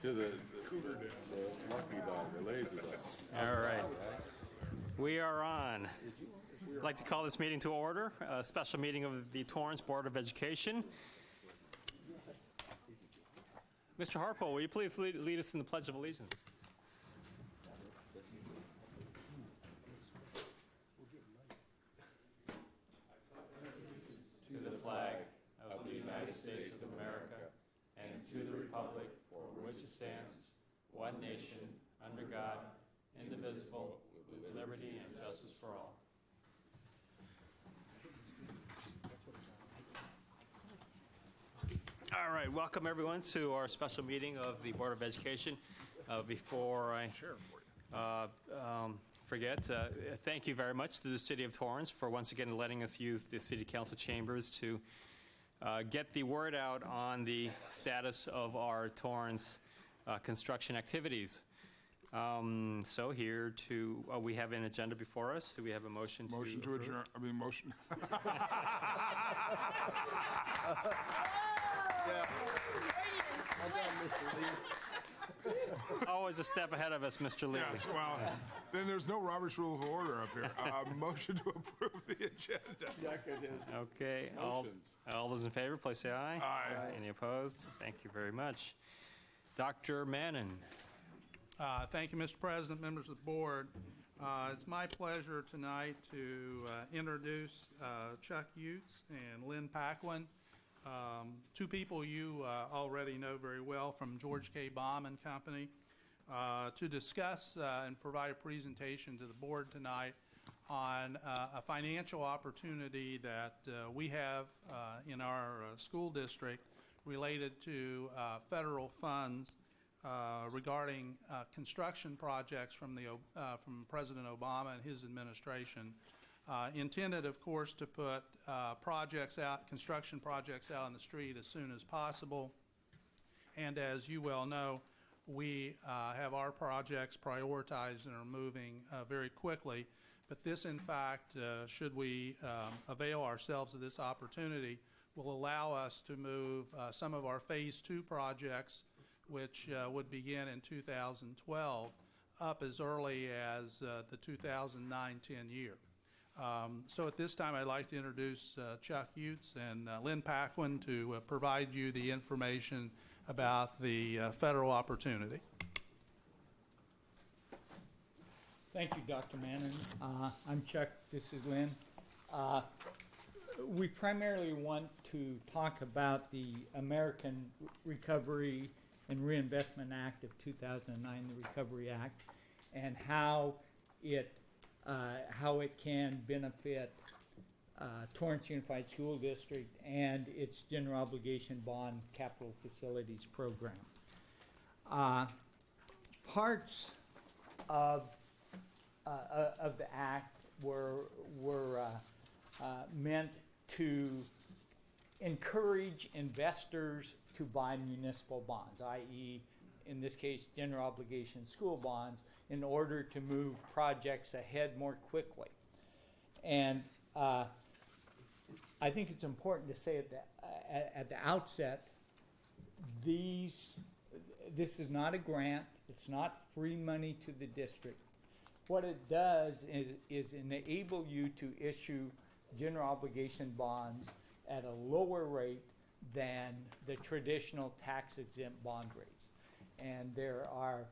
to the lucky dog, the lazy dog. All right. We are on. I'd like to call this meeting to order, a special meeting of the Torrance Board of Education. Mr. Harpo, will you please lead us in the Pledge of Allegiance? To the flag of the United States of America and to the republic for which it stands, one nation, under God, indivisible, with liberty and justice for all. All right, welcome everyone to our special meeting of the Board of Education. Before I forget, thank you very much to the City of Torrance for once again letting us use the City Council chambers to get the word out on the status of our Torrance construction activities. So here to, we have an agenda before us. Do we have a motion to Motion to approve? adjourn, I mean, motion. Always a step ahead of us, Mr. Lee. Yes, well, then there's no Robert's Rule of Order up here. Motion to approve the agenda. Second is Okay, all those in favor, please say aye. Aye. Any opposed? Thank you very much. Dr. Mannon. Thank you, Mr. President, members of the board. It's my pleasure tonight to introduce Chuck Utes and Lynn Paquin, two people you already know very well from George K. Baum and Company, to discuss and provide a presentation to the board tonight on a financial opportunity that we have in our school district related to federal funds regarding construction projects from President Obama and his administration, intended, of course, to put construction projects out on the street as soon as possible. And as you well know, we have our projects prioritized and are moving very quickly. But this, in fact, should we avail ourselves of this opportunity, will allow us to move some of our Phase 2 projects, which would begin in 2012, up as early as the 2009-10 year. So at this time, I'd like to introduce Chuck Utes and Lynn Paquin to provide you the information about the federal opportunity. Thank you, Dr. Mannon. I'm Chuck. This is Lynn. We primarily want to talk about the American Recovery and Reinvestment Act of 2009, the Recovery Act, and how it can benefit Torrance Unified School District and its General Obligation Bond Capital Facilities Program. Parts of the act were meant to encourage investors to buy municipal bonds, i.e., in this case, general obligation school bonds, in order to move projects ahead more quickly. And I think it's important to say at the outset, this is not a grant. It's not free money to the district. What it does is enable you to issue general obligation bonds at a lower rate than the traditional tax-exempt bond rates. And there are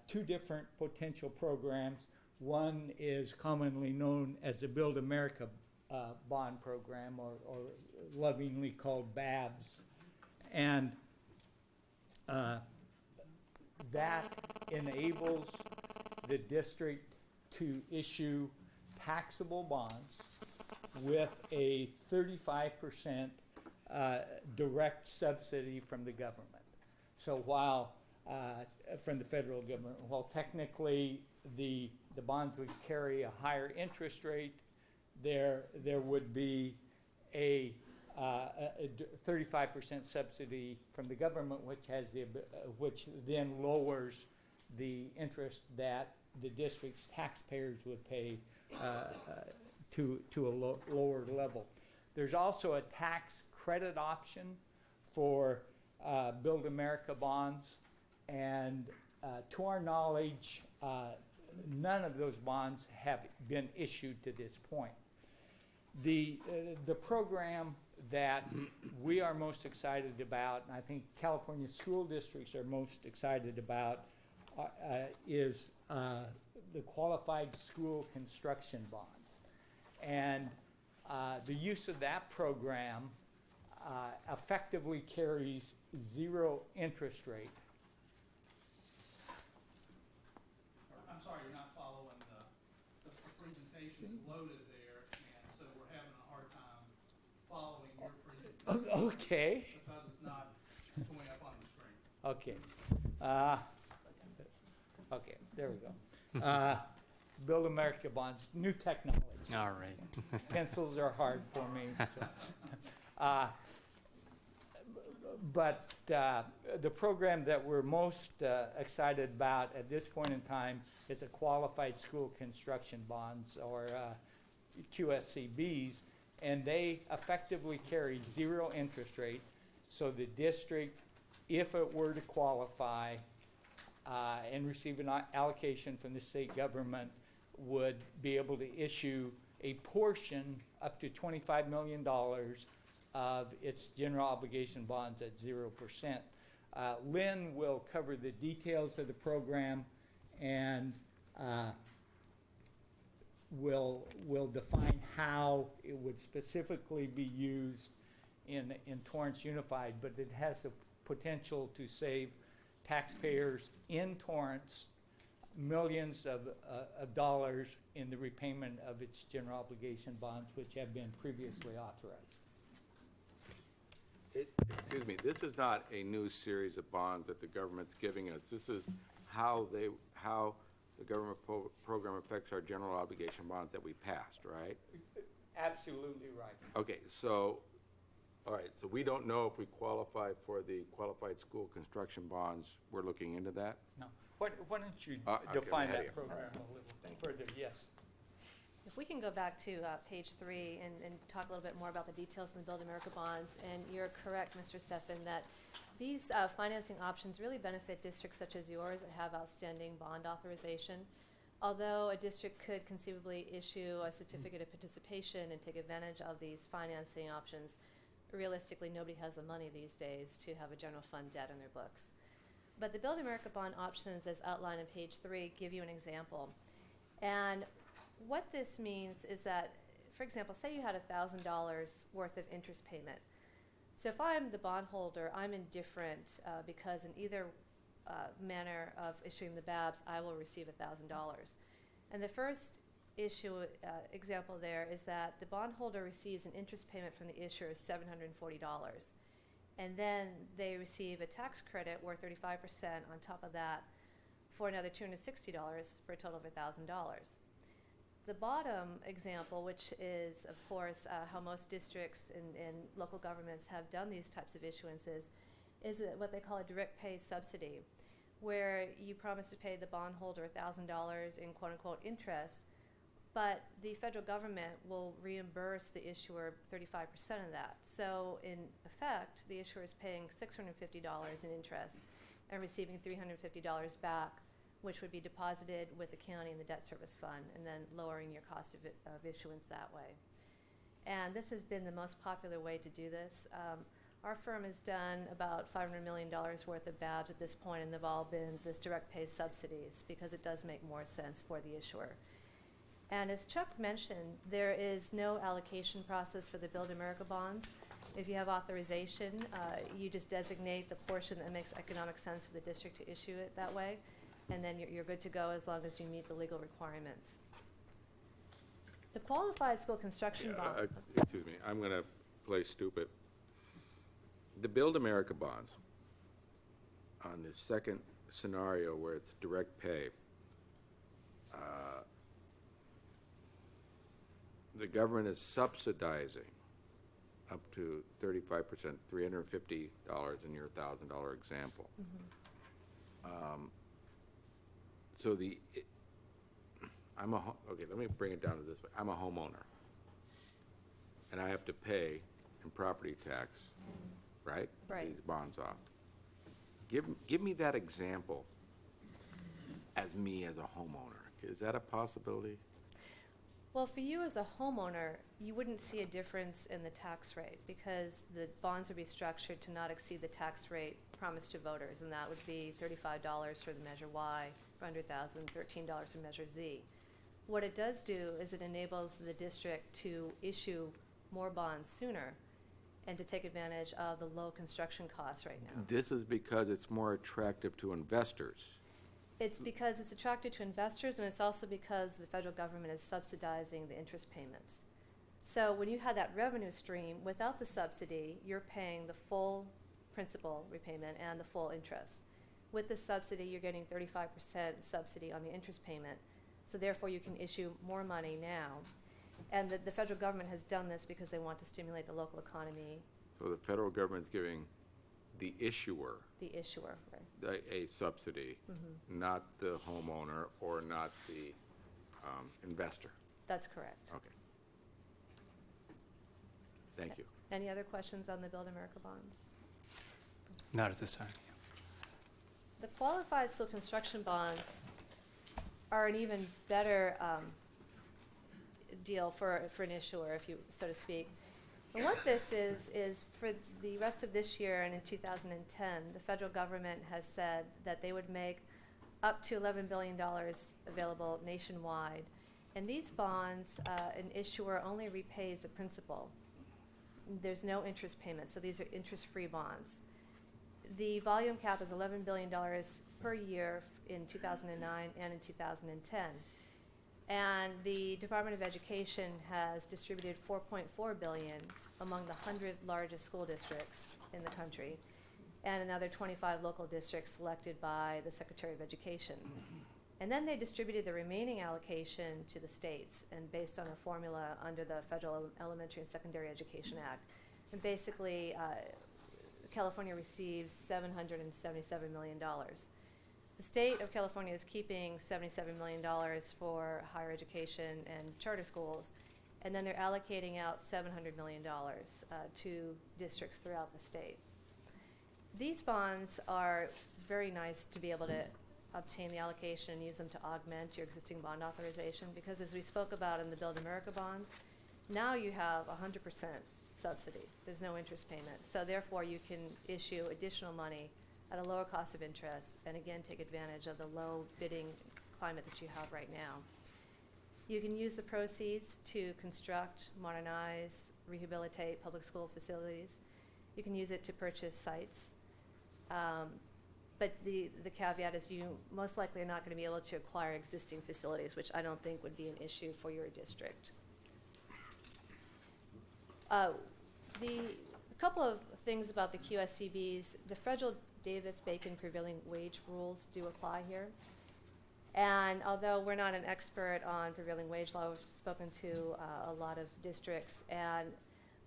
two different potential programs. One is commonly known as the Build America Bond Program, or lovingly called BABS. And that enables the district to issue taxable bonds with a 35% direct subsidy from the government. So while from the federal government, while technically the bonds would carry a higher interest rate, there would be a 35% subsidy from the government, which then lowers the interest that the district's taxpayers would pay to a lower level. There's also a tax credit option for Build America bonds, And to our knowledge, none of those bonds have been issued to this point. The program that we are most excited about, and I think California school districts are most excited about, is the Qualified School Construction Bond. And the use of that program effectively carries 0 interest rate. I'm sorry, you're not following the presentation is loaded there, and so we're having a hard time following your presentation Okay. because it's not going up on the screen. Okay. Okay, there we go. Build America bonds, new technology. All right. Pencils are hard for me. So. But the program that we're most excited about at this point in time is a Qualified School Construction Bonds, or QSCBs, and they effectively carry 0 interest rate. So the district, if it were to qualify and receive an allocation from the state government, would be able to issue a portion up to $25 million of its general obligation bonds at 0%. Lynn will cover the details of the program and will define how it would specifically be used in Torrance Unified, but it has the potential to save taxpayers in Torrance millions of dollars in the repayment of its general obligation bonds, which have been previously authorized. Excuse me, this is not a new series of bonds that the government's giving us. This is how the government program affects our general obligation bonds that we passed, right? Absolutely right. Okay, so, all right, so we don't know if we qualify for the qualified school construction bonds. We're looking into that? No. Why don't you Okay, define ahead of that you. program a little further? Yes. If we can go back to page 3 and talk a little bit more about the details in the Build America bonds, and you're correct, Mr. Steffen, that these financing options really benefit districts such as yours that have outstanding bond authorization. Although a district could conceivably issue a certificate of participation and take advantage of these financing options, realistically nobody has the money these days to have a general fund debt on their books. But the Build America bond options, as outlined on page 3, give you an example. And what this means is that, for example, say you had $1,000 worth of interest payment. So if I'm the bondholder, I'm indifferent because in either manner of issuing the BABs, I will receive $1,000. And the first example there is that the bondholder receives an interest payment from the issuer of $740. And then they receive a tax credit worth 35% on top of that for another $260 for a total of $1,000. The bottom example, which is, of course, how most districts and local governments have done these types of issuances, is what they call a direct pay subsidy, where you promise to pay the bondholder $1,000 in quote-unquote interest, but the federal government will reimburse the issuer 35% of that. So in effect, the issuer is paying $650 in interest and receiving $350 back, which would be deposited with the county in the debt service fund, and then lowering your cost of issuance that way. And this has been the most popular way to do this. Our firm has done about $500 million worth of BABs at this point, and they've all been this direct pay subsidies because it does make more sense for the issuer. And as Chuck mentioned, there is no allocation process for the Build America bonds. If you have authorization, you just designate the portion that makes economic sense for the district to issue it that way, and then you're good to go as long as you meet the legal requirements. The Qualified School Construction Bond. Excuse me, I'm going to play stupid. The Build America bonds, on the second scenario where it's direct pay, the government is subsidizing up to 35%, $350 in your $1,000 example. So okay, let me bring it down to this way. I'm a homeowner, and I have to pay in property tax, right? Right. These bonds off. Give me that example as me as a homeowner. Is that a possibility? Well, for you as a homeowner, you wouldn't see a difference in the tax rate because the bonds would be structured to not exceed the tax rate promised to voters, and that would be $35 for the Measure Y, for $100,000, $13 for Measure Z. What it does do is it enables the district to issue more bonds sooner and to take advantage of the low construction costs right now. This is because it's more attractive to investors. It's because it's attractive to investors, and it's also because the federal government is subsidizing the interest payments. So when you have that revenue stream, without the subsidy, you're paying the full principal repayment and the full interest. With the subsidy, you're getting 35% subsidy on the interest payment. So therefore, you can issue more money now. And the federal government has done this because they want to stimulate the local economy, So the federal government's giving the issuer the issuer, right? a subsidy, not the homeowner or not the investor. That's correct. Okay. Thank you. Any other questions on the Build America bonds? Not at this time. The qualified school construction bonds are an even better deal for an issuer, if you, so to speak. And what this is for the rest of this year and in 2010, the federal government has said that they would make up to $11 billion available nationwide. And these bonds, an issuer only repays the principal. There's no interest payment, so these are interest-free bonds. The volume cap is $11 billion per year in 2009 and in 2010. And the Department of Education has distributed $4.4 billion among the 100 largest school districts in the country, and another 25 local districts selected by the Secretary of Education. And then they distributed the remaining allocation to the states, and based on a formula under the Federal Elementary and Secondary Education Act. And basically, California receives $777 million. The state of California is keeping $77 million for higher education and charter schools, and then they're allocating out $700 million to districts throughout the state. These bonds are very nice to be able to obtain the allocation and use them to augment your existing bond authorization, because as we spoke about in the Build America bonds, now you have 100% subsidy. There's no interest payment. So therefore, you can issue additional money at a lower cost of interest, and again, take advantage of the low bidding climate that you have right now. You can use the proceeds to construct, modernize, rehabilitate public school facilities. You can use it to purchase sites. But the caveat is you most likely are not going to be able to acquire existing facilities, which I don't think would be an issue for your district. A couple of things about the QSCBs. The federal Davis-Bacon prevailing wage rules do apply here. And although we're not an expert on prevailing wage law, we've spoken to a lot of districts, and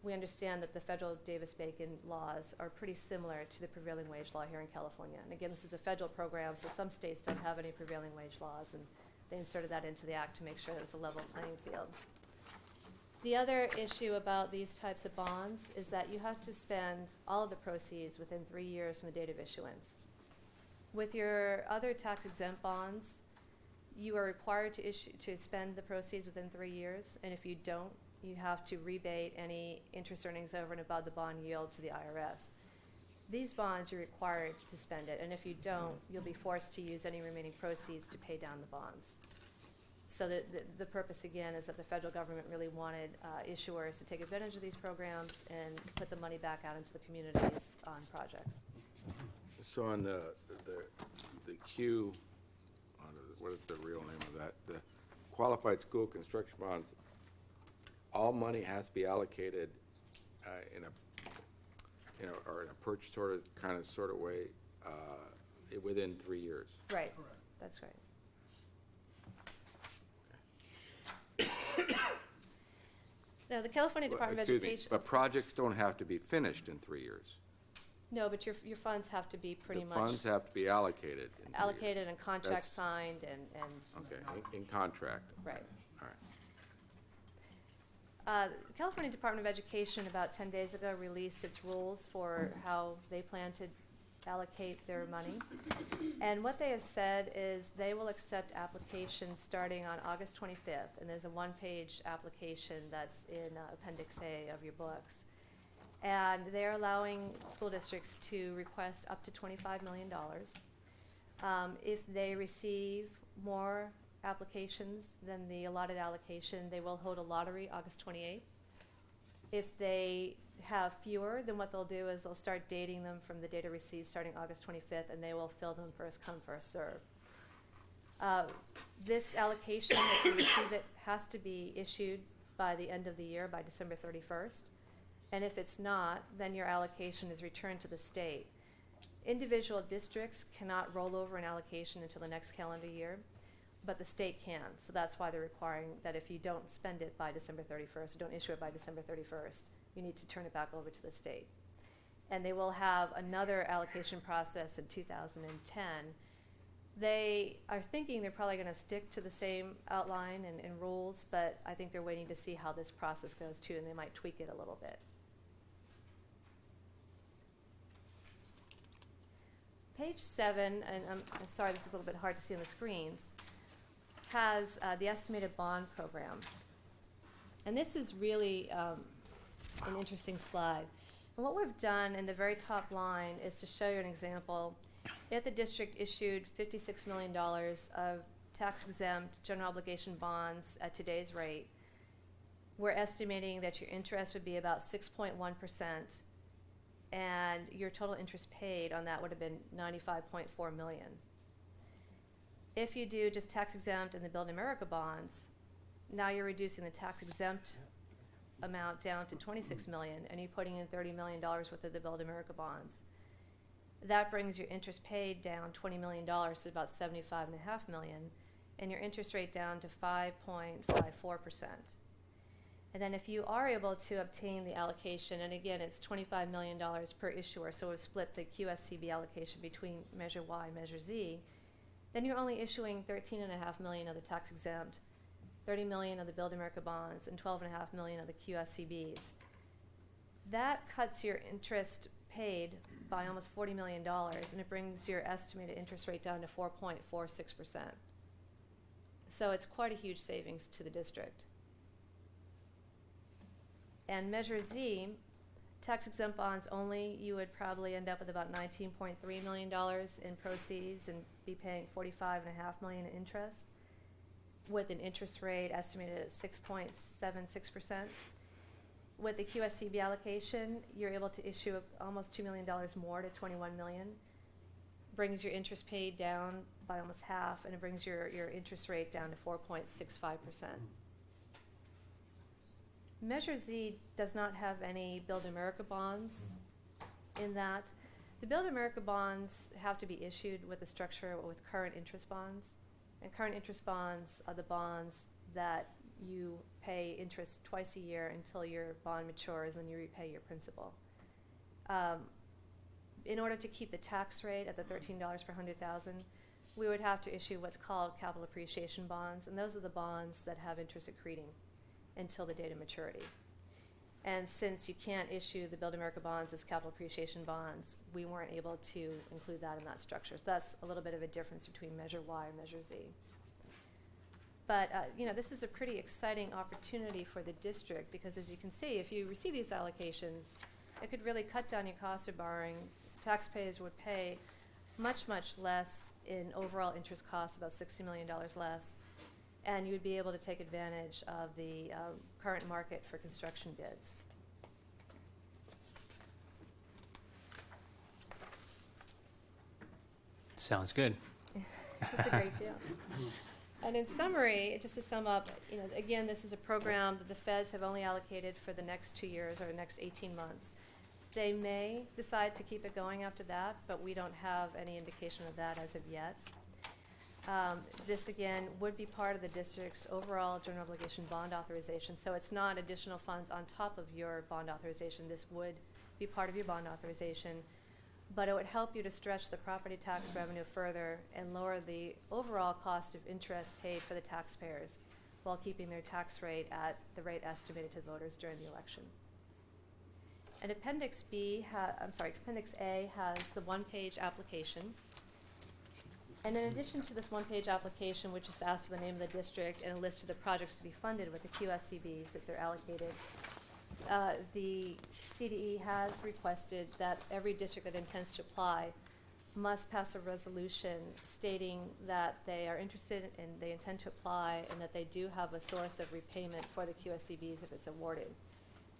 we understand that the federal Davis-Bacon laws are pretty similar to the prevailing wage law here in California. And again, this is a federal program, so some states don't have any prevailing wage laws, and they inserted that into the act to make sure there was a level playing field. The other issue about these types of bonds is that you have to spend all of the proceeds within 3 years from the date of issuance. With your other tax-exempt bonds, you are required to spend the proceeds within 3 years, and if you don't, you have to rebate any interest earnings over and above the bond yield to the IRS. These bonds, you're required to spend it, and if you don't, you'll be forced to use any remaining proceeds to pay down the bonds. So the purpose, again, is that the federal government really wanted issuers to take advantage of these programs and put the money back out into the communities on projects. So on the Q, what is the real name of that? The qualified school construction bonds, all money has to be allocated in a purchase order sort of way within 3 years. Right. That's right. Now, the California Department of Excuse me, Education. but projects don't have to be finished in 3 years. No, but your funds have to be pretty much The funds have to be allocated in 3 years. allocated and contracts That's- signed and Okay, in contract. right. All right. The California Department of Education about 10 days ago released its rules for how they plan to allocate their money. And what they have said is they will accept applications starting on August 25th, and there's a one-page application that's in Appendix A of your books. And they're allowing school districts to request up to $25 million. If they receive more applications than the allotted allocation, they will hold a lottery August 28th. If they have fewer, then what they'll do is they'll start dating them from the date of receipt starting August 25th, and they will fill them first come, first serve. This allocation, if you receive it, has to be issued by the end of the year, by December 31st. And if it's not, then your allocation is returned to the state. Individual districts cannot roll over an allocation until the next calendar year, but the state can. So that's why they're requiring that if you don't spend it by December 31st, or don't issue it by December 31st, you need to turn it back over to the state. And they will have another allocation process in 2010. They are thinking they're probably going to stick to the same outline and rules, but I think they're waiting to see how this process goes too, and they might tweak it a little bit. Page 7, and I'm sorry this is a little bit hard to see on the screens, has the estimated bond program. And this is really an interesting slide. And what we've done in the very top line is to show you an example. If the district issued $56 million of tax-exempt general obligation bonds at today's rate, we're estimating that your interest would be about 6.1%, and your total interest paid on that would have been $95.4 million. If you do just tax-exempt and the Build America bonds, now you're reducing the tax-exempt amount down to $26 million, and you're putting in $30 million worth of the Build America bonds. That brings your interest paid down $20 million to about $75.5 million, and your interest rate down to 5.54%. And then if you are able to obtain the allocation, and again, it's $25 million per issuer, so we've split the QSCB allocation between Measure Y and Measure Z, then you're only issuing $13.5 million of the tax-exempt, $30 million of the Build America bonds, and $12.5 million of the QSCBs. That cuts your interest paid by almost $40 million, and it brings your estimated interest rate down to 4.46%. So it's quite a huge savings to the district. And Measure Z, tax-exempt bonds only, you would probably end up with about $19.3 million in proceeds and be paying $45.5 million in interest, with an interest rate estimated at 6.76%. With the QSCB allocation, you're able to issue almost $2 million more to $21 million, brings your interest paid down by almost half, and it brings your interest rate down to 4.65%. Measure Z does not have any Build America bonds in that. The Build America bonds have to be issued with a structure with current interest bonds. And current interest bonds are the bonds that you pay interest twice a year until your bond matures and you repay your principal. In order to keep the tax rate at the $13 per 100,000, we would have to issue what's called capital appreciation bonds, and those are the bonds that have interest accreting until the date of maturity. And since you can't issue the Build America bonds as capital appreciation bonds, we weren't able to include that in that structure. So that's a little bit of a difference between Measure Y and Measure Z. But this is a pretty exciting opportunity for the district because, as you can see, if you receive these allocations, it could really cut down your cost of borrowing. Taxpayers would pay much, much less in overall interest costs, about $60 million less, and you would be able to take advantage of the current market for construction bids. Sounds good. It's a great deal. And in summary, just to sum up, again, this is a program that the feds have only allocated for the next 2 years or the next 18 months. They may decide to keep it going after that, but we don't have any indication of that as of yet. This, again, would be part of the district's overall general obligation bond authorization. So it's not additional funds on top of your bond authorization. This would be part of your bond authorization. But it would help you to stretch the property tax revenue further and lower the overall cost of interest paid for the taxpayers while keeping their tax rate at the rate estimated to voters during the election. And Appendix Appendix A has the one-page application. And in addition to this one-page application, which just asks for the name of the district and a list of the projects to be funded with the QSCBs if they're allocated, the CDE has requested that every district that intends to apply must pass a resolution stating that they are interested and they intend to apply and that they do have a source of repayment for the QSCBs if it's awarded.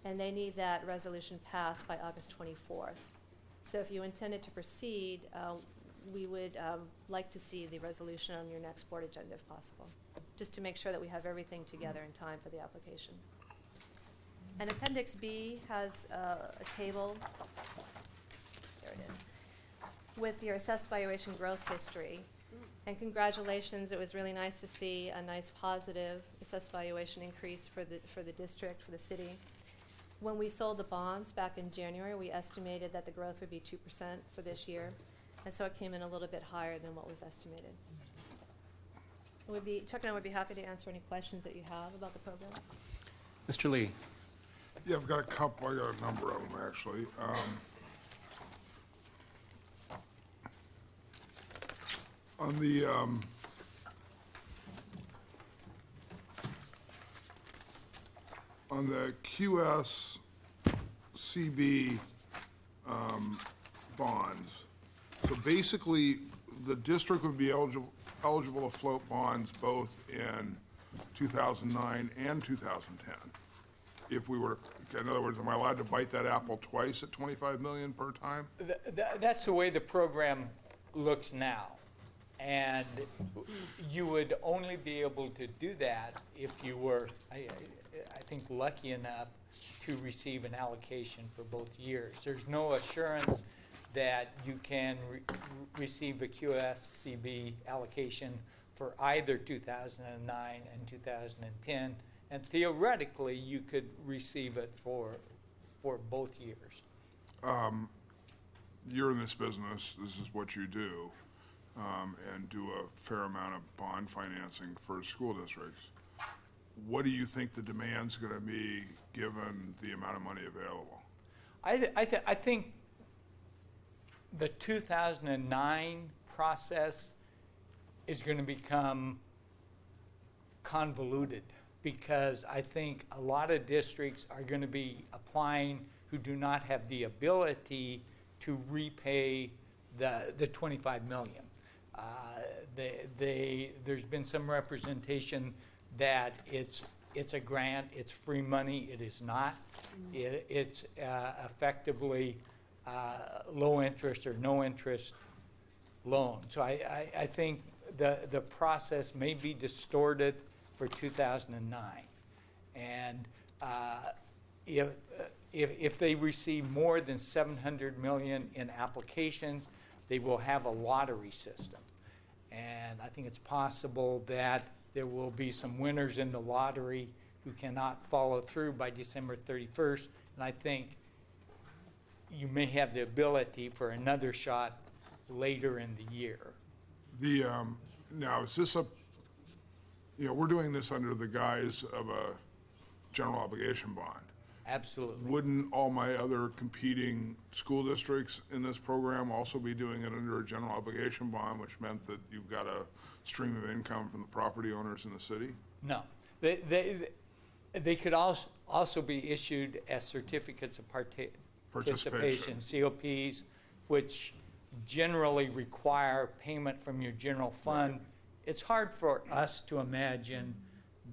And they need that resolution passed by August 24th. So if you intended to proceed, we would like to see the resolution on your next board agenda if possible, just to make sure that we have everything together in time for the application. And Appendix B has a table, there it is, with your assessed valuation growth history. And congratulations, it was really nice to see a nice positive assessed valuation increase for the district, for the city. When we sold the bonds back in January, we estimated that the growth would be 2% for this year. And so it came in a little bit higher than what was estimated. Chuck and I would be happy to answer any questions that you have about the program. Mr. Lee. Yeah, I've got a couple, I got a number of them, actually. On the QSCB bonds, so basically, the district would be eligible to float bonds both in 2009 and 2010. If we were, in other words, am I allowed to bite that apple twice at 25 million per time? That's the way the program looks now. And you would only be able to do that if you were, I think, lucky enough to receive an allocation for both years. There's no assurance that you can receive a QSCB allocation for either 2009 and 2010. And theoretically, you could receive it for both years. You're in this business, this is what you do, and do a fair amount of bond financing for school districts. What do you think the demand's going to be given the amount of money available? I think the 2009 process is going to become convoluted because I think a lot of districts are going to be applying who do not have the ability to repay the 25 million. There's been some representation that it's a grant, it's free money. It is not. It's effectively low interest or no interest loan. So I think the process may be distorted for 2009. And if they receive more than 700 million in applications, they will have a lottery system. And I think it's possible that there will be some winners in the lottery who cannot follow through by December 31st. And I think you may have the ability for another shot later in the year. Now, is this we're doing this under the guise of a general obligation bond. Absolutely. Wouldn't all my other competing school districts in this program also be doing it under a general obligation bond, which meant that you've got a stream of income from the property owners in the city? No. They could also be issued as certificates of participation, COPs, which generally require payment from your general fund. Right. It's hard for us to imagine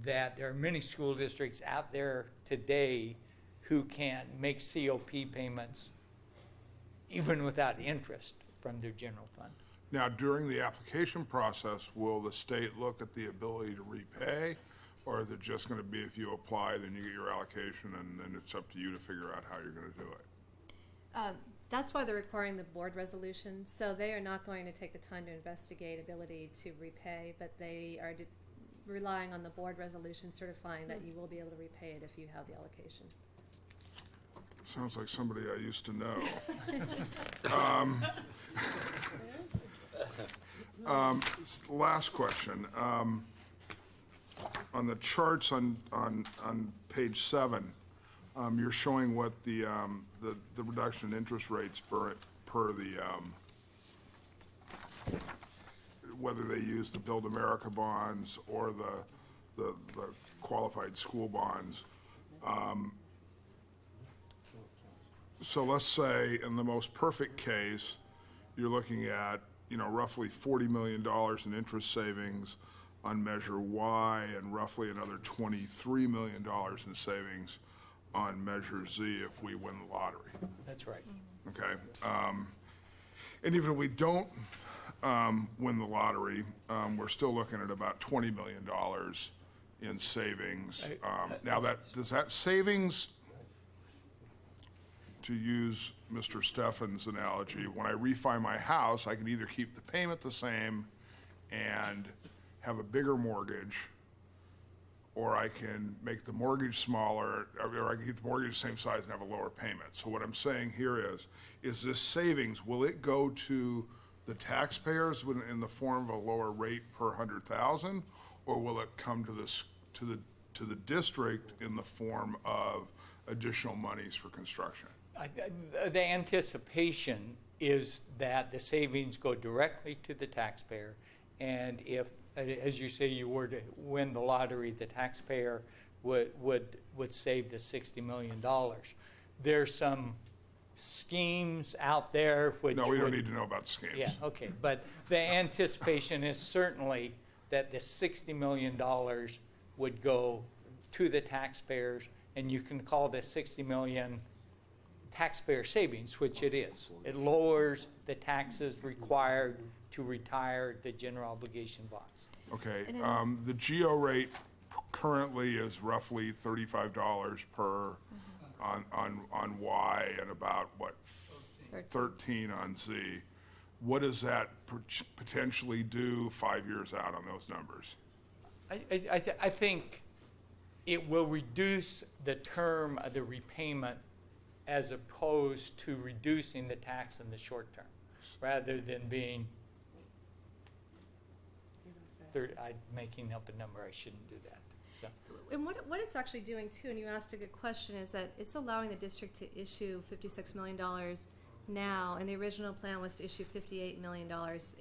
that there are many school districts out there today who can make COP payments even without interest from their general fund. Now, during the application process, will the state look at the ability to repay, or is it just going to be if you apply, then you get your allocation, and then it's up to you to figure out how you're going to do it? That's why they're requiring the board resolution. So they are not going to take the time to investigate ability to repay, but they are relying on the board resolution certifying that you will be able to repay it if you have the allocation. Sounds like somebody I used to know. Last question. On the charts on page 7, you're showing what the reduction in interest rates per the, whether they use the Build America bonds or the qualified school bonds. So let's say in the most perfect case, you're looking at, roughly $40 million in interest savings on Measure Y and roughly another $23 million in savings on Measure Z if we win the lottery. That's right. Okay? And even if we don't win the lottery, we're still looking at about $20 million in savings. Now, does that savings, to use Mr. Steffen's analogy, when I refi my house, I can either keep the payment the same and have a bigger mortgage, or I can make the mortgage smaller, or I can keep the mortgage the same size and have a lower payment. So what I'm saying here is this savings, will it go to the taxpayers in the form of a lower rate per 100,000, or will it come to the district in the form of additional monies for construction? The anticipation is that the savings go directly to the taxpayer, and if, as you say, you were to win the lottery, the taxpayer would save the $60 million. There's some schemes out there which No, we don't need to know about schemes. Yeah, okay, but the anticipation is certainly that the $60 million would go to the taxpayers, and you can call the $60 million taxpayer savings, which it is. It lowers the taxes required to retire the general obligation bonds. Okay, And it is- the GO rate currently is roughly $35 per on Y and about, what, 13 on Z. What does that potentially do 5 years out on those numbers? I think it will reduce the term of the repayment as opposed to reducing the tax in the short term, rather than being, I'm making up a number, I shouldn't do that. So, And what it's actually doing too, and you asked a good question, is that it's allowing the district to issue $56 million now, and the original plan was to issue $58 million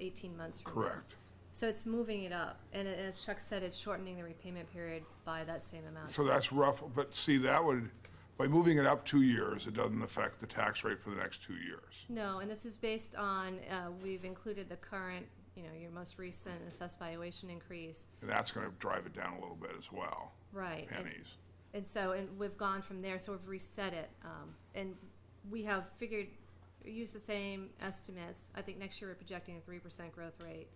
18 months from now. Correct. So it's moving it up, and as Chuck said, it's shortening the repayment period by that same amount. So that's rough, but see, that would, by moving it up 2 years, it doesn't affect the tax rate for the next 2 years. No, and this is based on, we've included the current, your most recent assessed valuation increase. And that's gonna drive it down a little bit as well. Right. Pennies. And so, and we've gone from there, so we've reset it. And we have used the same estimates. I think next year we're projecting a 3% growth rate.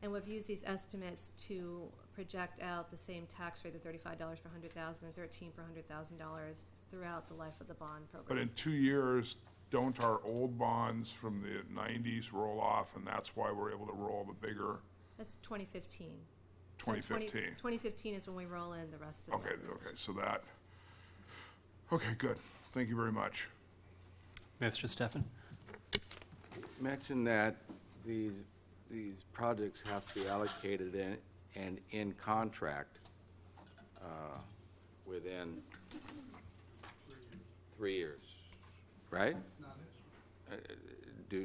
And we've used these estimates to project out the same tax rate of $35 per 100,000 and $13 per $100,000 throughout the life of the bond program. But in 2 years, don't our old bonds from the 90s roll off, and that's why we're able to roll the bigger? That's 2015. 2015. So 2015 is when we roll in the rest of Okay, it. okay, so that, okay, good. Thank you very much. Mr. Steffen? Mention that these projects have to be allocated and in contract within 3 years, right?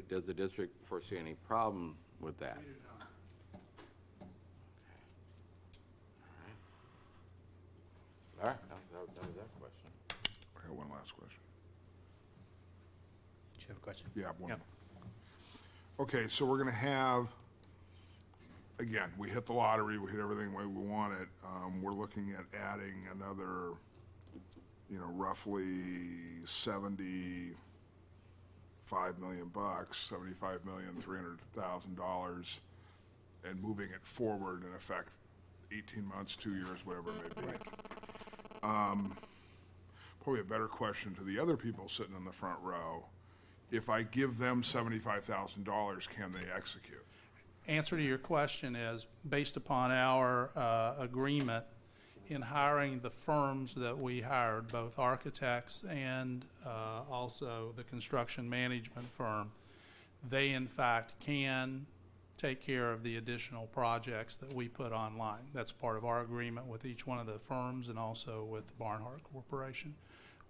Does the district foresee any problem with that? All right, that was that question. I have one last question. Do you have a question? Yeah, one. Yep. Okay, so we're gonna have, again, we hit the lottery, we hit everything the way we want it. We're looking at adding another, roughly $75 million, $75,300,000, and moving it forward in effect 18 months, 2 years, whatever it may be. Probably a better question to the other people sitting in the front row. If I give them $75,000, can they execute? Answer to your question is, based upon our agreement in hiring the firms that we hired, both architects and also the construction management firm, they in fact can take care of the additional projects that we put online. That's part of our agreement with each one of the firms and also with the Barnhart Corporation.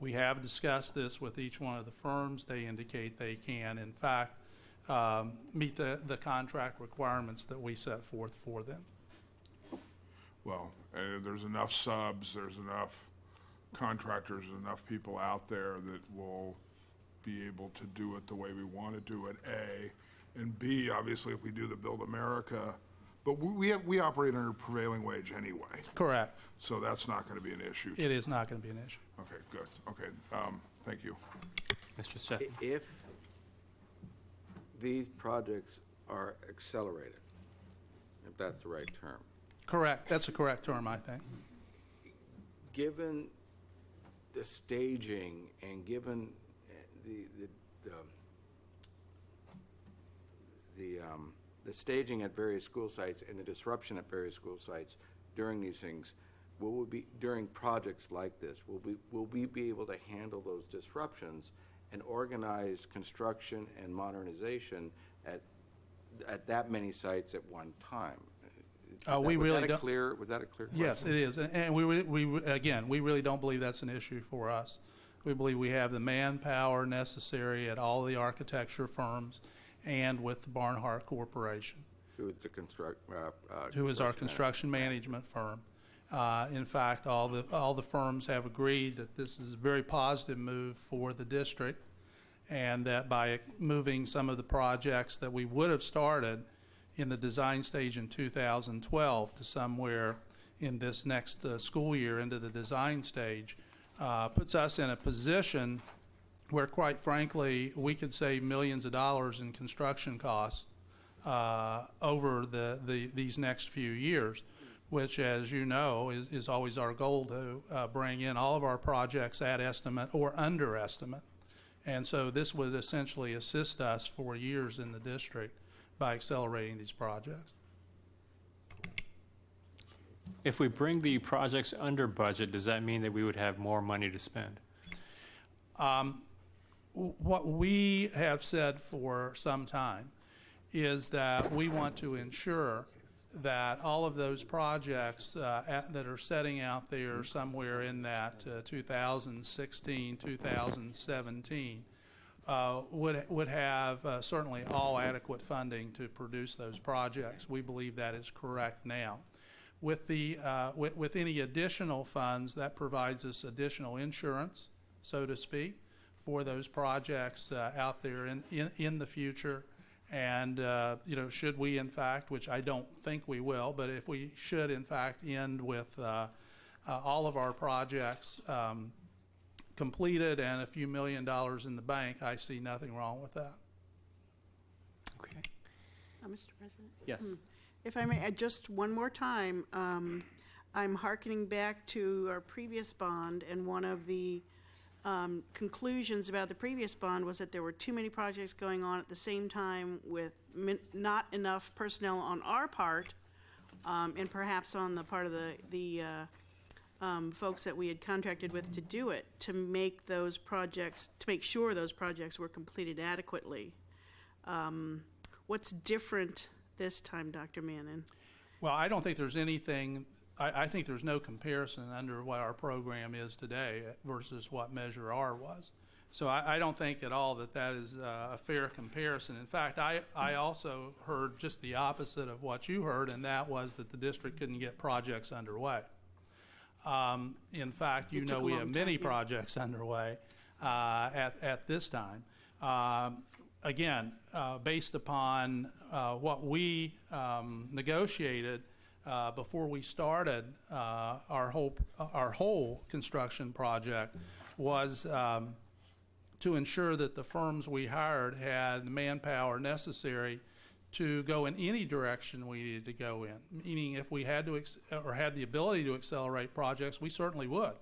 We have discussed this with each one of the firms. They indicate they can, in fact, meet the contract requirements that we set forth for them. Well, there's enough subs, there's enough contractors, enough people out there that will be able to do it the way we want to do it, A. And B, obviously, if we do the Build America, but we operate under prevailing wage anyway, Correct. so that's not going to be an issue. It is not going to be an issue. Okay, good. Okay, thank you. Mr. Steffen? If these projects are accelerated, if that's the right term, Correct. That's a correct term, I think. given the staging and given the staging at various school sites and the disruption at various school sites during these things, will we be, during projects like this, will we be able to handle those disruptions and organize construction and modernization at that many sites at one time? We really don't. Was that a clear question? Yes, it is. And we really don't believe that's an issue for us. We believe we have the manpower necessary at all the architecture firms and with the Barnhart Corporation, Who is the who is our construction management firm. In fact, all the firms have agreed that this is a very positive move for the district, and that by moving some of the projects that we would have started in the design stage in 2012 to somewhere in this next school year into the design stage, puts us in a position where, quite frankly, we could save millions of dollars in construction costs over these next few years, which, as you know, is always our goal to bring in all of our projects at estimate or under estimate. And so this would essentially assist us for years in the district by accelerating these projects. If we bring the projects under budget, does that mean that we would have more money to spend? What we have said for some time is that we want to ensure that all of those projects that are setting out there somewhere in that 2016, 2017 would have certainly all adequate funding to produce those projects. We believe that is correct now. With with any additional funds, that provides us additional insurance, so to speak, for those projects out there in the future. And should we, in fact, which I don't think we will, but if we should, in fact, end with all of our projects completed and a few $1 million in the bank, I see nothing wrong with that. Okay. Mr. President? Yes. If I may add just one more time, I'm hearkening back to our previous bond, and one of the conclusions about the previous bond was that there were too many projects going on at the same time with not enough personnel on our part, and perhaps on the part of the folks that we had contracted with to do it, to make those projects, to make sure those projects were completed adequately. What's different this time, Dr. Mannon? Well, I don't think there's anything, I think there's no comparison under what our program is today versus what Measure R was. So I don't think at all that is a fair comparison. In fact, I also heard just the opposite of what you heard, and that was that the district couldn't get projects underway. In fact, we have many projects underway at this time. Again, based upon what we negotiated before we started our whole construction project was to ensure that the firms we hired had the manpower necessary to go in any direction we needed to go in. Meaning, if we had to or had the ability to accelerate projects, we certainly would.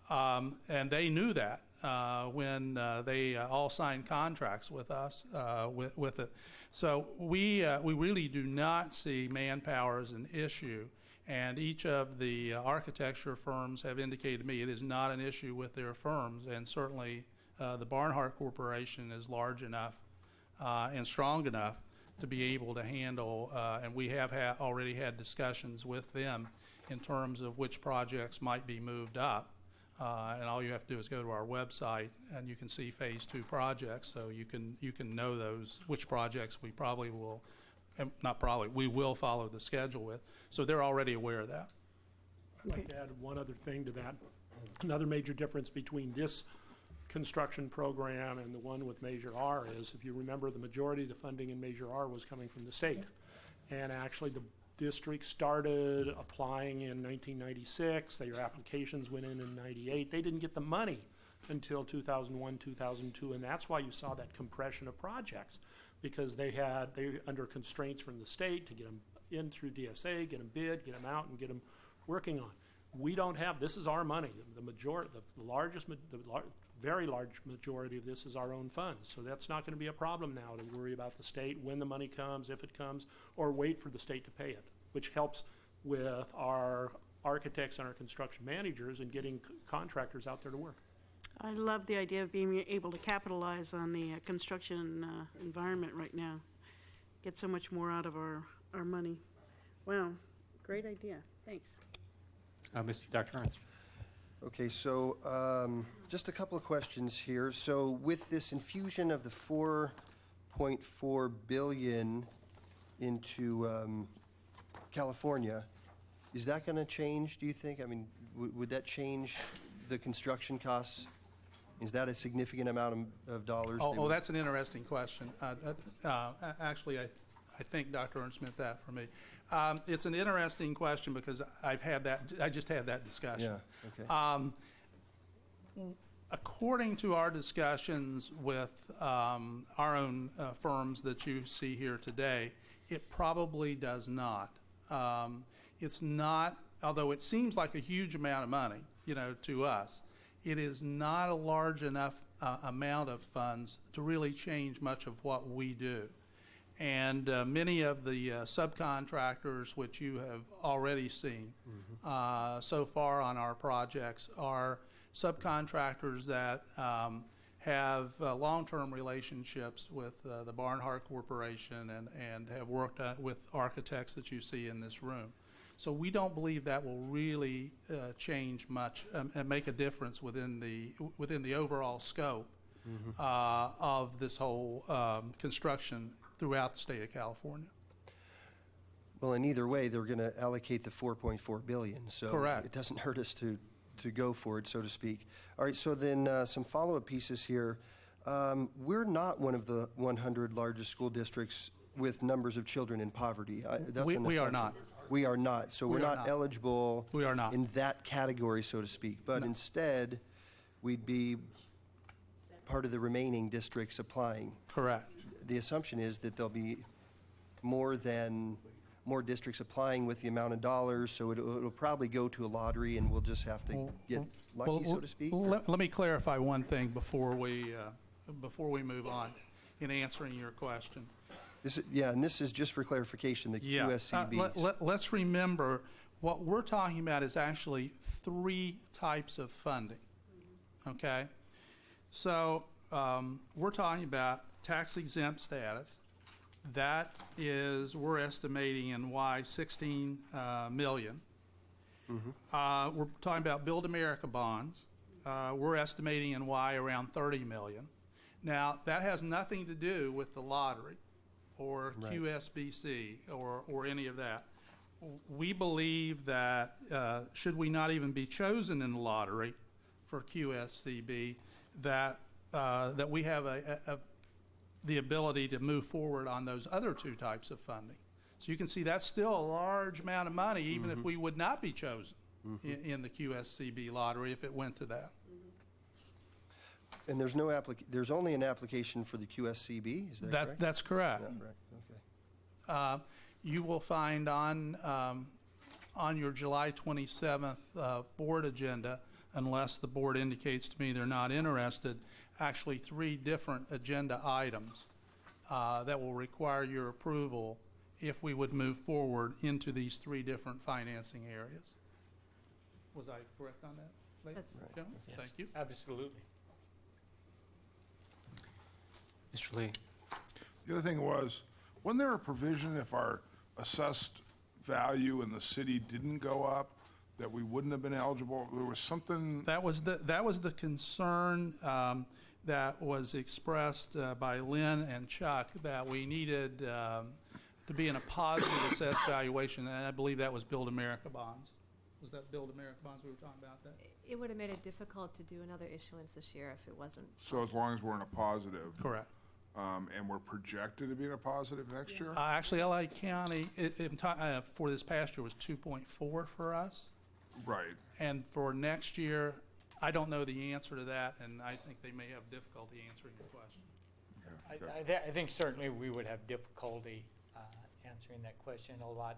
And they knew that when they all signed contracts with us with it. So we really do not see manpower as an issue, and each of the architecture firms have indicated to me it is not an issue with their firms, and certainly the Barnhart Corporation is large enough and strong enough to be able to handle, and we have already had discussions with them in terms of which projects might be moved up And all you have to do is go to our website, and you can see Phase 2 projects, so you can know which projects we probably will, not probably, we will follow the schedule with. So they're already aware of that. I'd like to add one other thing to that. Another major difference between this construction program and the one with Measure R is, if you remember, the majority of the funding in Measure R was coming from the state. And actually, the district started applying in 1996. Their applications went in 98. They didn't get the money until 2001, 2002, and that's why you saw that compression of projects, because they under constraints from the state to get them in through DSA, get them bid, get them out, and get them working on. We don't have, this is our money. Very large majority of this is our own funds. So that's not going to be a problem now to worry about the state, when the money comes, if it comes, or wait for the state to pay it, which helps with our architects and our construction managers and getting contractors out there to work. I love the idea of being able to capitalize on the construction environment right now. Get so much more out of our money. Wow, great idea. Thanks. Dr. Torrance. Okay, so just a couple of questions here. So with this infusion of the $4.4 billion into California, is that going to change, do you think? I mean, would that change the construction costs? Is that a significant amount of dollars? Oh, that's an interesting question. Actually, I think Dr. Ernst meant that for me. It's an interesting question because I just had that discussion. Yeah, okay. According to our discussions with our own firms that you see here today, it probably does not. It's not, although it seems like a huge amount of money, to us, it is not a large enough amount of funds to really change much of what we do. And many of the subcontractors, which you have already seen so far on our projects, are subcontractors that have long-term relationships with the Barnhart Corporation and have worked with architects that you see in this room. So we don't believe that will really change much and make a difference within the overall scope of this whole construction throughout the state of California. Well, in either way, they're going to allocate the $4.4 billion. So correct. It doesn't hurt us to go for it, so to speak. All right, so then some follow-up pieces here. We're not one of the 100 largest school districts with numbers of children in poverty. We are not. We are not. So we're not eligible We are not. in that category, so to speak. But instead, we'd be part of the remaining districts applying. Correct. The assumption is that there'll be more districts applying with the amount of dollars, so it'll probably go to a lottery, and we'll just have to get lucky, so to speak. Let me clarify one thing before we move on in answering your question. And this is just for clarification, the QSCBs. Let's remember, what we're talking about is actually 3 types of funding, okay? So we're talking about tax-exempt status. That is, we're estimating in Y 16 million. We're talking about Build America bonds. We're estimating in Y around 30 million. Now, that has nothing to do with the lottery or QSBC or any of that. We believe that should we not even be chosen in the lottery for QSCB, that we have the ability to move forward on those other 2 types of funding. So you can see that's still a large amount of money, even if we would not be chosen in the QSCB lottery if it went to that. And there's only an application for the QSCB, is that correct? That's correct. Yeah, right. Okay. You will find on your July 27th board agenda, unless the board indicates to me they're not interested, actually 3 different agenda items that will require your approval if we would move forward into these 3 different financing areas. Was I correct on that, ladies and gentlemen? Yes. Thank you. Absolutely. Mr. Lee. The other thing was, wasn't there a provision if our assessed value in the city didn't go up, that we wouldn't have been eligible? There was something, That was the concern that was expressed by Lynn and Chuck, that we needed to be in a positive assessed valuation, and I believe that was Build America bonds. Was that Build America bonds we were talking about that? It would have made it difficult to do another issuance this year if it wasn't. so as long as we're in a positive, Correct. and we're projected to be in a positive next year? Actually, LA County, for this past year, was 2.4 for us. Right. And for next year, I don't know the answer to that, and I think they may have difficulty answering your question. Okay. I think certainly we would have difficulty answering that question. A lot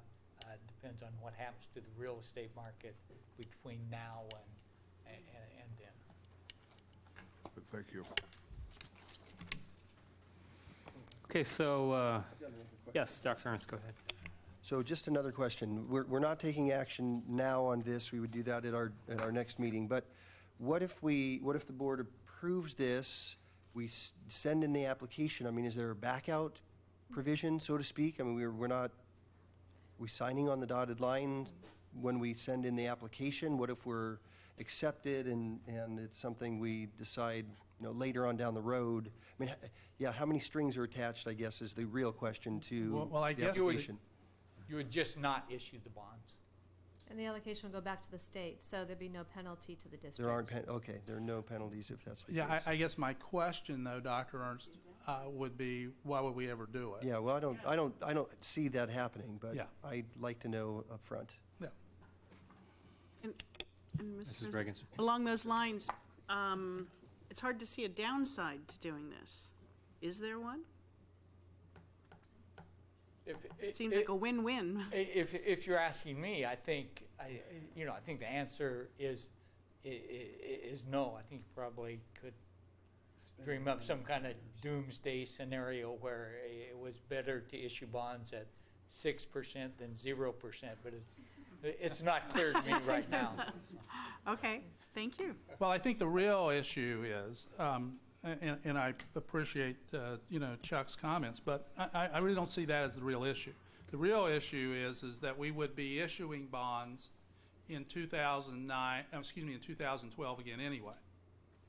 depends on what happens to the real estate market between now and then. But thank you. Okay, so, yes, Dr. Torrance, go ahead. So just another question. We're not taking action now on this. We would do that at our next meeting. But what if the board approves this, we send in the application? I mean, is there a backout provision, so to speak? I mean, we signing on the dotted line when we send in the application? What if we're accepted and it's something we decide, later on down the road? I mean, yeah, how many strings are attached, I guess, is the real question to Well, I the guess application. You would just not issue the bonds. And the allocation would go back to the state, so there'd be no penalty to the district. There aren't, okay, there are no penalties if that's the case. Yeah, I guess my question, though, Dr. Ernst, would be, why would we ever do it? Yeah, well, I don't see that happening, but Yeah. I'd like to know up front. Yeah. And Mrs. Mr. Reagan. Along those lines, it's hard to see a downside to doing this. Is there one? Seems like a win-win. If you're asking me, I think the answer is no. I think you probably could dream up some kind of doomsday scenario where it was better to issue bonds at 6% than 0%, but it's not clear to me right now. Okay, thank you. Well, I think the real issue is, and I appreciate, Chuck's comments, but I really don't see that as the real issue. The real issue is that we would be issuing bonds in 2012 again anyway.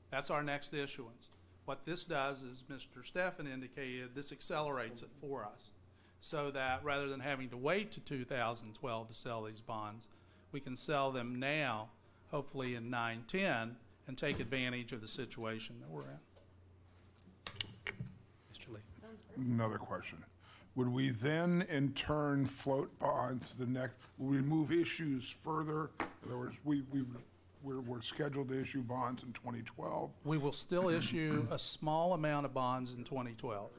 That's our next issuance. What this does is, Mr. Steffen indicated, this accelerates it for us, so that rather than having to wait to 2012 to sell these bonds, we can sell them now, hopefully in 9/10, and take advantage of the situation that we're in. Mr. Lee. Another question. Would we then, in turn, float bonds would we move issues further? In other words, we're scheduled to issue bonds in 2012. We will still issue a small amount of bonds in 2012.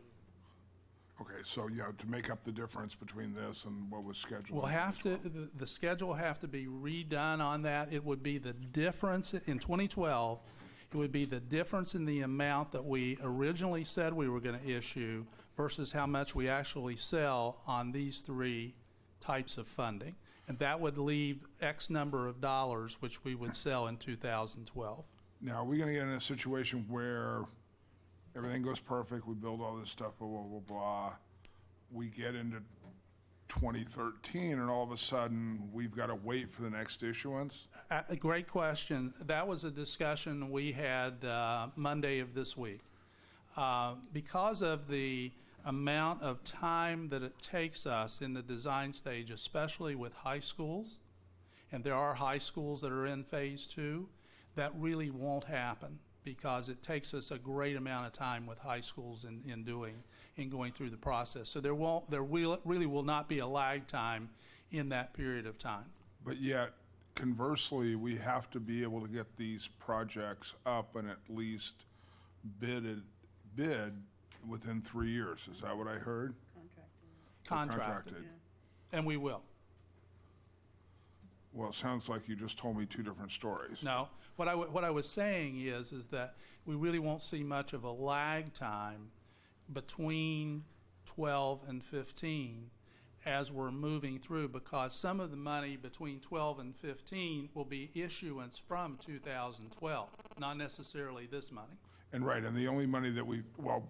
Okay, so, to make up the difference between this and what was scheduled. We'll in have to, 2012. the schedule will have to be redone on that. It would be the difference in 2012. It would be the difference in the amount that we originally said we were going to issue versus how much we actually sell on these three types of funding. And that would leave X number of dollars, which we would sell in 2012. Now, are we going to get in a situation where everything goes perfect, we build all this stuff, blah, blah, blah, blah, we get into 2013, and all of a sudden, we've got to wait for the next issuance? A great question. That was a discussion we had Monday of this week. Because of the amount of time that it takes us in the design stage, especially with high schools, and there are high schools that are in phase 2, that really won't happen because it takes us a great amount of time with high schools in going through the process. So there really will not be a lag time in that period of time. But yet, conversely, we have to be able to get these projects up and at least bid within 3 years. Is that what I heard? Contracted. And we will. Well, it sounds like you just told me two different stories. No, what I was saying is that we really won't see much of a lag time between 12 and 15 as we're moving through, because some of the money between 12 and 15 will be issuance from 2012, not necessarily this money. And right, and the only money that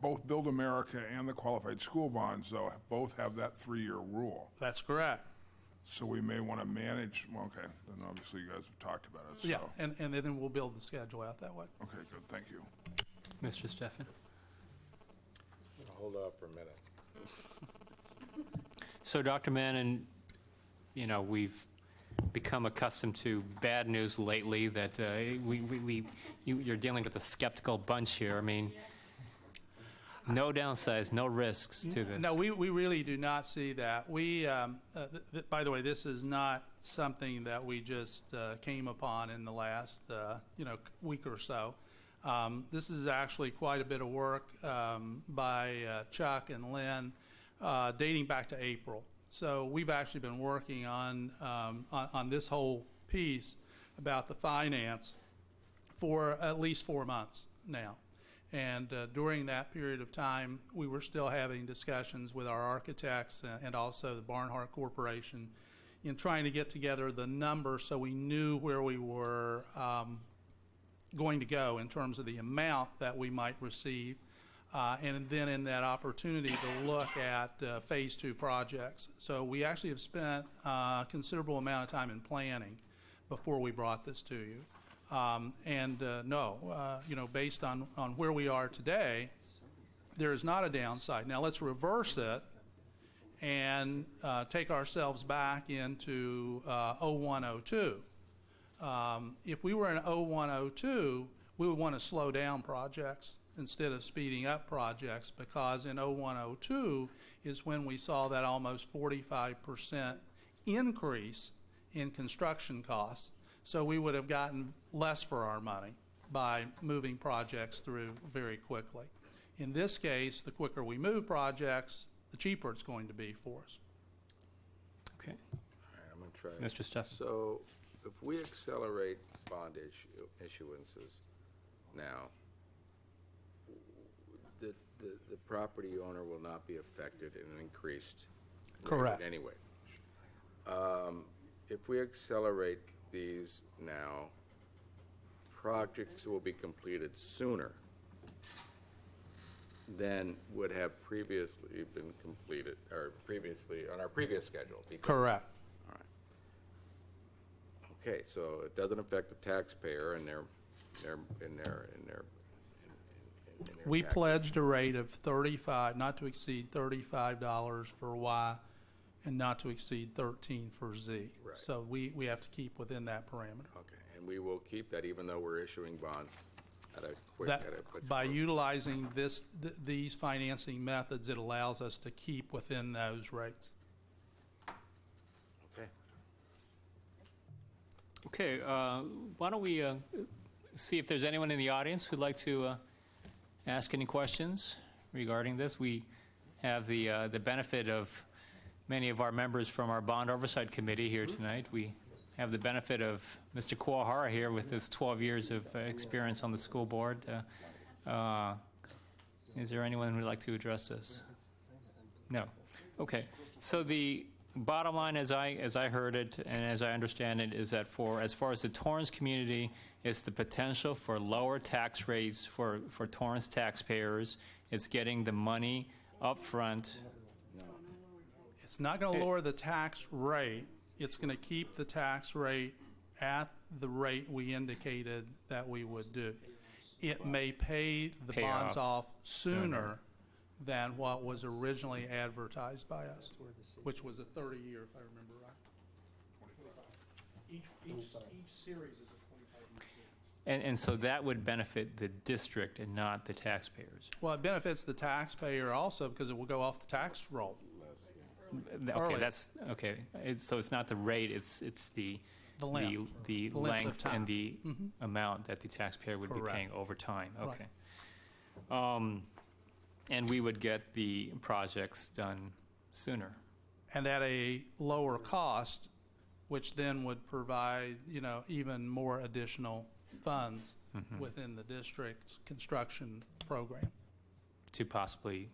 both Build America and the qualified school bonds, though, both have that 3-year rule. That's correct. So we may want to manage, well, okay, then obviously you guys have talked about it, so. Yeah, and then we'll build the schedule out that way. Okay, good, thank you. Mr. Steffen? Hold off for a minute. So, Dr. Mannon, you know, we've become accustomed to bad news lately that you're dealing with a skeptical bunch here. I mean, no downsides, no risks to this. No, we really do not see that. We, by the way, this is not something that we just came upon in the last, week or so. This is actually quite a bit of work by Chuck and Lynn dating back to April. So we've actually been working on this whole piece about the finance for at least 4 months now. And during that period of time, we were still having discussions with our architects and also the Barnhart Corporation in trying to get together the numbers so we knew where we were going to go in terms of the amount that we might receive. And then in that opportunity to look at phase 2 projects. So we actually have spent a considerable amount of time in planning before we brought this to you. Based on where we are today, there is not a downside. Now let's reverse it and take ourselves back into 0102. If we were in 0102, we would want to slow down projects instead of speeding up projects, because in 0102 is when we saw that almost 45% increase in construction costs. So we would have gotten less for our money by moving projects through very quickly. In this case, the quicker we move projects, the cheaper it's going to be for us. Okay. All right, I'm going to try. Mr. Steffen? So if we accelerate bond issuances now, the property owner will not be affected in an increased rate Correct. anyway. If we accelerate these now, projects will be completed sooner than would have previously been completed, or previously, on our previous schedule. Correct. All right. Okay, so it doesn't affect the taxpayer and their We tax. pledged a rate of 35, not to exceed $35 for Y and not to exceed 13 for Z. Right. So we have to keep within that parameter. Okay, and we will keep that even though we're issuing bonds at a quick, That, at a much by more- utilizing these financing methods, it allows us to keep within those rates. Okay. Okay, why don't we see if there's anyone in the audience who'd like to ask any questions regarding this. We have the benefit of many of our members from our Bond Oversight Committee here tonight. We have the benefit of Mr. Kuwahara here with his 12 years of experience on the school board. Is there anyone who'd like to address this? No. Okay. So the bottom line, as I heard it and as I understand it, is that as far as the Torrance community, it's the potential for lower tax rates for Torrance taxpayers. It's getting the money up front. It's not going to lower the tax rate. It's going to keep the tax rate at the rate we indicated that we would do. It may pay the Pay bonds off off sooner than what was originally advertised by us, which was a 30-year, if I remember right. Each series is a 25-year series. And so that would benefit the district and not the taxpayers. Well, it benefits the taxpayer also because it will go off the tax roll. Okay, Earlier. that's okay. So it's not the rate; it's the The length. the The length of length time. and the amount that the taxpayer would Correct. be paying over time. Right. Okay. And we would get the projects done sooner. And at a lower cost, which then would provide, even more additional funds within the district's construction program. To possibly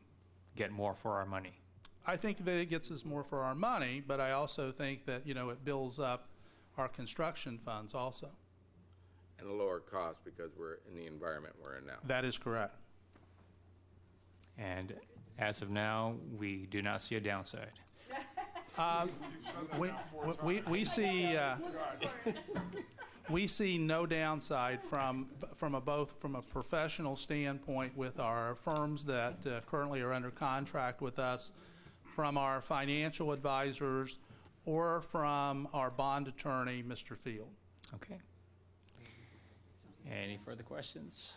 get more for our money. I think that it gets us more for our money, but I also think that, it builds up our construction funds also. And a lower cost because we're in the environment we're in now. That is correct. And as of now, we do not see a downside. We see no downside from a professional standpoint with our firms that currently are under contract with us, from our financial advisors, or from our bond attorney, Mr. Field. Okay. Any further questions?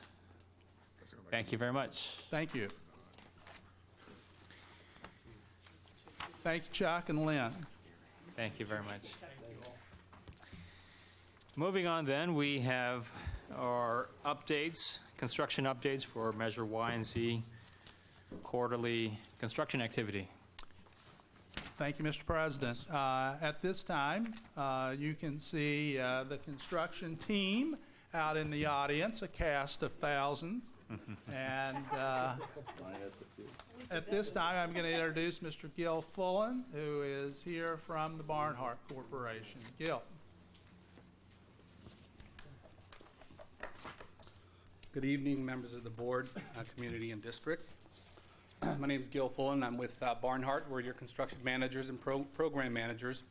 Thank you very much. Thank you. Thank you, Chuck and Lynn. Thank you very much. Moving on then, we have our updates, construction updates for Measure Y and Z quarterly construction activity. Thank you, Mr. President. At this time, you can see the construction team out in the audience, a cast of thousands. And at this time, I'm going to introduce Mr. Gil Fullen, who is here from the Barnhart Corporation. Gil. Good evening, members of the board, community, and district. My name is Gil Fullen. I'm with Barnhart. We're your construction managers and program managers.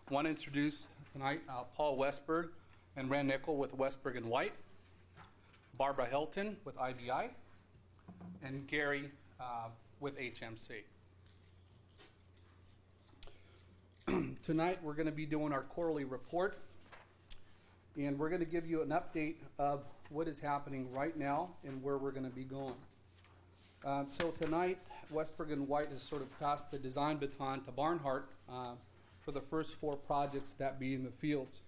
I want to introduce tonight Paul Westberg and Rand Nickel with Westberg and White, Barbara Hilton with IBI, and Gary with HMC. Tonight we're going to be doing our quarterly report, and we're going to give you an update of what is happening right now and where we're going to be going. So tonight, Westberg and White has sort of passed the design baton to Barnhart for the first 4 projects, that being the fields.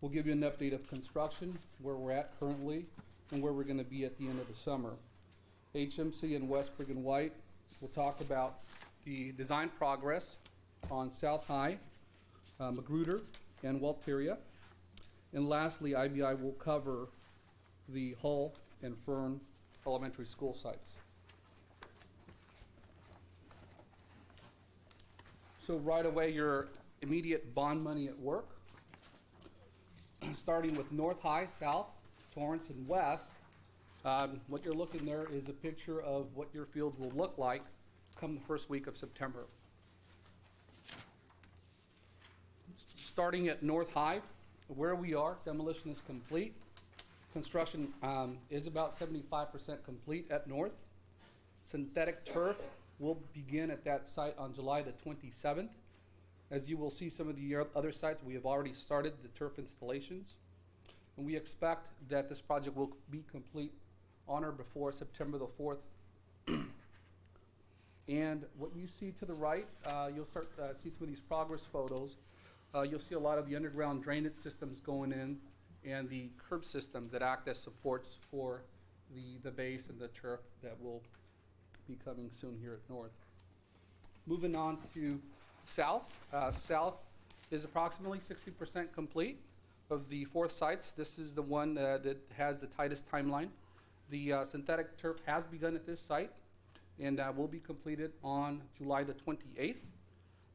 We'll give you an update of construction, where we're at currently, and where we're going to be at the end of the summer. HMC and Westberg and White will talk about the design progress on South High, Magruder, and Walteria. And lastly, IBI will cover the Hull and Fern elementary school sites. So right away, your immediate bond money at work, starting with North High, South, Torrance, and West. What you're looking there is a picture of what your field will look like come the first week of September. Starting at North High, where we are, demolition is complete. Construction is about 75% complete at North. Synthetic turf will begin at that site on July the 27th. As you will see some of the other sites, we have already started the turf installations. And we expect that this project will be complete on or before September the 4th. And what you see to the right, you'll start see some of these progress photos. You'll see a lot of the underground drainage systems going in, and the curb system that act as supports for the base and the turf that will be coming soon here at North. Moving on to South. South is approximately 60% complete of the 4 sites. This is the one that has the tightest timeline. The synthetic turf has begun at this site and will be completed on July the 28th.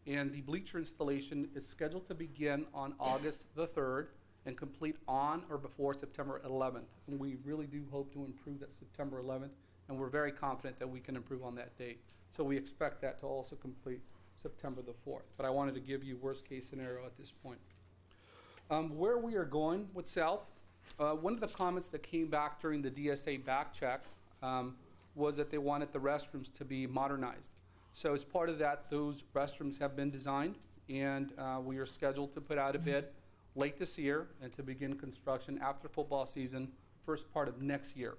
And the bleacher installation is scheduled to begin on August the 3rd and complete on or before September 11th. And we really do hope to improve that September 11th, and we're very confident that we can improve on that date. So we expect that to also complete September the 4th. But I wanted to give you worst case scenario at this point. Where we are going with South, one of the comments that came back during the DSA back check was that they wanted the restrooms to be modernized. So as part of that, those restrooms have been designed, and we are scheduled to put out a bid late this year and to begin construction after football season, first part of next year.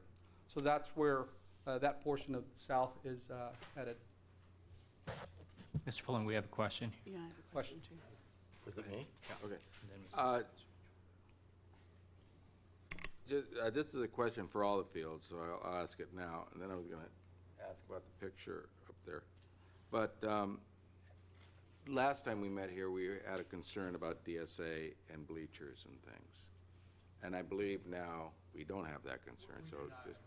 So that's where that portion of South is headed. Mr. Pullen, we have a question. Yeah, I have a Question. question too. Was it me? Okay. And then This is a question for all the fields, so I'll ask it now, and then I was going to ask about the picture up there. But last time we met here, we had a concern about DSA and bleachers and things. And I believe now we don't have that concern, so just...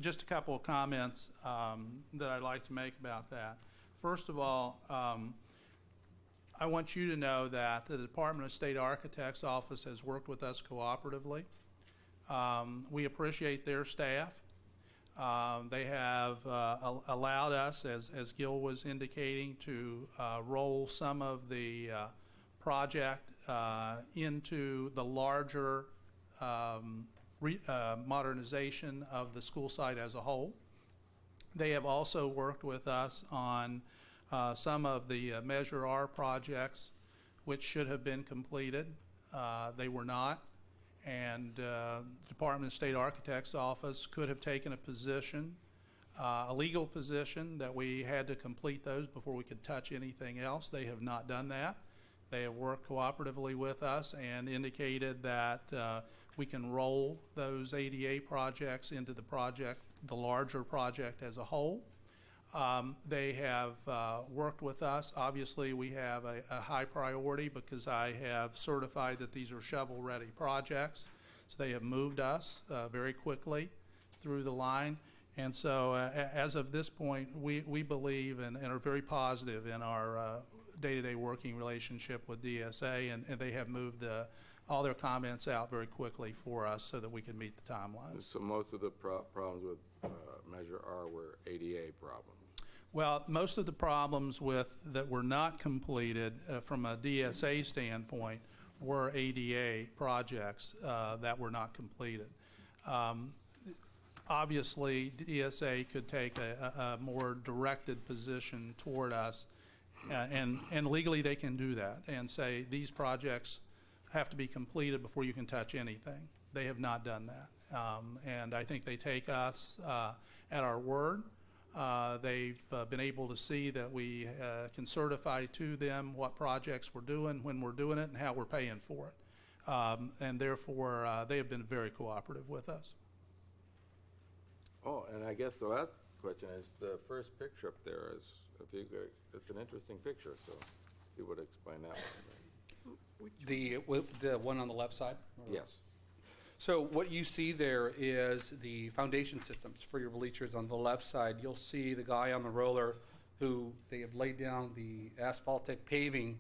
Just a couple of comments that I'd like to make about that. First of all, I want you to know that the Department of State Architect's office has worked with us cooperatively. We appreciate their staff. They have allowed us, as Gil was indicating, to roll some of the project into the larger modernization of the school site as a whole. They have also worked with us on some of the Measure R projects, which should have been completed. They were not. And Department of State Architect's Office could have taken a position, a legal position, that we had to complete those before we could touch anything else. They have not done that. They have worked cooperatively with us and indicated that we can roll those ADA projects into the larger project as a whole. They have worked with us. Obviously, we have a high priority because I have certified that these are shovel-ready projects. So they have moved us very quickly through the line. And so as of this point, we believe and are very positive in our day-to-day working relationship with DSA, and they have moved all their comments out very quickly for us so that we can meet the timelines. So most of the problems with Measure R were ADA problems. Well, most of the problems that were not completed from a DSA standpoint were ADA projects that were not completed. Obviously, DSA could take a more directed position toward us, and legally they can do that and say these projects have to be completed before you can touch anything. They have not done that, and I think they take us at our word. They've been able to see that we can certify to them what projects we're doing, when we're doing it, and how we're paying for it. And therefore, they have been very cooperative with us. Oh, and I guess the last question is the first picture up there is, it's an interesting picture, so if you would explain that one. The one on the left side? Yes. So what you see there is the foundation systems for your bleachers. On the left side, you'll see the guy on the roller who they have laid down the asphaltic paving,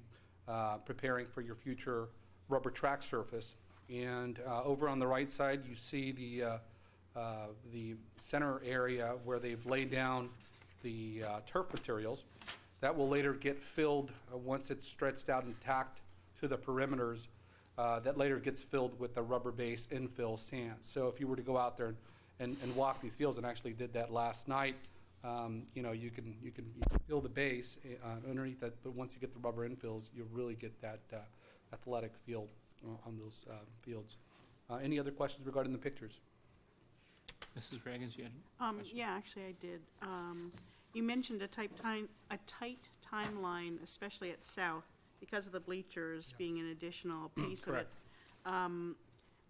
preparing for your future rubber track surface. And over on the right side, you see the center area where they've laid down the turf materials. That will later get filled once it's stretched out and tacked to the perimeters. That later gets filled with the rubber-based infill sand. So if you were to go out there and walk these fields, and actually did that last night, you can feel the base underneath that. But once you get the rubber infills, you really get that athletic feel on those fields. Any other questions regarding the pictures? Mrs. Reagan, you had a question? Yeah, actually I did. You mentioned a tight timeline, especially at South, because of the bleachers being an additional piece of it.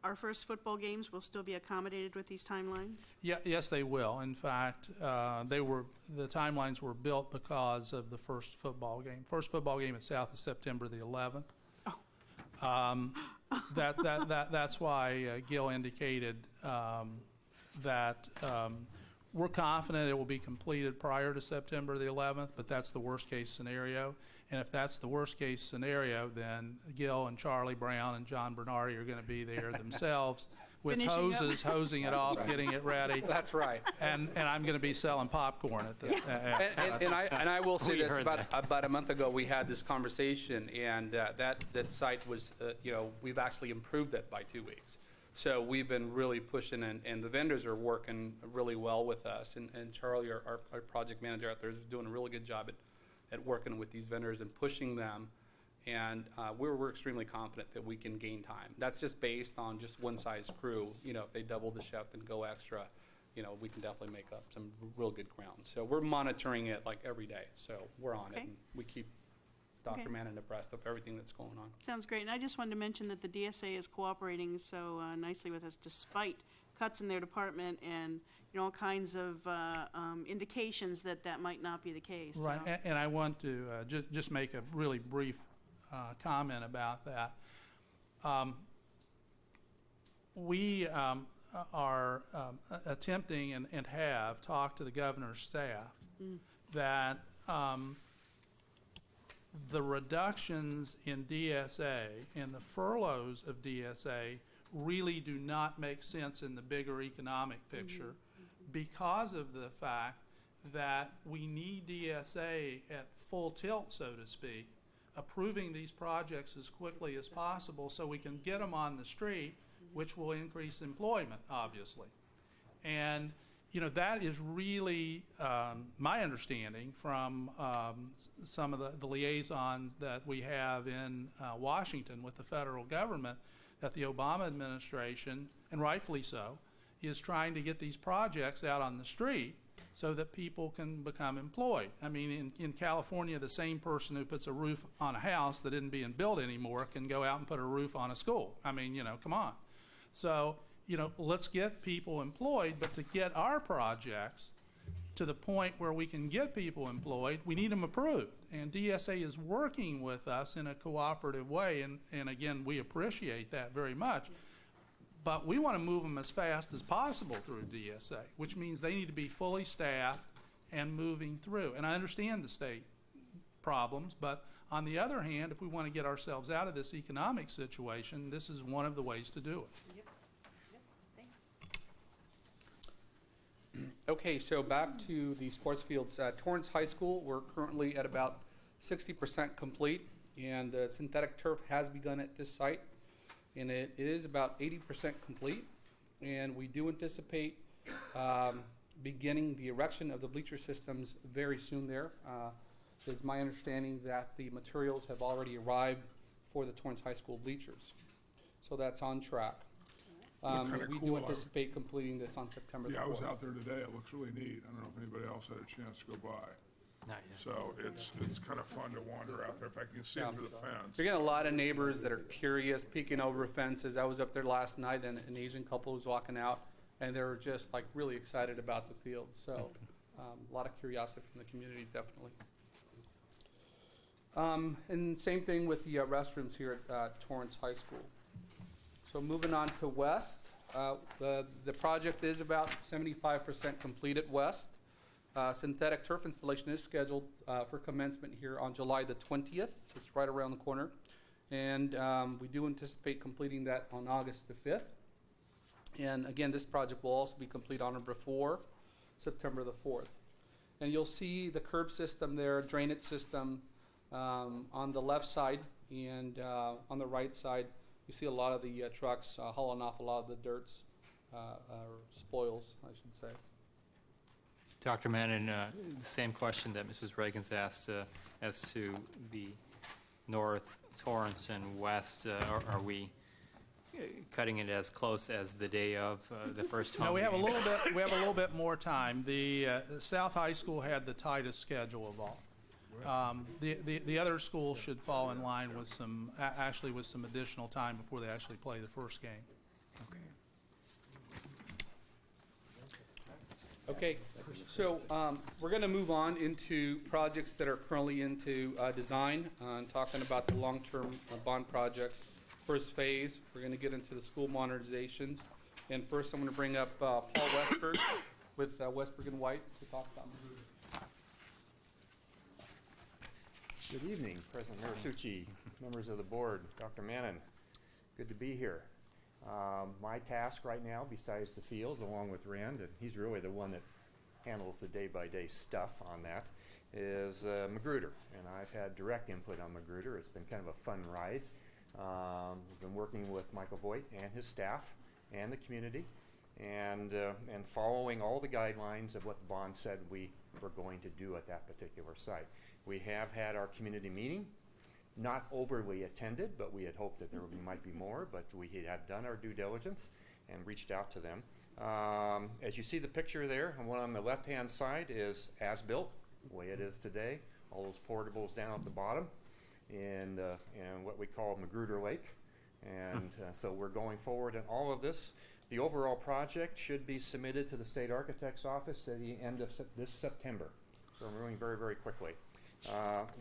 Our first football games will still be accommodated with these timelines? Yeah, yes, they will. In fact, the timelines were built because of the first football game. First football game at South is September the 11th. That's why Gil indicated that we're confident it will be completed prior to September the 11th, but that's the worst case scenario. And if that's the worst case scenario, then Gil and Charlie Brown and John Bernardi are going to be there themselves with Finishing up. hoses, hosing it off, getting it ready. That's right. And I'm going to be selling popcorn at the. And I will say We this, heard about a month ago, we had this conversation, and that site was, we've actually improved it by 2 weeks. So we've been really pushing, and the vendors are working really well with us. And Charlie, our project manager out there, is doing a really good job at working with these vendors and pushing them. And we're extremely confident that we can gain time. That's just based on just one size crew. If they double the shift and go extra, we can definitely make up some real good ground. So we're monitoring it like every day. So we're on it, Okay. and we keep Dr. Mannon abreast of everything that's going on. Sounds great. And I just wanted to mention that the DSA is cooperating so nicely with us despite cuts in their department and all kinds of indications that might not be the case. Right, So. and I want to just make a really brief comment about that. We are attempting and have talked to the governor's staff that the reductions in DSA and the furloughs of DSA really do not make sense in the bigger economic picture because of the fact that we need DSA at full tilt, so to speak, approving these projects as quickly as possible so we can get them on the street, which will increase employment, obviously. And, you know, that is really my understanding from some of the liaisons that we have in Washington with the federal government, that the Obama administration, and rightfully so, is trying to get these projects out on the street so that people can become employed. I mean, in California, the same person who puts a roof on a house that isn't being built anymore can go out and put a roof on a school. I mean, you know, come on. So, you know, let's get people employed, but to get our projects to the point where we can get people employed, we need them approved. And DSA is working with us in a cooperative way, and again, we appreciate that very much. But we want to move them as fast as possible through DSA, which means they need to be fully staffed and moving through. And I understand the state problems, but on the other hand, if we want to get ourselves out of this economic situation, this is one of the ways to do it. Yep. Yep, thanks. Okay, so back to the sports fields. At Torrance High School, we're currently at about 60% complete, and the synthetic turf has begun at this site, and it is about 80% complete. And we do anticipate beginning the erection of the bleacher systems very soon there. It's my understanding that the materials have already arrived for the Torrance High School bleachers. So that's on track. Look kinda We cool. do anticipate completing this on September the 4th. Yeah, I was out there today. It looks really neat. I don't know if anybody else had a chance to go by. So it's kind of fun to wander out there. In fact, you can see it through the fence. We're getting a lot of neighbors that are curious, peeking over fences. I was up there last night, and an Asian couple was walking out, and they were just like really excited about the field. So a lot of curiosity from the community, definitely. And same thing with the restrooms here at Torrance High School. So moving on to West, the project is about 75% complete at West. Synthetic turf installation is scheduled for commencement here on July the 20th, so it's right around the corner. And we do anticipate completing that on August the 5th. And again, this project will also be complete on or before September the 4th. And you'll see the curb system there, drainage system on the left side, and on the right side, you see a lot of the trucks hauling off a lot of the dirts, or spoils, I should say. Dr. Mannon, the same question that Mrs. Reagan's asked as to the North Torrance and West. Are we cutting it as close as the day of the first home No, we have a game? little bit. We have a little bit more time. The South High School had the tightest schedule of all. The other schools should fall in line with some additional time before they actually play the first game. Okay. Okay, so we're going to move on into projects that are currently into design, and talking about the long-term bond projects. First phase, we're going to get into the school modernizations. And first, I'm going to bring up Paul Westberg with Westberg and White to talk about them. Good evening, President Marisucci, members of the board, Dr. Mannon. Good to be here. My task right now, besides the fields, along with Rand, and he's really the one that handles the day-by-day stuff on that, is Magruder. And I've had direct input on Magruder. It's been kind of a fun ride. We've been working with Michael Voigt and his staff and the community, and following all the guidelines of what the bond said we were going to do at that particular site. We have had our community meeting, not overly attended, but we had hoped that there might be more, but we had done our due diligence and reached out to them. As you see the picture there, and one on the left-hand side is as-built, the way it is today. All those portables down at the bottom in what we call Magruder Lake. And so we're going forward in all of this. The overall project should be submitted to the state architect's office at the end of this September. So we're moving very, very quickly.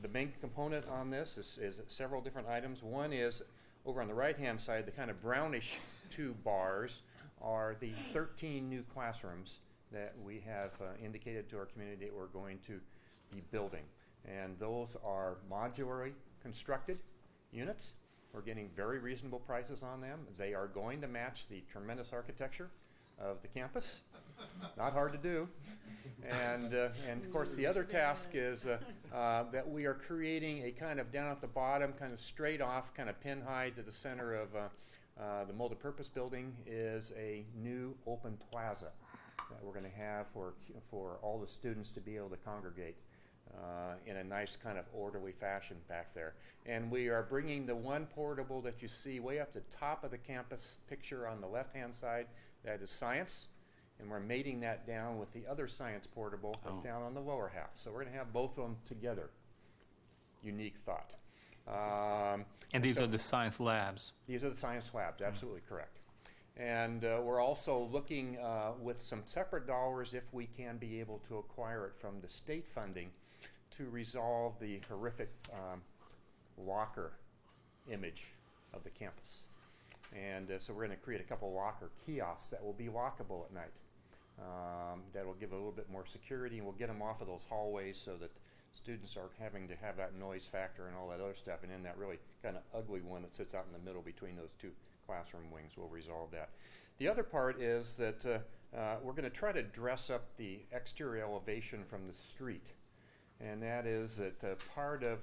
The main component on this is several different items. One is over on the right-hand side, the kind of brownish two bars are the 13 new classrooms that we have indicated to our community that we're going to be building. And those are modularly constructed units. We're getting very reasonable prices on them. They are going to match the tremendous architecture of the campus. Not hard to do. And of course, the other task is that we are creating a kind of down at the bottom, kind of straight off, kind of pin high to the center of the multipurpose building is a new open plaza that we're going to have for all the students to be able to congregate in a nice kind of orderly fashion back there. And we are bringing the one portable that you see way up the top of the campus picture on the left-hand side, that is science, and we're mating that down with the other science portable that's down on the lower half. So we're going to have both of them together. Unique thought. And these are the science labs. These are the science labs, absolutely correct. And we're also looking with some separate dollars, if we can be able to acquire it from the state funding, to resolve the horrific locker image of the campus. And so we're going to create a couple locker kiosks that will be lockable at night. That will give a little bit more security, and we'll get them off of those hallways so that students aren't having to have that noise factor and all that other stuff. And then that really kind of ugly one that sits out in the middle between those two classroom wings will resolve that. The other part is that we're going to try to dress up the exterior elevation from the street. And that is that part of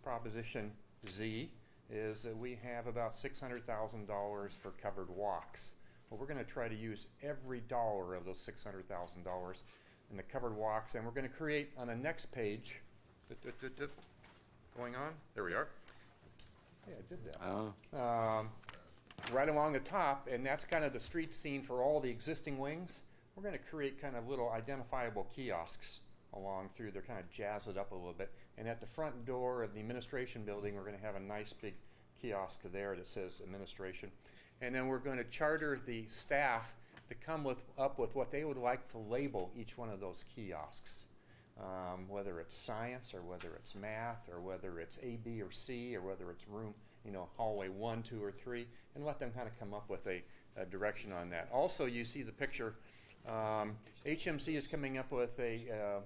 Proposition Z is that we have about $600,000 for covered walks. Well, we're going to try to use every dollar of those $600,000 in the covered walks, and we're going to create on the next page, going on, there we are. Yeah, I did that. Right along the top, and that's kind of the street scene for all the existing wings. We're going to create kind of little identifiable kiosks along through there, kind of jazz it up a little bit. And at the front door of the administration building, we're going to have a nice big kiosk there that says administration. And then we're going to charter the staff to come up with what they would like to label each one of those kiosks. Whether it's science, or whether it's math, or whether it's A, B, or C, or whether it's room, hallway 1, 2, or 3, and let them kind of come up with a direction on that. Also, you see the picture. HMC is coming up with a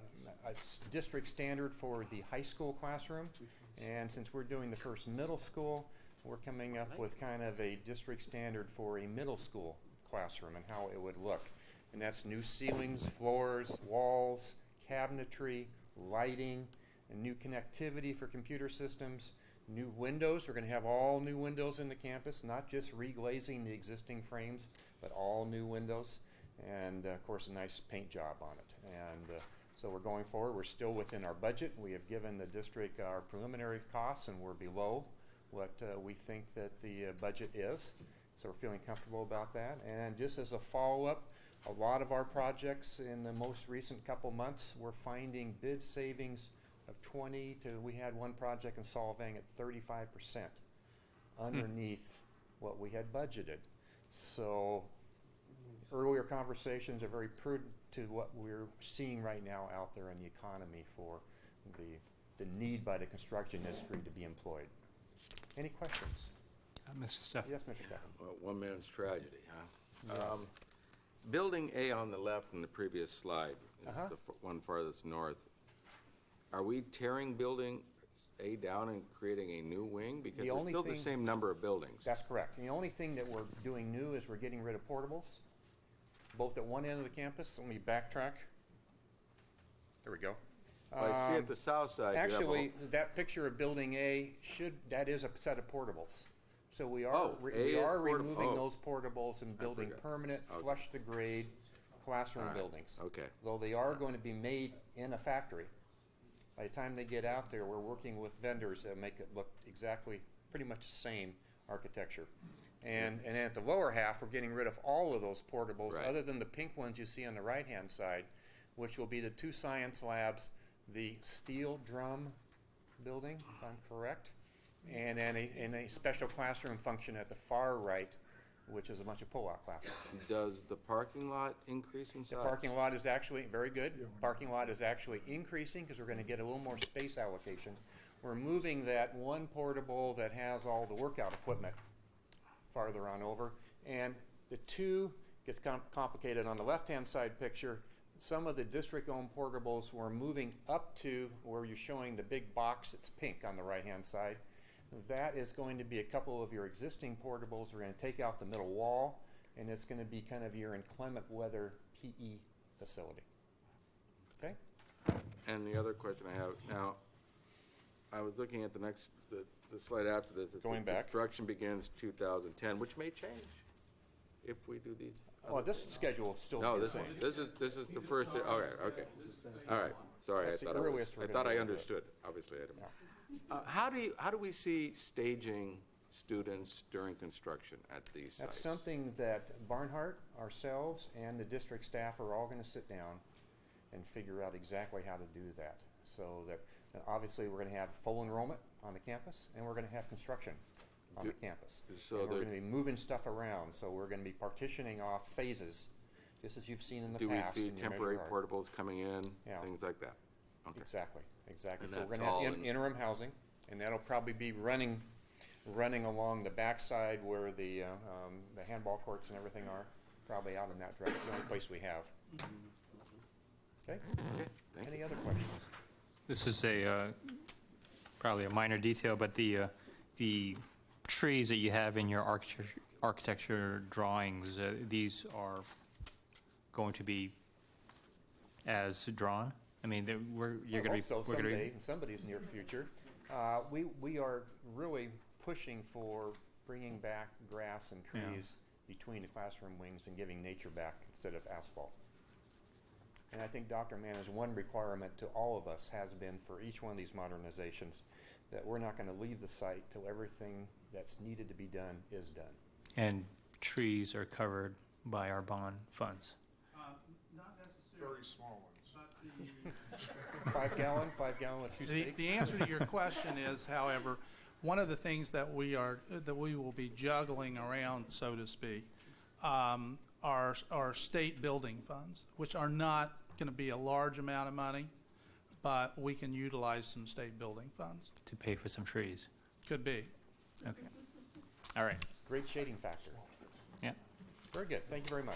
district standard for the high school classroom, and since we're doing the first middle school, we're coming up with kind of a district standard for a middle school classroom and how it would look. And that's new ceilings, floors, walls, cabinetry, lighting, and new connectivity for computer systems, new windows. We're going to have all new windows in the campus, not just reglazing the existing frames, but all new windows. And of course, a nice paint job on it. And so we're going forward. We're still within our budget. We have given the district our preliminary costs, and we're below what we think that the budget is. So we're feeling comfortable about that. And just as a follow-up, a lot of our projects in the most recent couple months, we're finding bid savings of 20 to, we had one project in Solvang at 35% underneath what we had budgeted. So earlier conversations are very prudent to what we're seeing right now out there in the economy for the need by the construction industry to be employed. Any questions? Mr. Steffen. Yes, Mr. Steffen. Well, one man's tragedy, huh? Yes. Building A on the left in the previous slide is the one farthest north. Are we tearing building A down and creating a new wing? Because it's still the same number of buildings. That's correct. And the only thing that we're doing new is we're getting rid of portables, both at one end of the campus. Let me backtrack. There we go. Well, I see at the south side. Actually, that picture of Building A that is a set of portables. So we are removing those portables and building permanent, flush to grade classroom buildings. Okay. Though they are going to be made in a factory. By the time they get out there, we're working with vendors that make it look exactly pretty much the same architecture. And then at the lower half, we're getting rid of all of those portables, other than the pink ones you see on the right-hand side, which will be the two science labs, the steel drum building, if I'm correct, and then a special classroom function at the far right, which is a bunch of pull-out classes. Does the parking lot increase in size? The parking lot is actually very good. Parking lot is actually increasing because we're going to get a little more space allocation. We're moving that one portable that has all the workout equipment farther on over, and the two gets complicated on the left-hand side picture. Some of the district-owned portables we're moving up to where you're showing the big box that's pink on the right-hand side. That is going to be a couple of your existing portables. We're going to take out the middle wall, and it's going to be kind of your inclement weather PE facility. Okay? And the other question I have, now, I was looking at the slide after this. It Going says back. Construction begins 2010, which may change if we do these. Oh, this schedule will still No, be the this same. is the first, okay. All right, sorry, I That's the thought earliest we're I gonna thought be I able to do it. understood, obviously I didn't. How do we see staging students during construction at these sites? That's something that Barnhart, ourselves, and the district staff are all going to sit down and figure out exactly how to do that. So that, obviously, we're going to have full enrollment on the campus, and we're going to have construction on the campus. so And we're the- going to be moving stuff around, so we're going to be partitioning off phases, just as you've seen in the Do we past. see in your temporary Measure R. portables coming in, Yeah. things like that? Okay. Exactly. And So we're that's going to have all in- interim housing, and that'll probably be running along the backside where the handball courts and everything are, probably out in that direction, the only place we have. Okay? Thank Any other questions? This is probably a minor detail, but the trees that you have in your architecture drawings, these are going to be as drawn? I mean, you're going to be... So we're gonna be- someday, in somebody's near future, we are really pushing for bringing back grass and Yeah. trees between the classroom wings and giving nature back instead of asphalt. And I think Dr. Mann's one requirement to all of us has been for each one of these modernizations that we're not going to leave the site till everything that's needed to be done is done. And trees are covered by our bond funds. Not necessarily. Very small ones. But 5 gallon with 2 stakes? the answer to your question is, however, one of the things that we will be juggling around, so to speak, are state building funds, which are not going to be a large amount of money, but we can utilize some state building funds. To pay for some trees. Could be. Okay. All right. Great shading factor. Yeah. Very good. Thank you very much.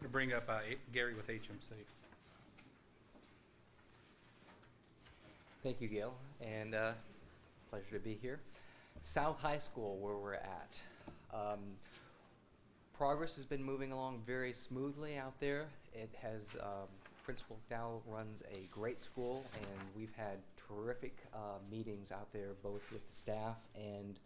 To bring up Gary with HMC. Thank you, Gail, and pleasure to be here. South High School, where we're at. Progress has been moving along very smoothly out there. It has, Principal Dow runs a great school, and we've had terrific meetings out there, both with the staff and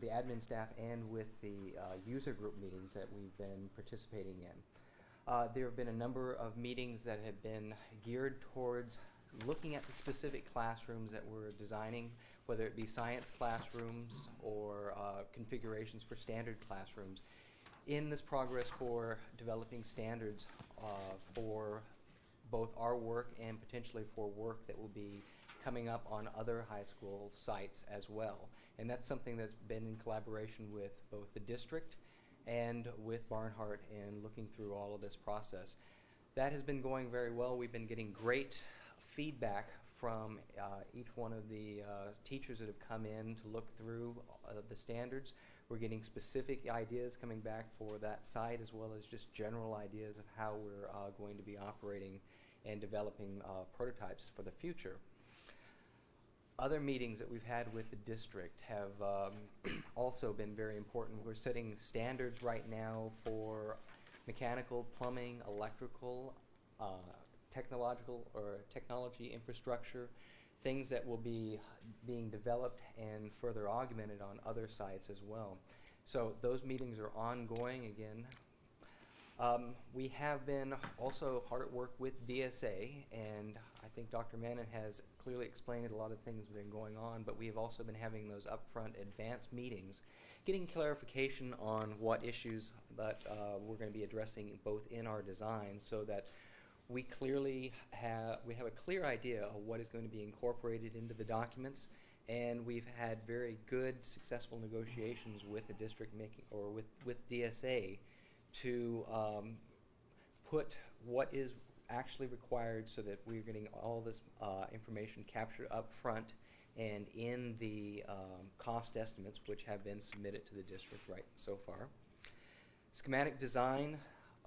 the admin staff and with the user group meetings that we've been participating in. There have been a number of meetings that have been geared towards looking at the specific classrooms that we're designing, whether it be science classrooms or configurations for standard classrooms. In this progress for developing standards for both our work and potentially for work that will be coming up on other high school sites as well. And that's something that's been in collaboration with both the district and with Barnhart in looking through all of this process. That has been going very well. We've been getting great feedback from each one of the teachers that have come in to look through the standards. We're getting specific ideas coming back for that site, as well as just general ideas of how we're going to be operating and developing prototypes for the future. Other meetings that we've had with the district have also been very important. We're setting standards right now for mechanical, plumbing, electrical, technology infrastructure, things that will be being developed and further augmented on other sites as well. So those meetings are ongoing again. We have been also hard at work with DSA, and I think Dr. Mannon has clearly explained a lot of things that have been going on, but we have also been having those upfront advanced meetings, getting clarification on what issues that we're going to be addressing both in our design, so that we have a clear idea of what is going to be incorporated into the documents, and we've had very good, successful negotiations with the district with DSA to put what is actually required so that we're getting all this information captured up front and in the cost estimates, which have been submitted to the district right so far. Schematic design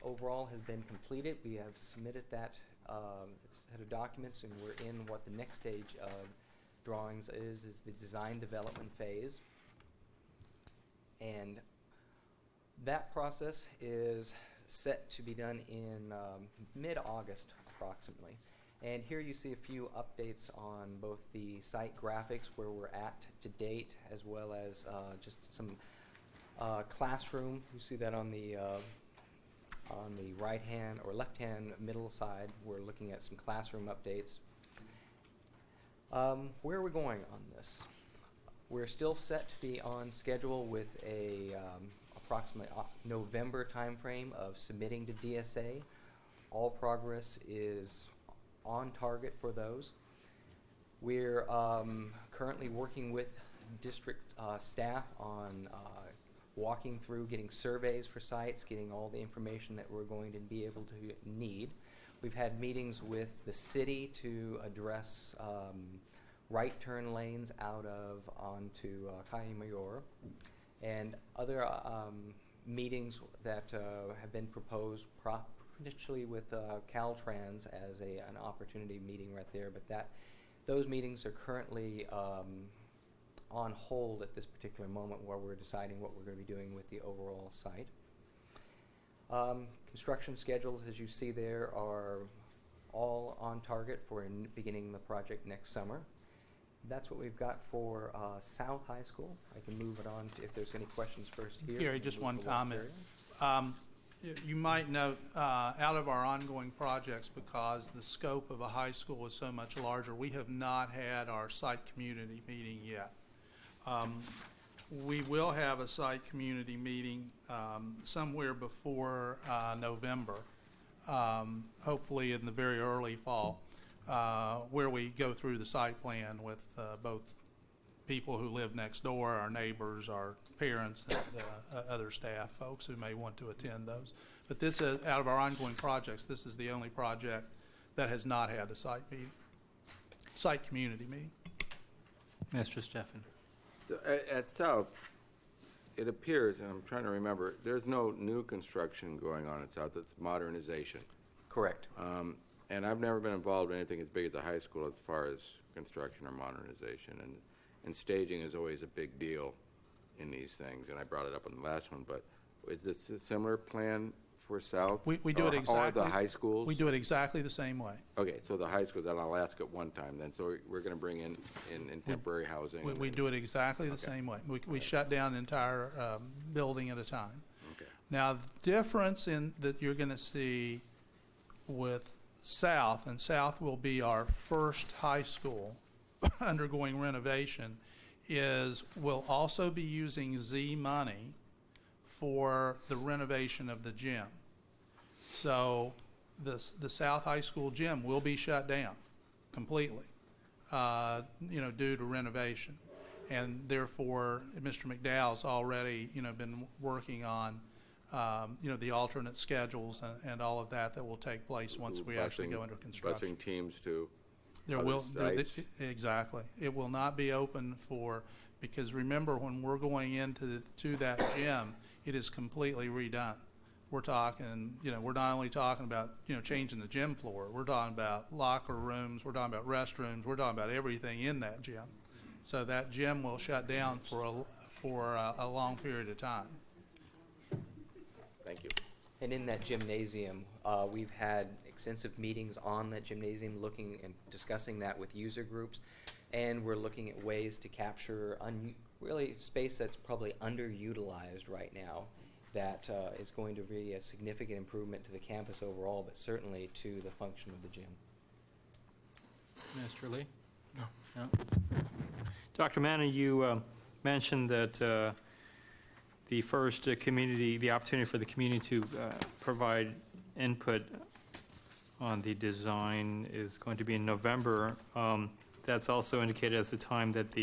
overall has been completed. We have submitted that set of documents, and we're in what the next stage of drawings is the design development phase. And that process is set to be done in mid-August approximately. And here you see a few updates on both the site graphics, where we're at to date, as well as just some classroom. You see that on the right-hand or left-hand middle side. We're looking at some classroom updates. Where are we going on this? We're still set to be on schedule with a approximately November timeframe of submitting to DSA. All progress is on target for those. We're currently working with district staff on walking through, getting surveys for sites, getting all the information that we're going to be able to need. We've had meetings with the city to address right turn lanes out of onto Calle Mayor, and other meetings that have been proposed potentially with Caltrans as an opportunity meeting right there, but those meetings are currently on hold at this particular moment while we're deciding what we're going to be doing with the overall site. Construction schedules, as you see there, are all on target for beginning the project next summer. That's what we've got for South High School. I can move it on to if there's any questions first here. Gary, just one comment. You might note, out of our ongoing projects, because the scope of a high school is so much larger, we have not had our site community meeting yet. We will have a site community meeting somewhere before November, hopefully in the very early fall, where we go through the site plan with both people who live next door, our neighbors, our parents, and other staff folks who may want to attend those. But this is, out of our ongoing projects, this is the only project that has not had a site community meeting. Mr. Steffen. So at South, it appears, and I'm trying to remember, there's no new construction going on at South. It's modernization. Correct. And I've never been involved in anything as big as a high school as far as construction or modernization. And staging is always a big deal in these things. And I brought it up on the last one. But is this a similar plan for South? We do it exactly. Or the high schools? We do it exactly the same way. Okay, so the high schools, then I'll ask at one time then. So we're going to bring in temporary housing. We do it exactly the same way. We shut down an entire building at a time. Okay. Now, the difference in that you're going to see with South, and South will be our first high school undergoing renovation, is we'll also be using Z money for the renovation of the gym. So the South High School gym will be shut down completely, due to renovation. And therefore, Mr. McDowell's already, been working on, the alternate schedules and all of that will take place once we actually go into construction. Busing teams to There other will, sites? exactly. It will not be open because remember, when we're going into that gym, it is completely redone. We're talking, we're not only talking about, changing the gym floor. We're talking about locker rooms. We're talking about restrooms. We're talking about everything in that gym. So that gym will shut down for a long period of time. Thank you. And in that gymnasium, we've had extensive meetings on that gymnasium, looking and discussing that with user groups, and we're looking at ways to capture really space that's probably underutilized right now, that is going to be a significant improvement to the campus overall, but certainly to the function of the gym. Mr. Lee? No. Dr. Manna, you mentioned that the first the opportunity for the community to provide input on the design is going to be in November. That's also indicated as the time that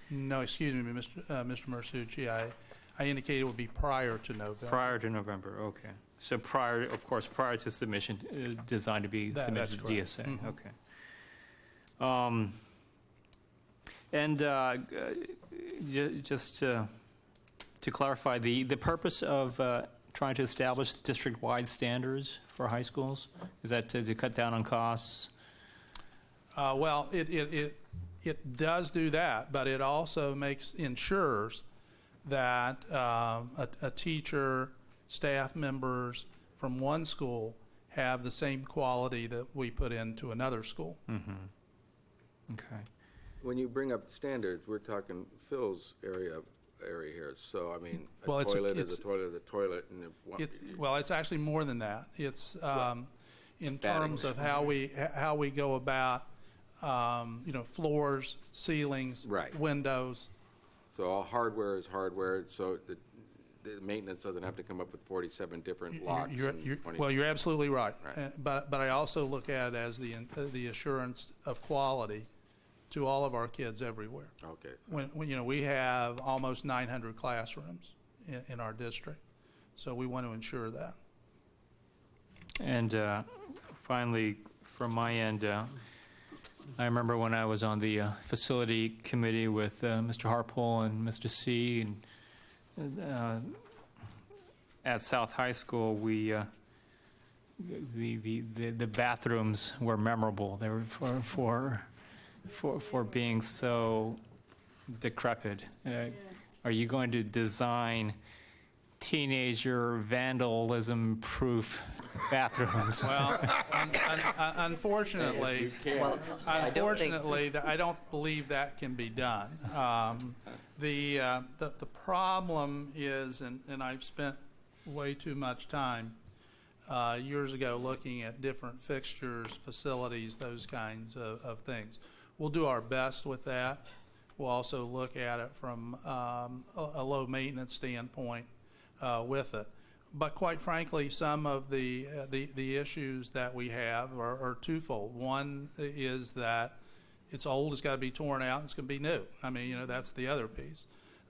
No, excuse me, Mr. Mersucci. I indicated it would be prior to November. Prior to November, okay. So prior to submission, design to be submitted to DSA. Mm-hmm. Okay. And just to clarify, the purpose of trying to establish district-wide standards for high schools, is that to cut down on costs? Well, it does do that, but it also ensures that a teacher, staff members from one school have the same quality that we put into another school. Okay. When you bring up standards, we're talking Phil's area here, so, I mean, a Well, toilet is a toilet is a toilet, and Well, it's actually more than that. It's in terms of how we go about, floors, ceilings, Right. windows. so all hardware is hardware, so the maintenance doesn't have to come up with 47 different locks. and 20 Well, you're absolutely right. Right. But I also look at it as the assurance of quality to all of our kids everywhere. Okay. When we have almost 900 classrooms in our district, so we want to ensure that. And finally, from my end, I remember when I was on the facility committee with Mr. Harpole and Mr. C. and at South High School, the bathrooms were memorable. They were for being so decrepit. Are you going to design teenager vandalism-proof bathrooms? Well, unfortunately, I don't believe that can be done. The problem is, and I've spent way too much time years ago looking at different fixtures, facilities, those kinds of things. We'll do our best with that. We'll also look at it from a low maintenance standpoint with it. But quite frankly, some of the issues that we have are twofold. One is that it's old, it's got to be torn out, it's going to be new. I mean, that's the other piece.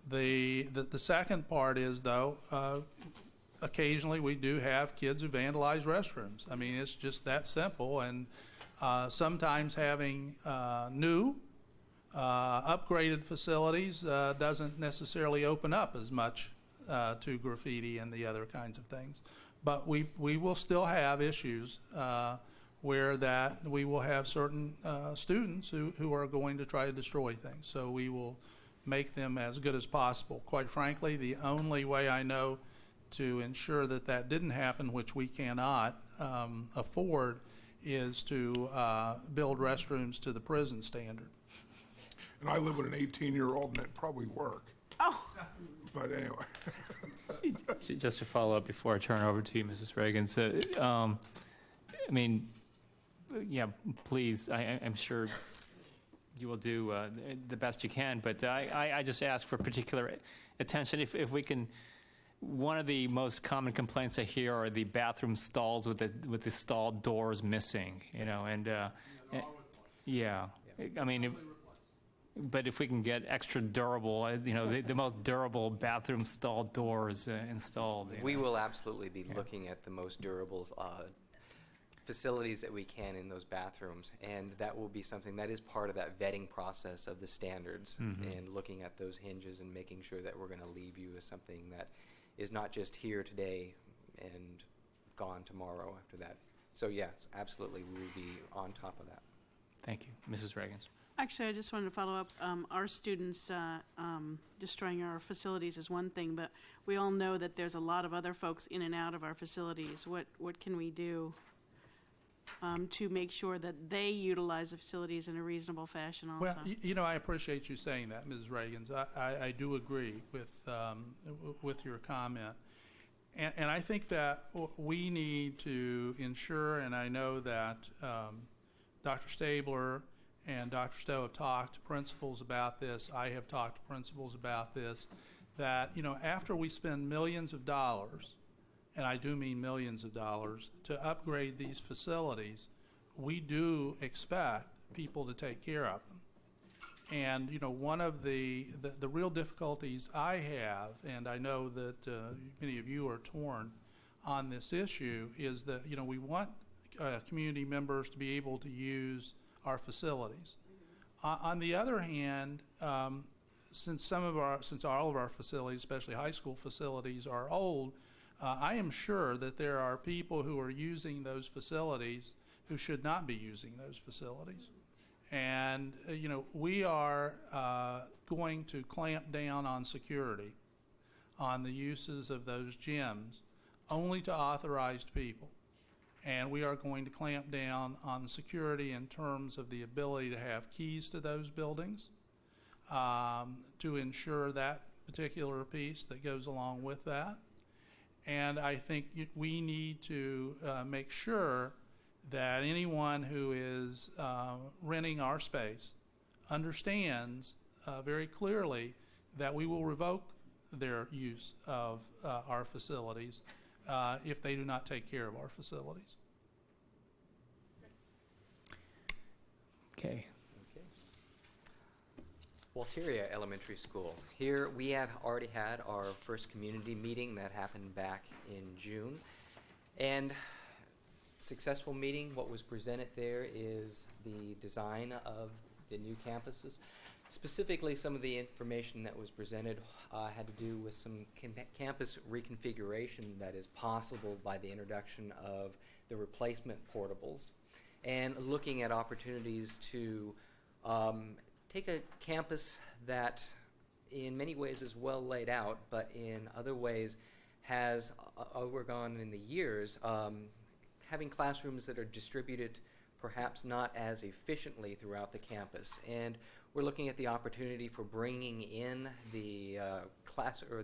The second part is, though, occasionally we do have kids who vandalize restrooms. I mean, it's just that simple. And sometimes having new, upgraded facilities doesn't necessarily open up as much to graffiti and the other kinds of things. But we will still have issues where that we will have certain students who are going to try to destroy things. So we will make them as good as possible. Quite frankly, the only way I know to ensure that that didn't happen, which we cannot afford, is to build restrooms to the prison standard. And I live with an 18-year-old, and it'd probably work. Oh. But anyway. Just to follow up before I turn over to you, Mrs. Reagan. So, I mean, yeah, please, I'm sure you will do the best you can, but I just ask for particular attention. If we can, one of the most common complaints I hear are the bathroom stalls with the stall doors missing, yeah. I mean, but if we can get extra durable, the most durable bathroom stall doors installed. We will absolutely be looking at the most durable facilities that we can in those bathrooms, and that will be something that is part of that vetting process of the standards, and looking at those hinges and making sure that we're going to leave you with something that is not just here today and gone tomorrow after that. So yes, absolutely, we will be on top of that. Thank you. Mrs. Reagan. Actually, I just wanted to follow up. Our students destroying our facilities is one thing, but we all know that there's a lot of other folks in and out of our facilities. What can we do to make sure that they utilize the facilities in a reasonable fashion also? Well, I appreciate you saying that, Mrs. Reagans. I do agree with your comment. And I think that we need to ensure, and I know that Dr. Stabler and Dr. Stowe have talked to principals about this. I have talked to principals about this, that, after we spend millions of dollars, and I do mean millions of dollars, to upgrade these facilities, we do expect people to take care of them. And, one of the real difficulties I have, and I know that many of you are torn on this issue, is that, we want community members to be able to use our facilities. On the other hand, since all of our facilities, especially high school facilities, are old, I am sure that there are people who are using those facilities who should not be using those facilities. And, we are going to clamp down on security on the uses of those gyms only to authorized people. And we are going to clamp down on the security in terms of the ability to have keys to those buildings, to ensure that particular piece that goes along with that. And I think we need to make sure that anyone who is renting our space understands very clearly that we will revoke their use of our facilities if they do not take care of our facilities. Okay. Walteria Elementary School. Here we have already had our first community meeting that happened back in June. And successful meeting. What was presented there is the design of the new campuses. Specifically, some of the information that was presented had to do with some campus reconfiguration that is possible by the introduction of the replacement portables, and looking at opportunities to take a campus that in many ways is well laid out, but in other ways has overgone in the years, having classrooms that are distributed perhaps not as efficiently throughout the campus. And we're looking at the opportunity for bringing in the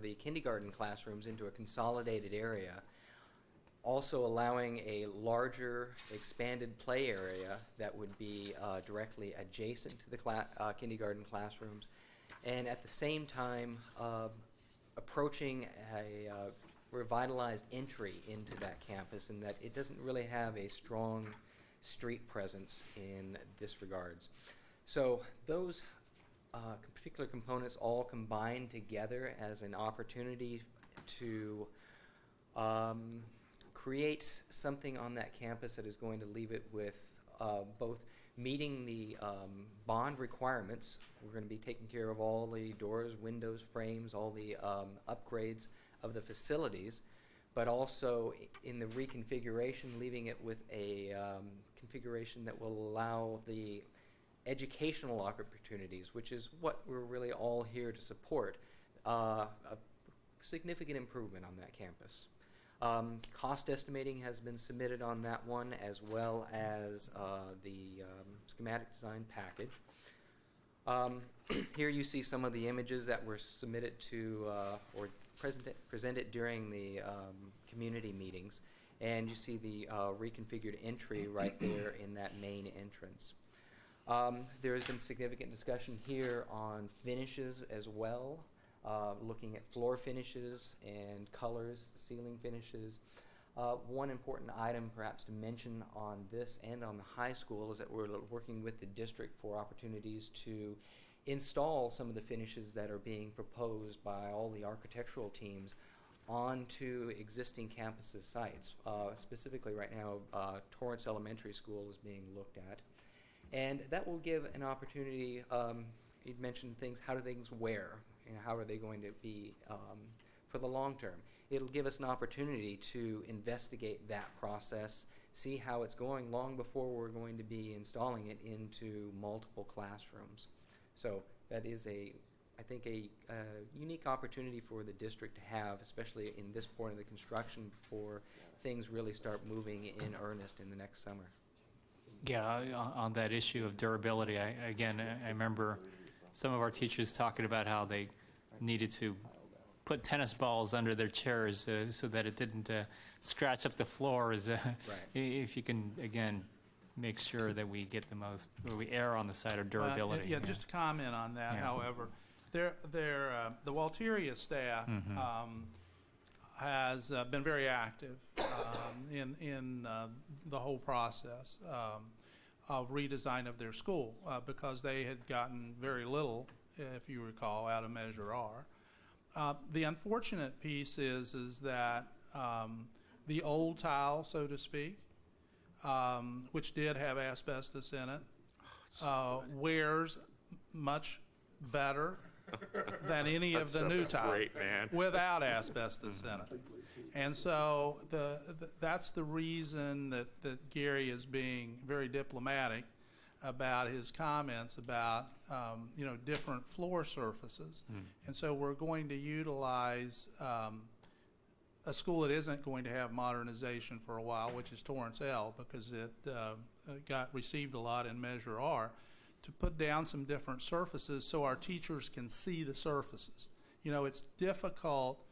the kindergarten classrooms into a consolidated area, also allowing a larger expanded play area that would be directly adjacent to the kindergarten classrooms, and at the same time approaching a revitalized entry into that campus, in that it doesn't really have a strong street presence in this regards. So those particular components all combine together as an opportunity to create something on that campus that is going to leave it with both meeting the bond requirements. We're going to be taking care of all the doors, windows, frames, all the upgrades of the facilities, but also in the reconfiguration, leaving it with a configuration that will allow the educational opportunities, which is what we're really all here to support, a significant improvement on that campus. Cost estimating has been submitted on that one, as well as the schematic design package. Here you see some of the images that were submitted to or presented during the community meetings, and you see the reconfigured entry right there in that main entrance. There has been significant discussion here on finishes as well, looking at floor finishes and colors, ceiling finishes. One important item perhaps to mention on this and on the high school is that we're working with the district for opportunities to install some of the finishes that are being proposed by all the architectural teams onto existing campuses sites. Specifically right now, Torrance Elementary School is being looked at. And that will give an opportunity, you'd mentioned things, how do things wear? And how are they going to be for the long term? It'll give us an opportunity to investigate that process, see how it's going long before we're going to be installing it into multiple classrooms. So that is I think a unique opportunity for the district to have, especially in this point of the construction, before things really start moving in earnest in the next summer. Yeah, on that issue of durability, I remember some of our teachers talking about how they needed to put tennis balls under their chairs so that it didn't scratch up the floors. Right. If you can, again, make sure that we get the most, or we err on the side of durability. Just to comment on that, Yeah. however, the Walteria staff has been very active in the whole process of redesign of their school because they had gotten very little, if you recall, out of Measure R. The unfortunate piece is that the old tile, so to speak, which did have asbestos in it, wears much better than any of the new tile without asbestos in it. And so that's the reason that Gary is being very diplomatic about his comments about, different floor surfaces. And so we're going to utilize a school that isn't going to have modernization for a while, which is Torrance L, because it received a lot in Measure R, to put down some different surfaces so our teachers can see the surfaces. It's difficult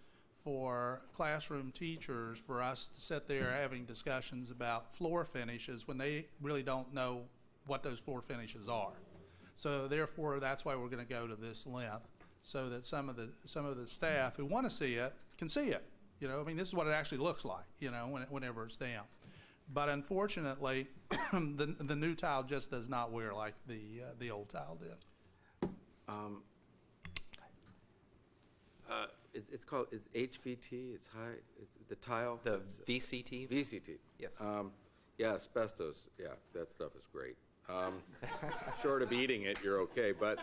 for classroom teachers for us to sit there having discussions about floor finishes when they really don't know what those floor finishes are. So therefore, that's why we're going to go to this length, so that some of the staff who want to see it can see it. This is what it actually looks like, whenever it's down. But unfortunately, the new tile just does not wear like the old tile did. It's called, it's HVT, it's high, the tile? The it's, VCT? VCT. Yes. Yeah, asbestos, yeah, that stuff is great. Short of eating it, you're okay, but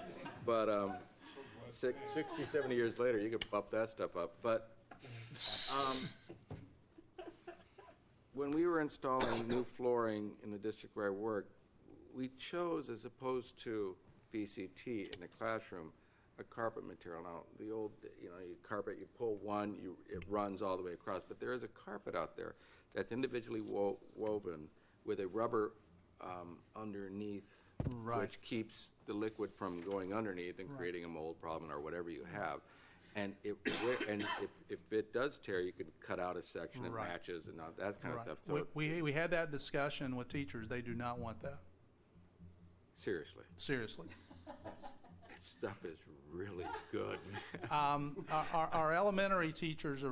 60, 70 years later, you could buff that stuff up. But when we were installing new flooring in the district where I work, we chose, as opposed to VCT in the classroom, a carpet material. Now, the old, carpet, you pull one, it runs all the way across, but there is a carpet out there that's individually woven with a rubber underneath, Right. which keeps the liquid from going underneath and creating a mold problem or whatever you have. And if it does tear, you can cut out a section and Right. matches and all that kind of Right. stuff. So We had that discussion with teachers. They do not want that. seriously, Seriously. that stuff is really good. Our elementary teachers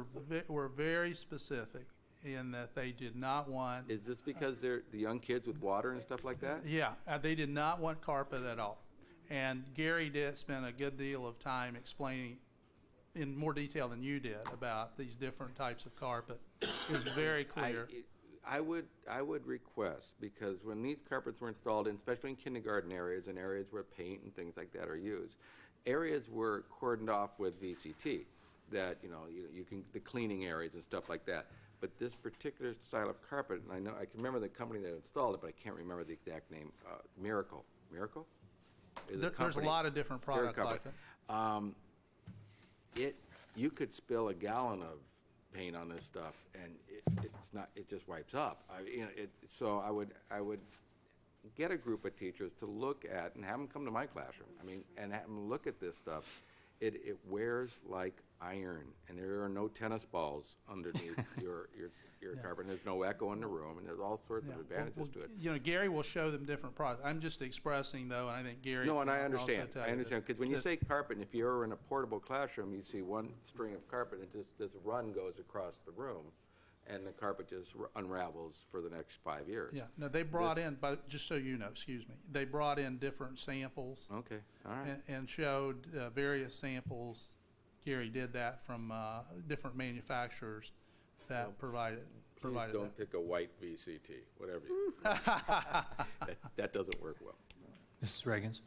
were very specific in that they did not want. Is this because they're the young kids with water and stuff like that? Yeah, they did not want carpet at all. And Gary did spend a good deal of time explaining in more detail than you did about these different types of carpet. It was very clear. I would request, because when these carpets were installed, and especially in kindergarten areas and areas where paint and things like that are used, areas were cordoned off with VCT, that you can, the cleaning areas and stuff like that. But this particular style of carpet, and I can remember the company that installed it, but I can't remember the exact name. Miracle. Is a There's a company. lot of different They're a products like company. that. You could spill a gallon of paint on this stuff, and it just wipes up. So I would get a group of teachers to look at and have them come to my classroom. And have them look at this stuff. It wears like iron, and there are no tennis balls underneath your carpet. And there's no echo in the room, and there's all sorts of advantages to it. Gary will show them different products. I'm just expressing, though, and I think Gary. No, and I can also understand. tell I you understand, that- because when you say carpet, and if you're ever in a portable classroom, you see one string of carpet, and this run goes across the room, and the carpet just unravels for the next 5 years. Yeah, no, they brought in, but just so you know, excuse me, they brought in different samples. Okay, all right. And showed various samples. Gary did that from different manufacturers that provided Please that. don't pick a white VCT, whatever you. That doesn't work well. Mrs. Reagans?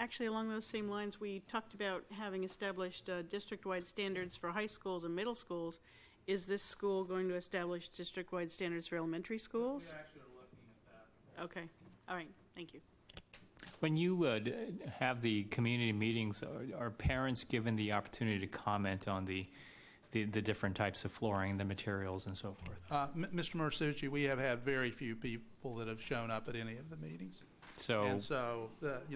Actually, along those same lines, we talked about having established district-wide standards for high schools and middle schools. Is this school going to establish district-wide standards for elementary schools? We actually are looking at that. Okay, all right, thank you. When you have the community meetings, are parents given the opportunity to comment on the different types of flooring, the materials, and so forth? Mr. Mersucci, we have had very few people that have shown up at any of the meetings. So, And so,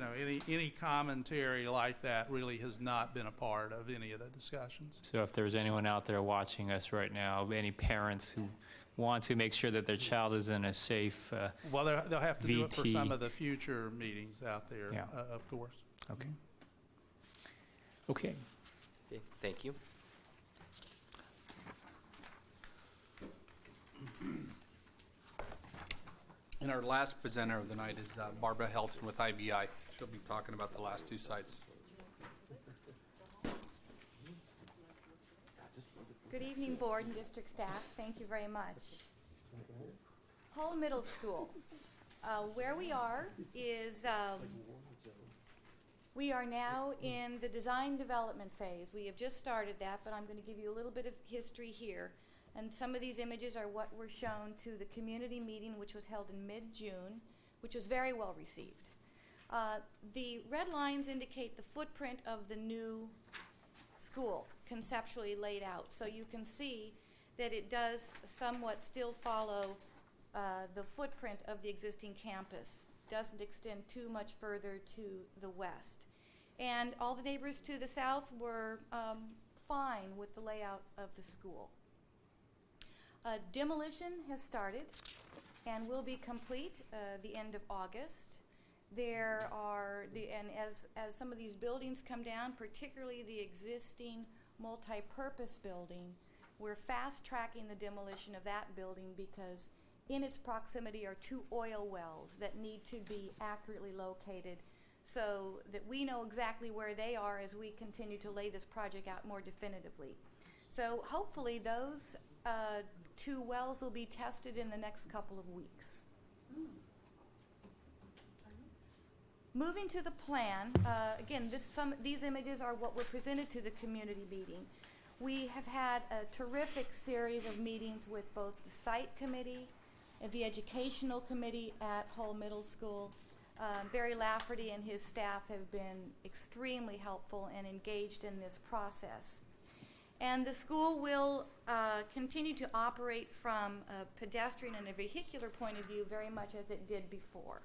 any commentary like that really has not been a part of any of the discussions. so if there's anyone out there watching us right now, any parents who want to make sure that their child is in a safe, Well, they'll have to do it for VT. some of the future meetings out there, Yeah. of course. okay. Okay. Okay, thank you. And our last presenter of the night is Barbara Helton with IBI. She'll be talking about the last two sites. Good evening, board and district staff. Thank you very much. Hull Middle School. Where we are is we are now in the design development phase. We have just started that, but I'm going to give you a little bit of history here. And some of these images are what were shown to the community meeting, which was held in mid-June, which was very well received. The red lines indicate the footprint of the new school, conceptually laid out. So you can see that it does somewhat still follow the footprint of the existing campus. Doesn't extend too much further to the west. And all the neighbors to the south were fine with the layout of the school. Demolition has started and will be complete the end of August. There are, and as some of these buildings come down, particularly the existing multi-purpose building, we're fast-tracking the demolition of that building because in its proximity are 2 oil wells that need to be accurately located so that we know exactly where they are as we continue to lay this project out more definitively. So hopefully those 2 wells will be tested in the next couple of weeks. Moving to the plan, again, these images are what were presented to the community meeting. We have had a terrific series of meetings with both the site committee and the educational committee at Hull Middle School. Barry Lafferty and his staff have been extremely helpful and engaged in this process. And the school will continue to operate from a pedestrian and a vehicular point of view very much as it did before.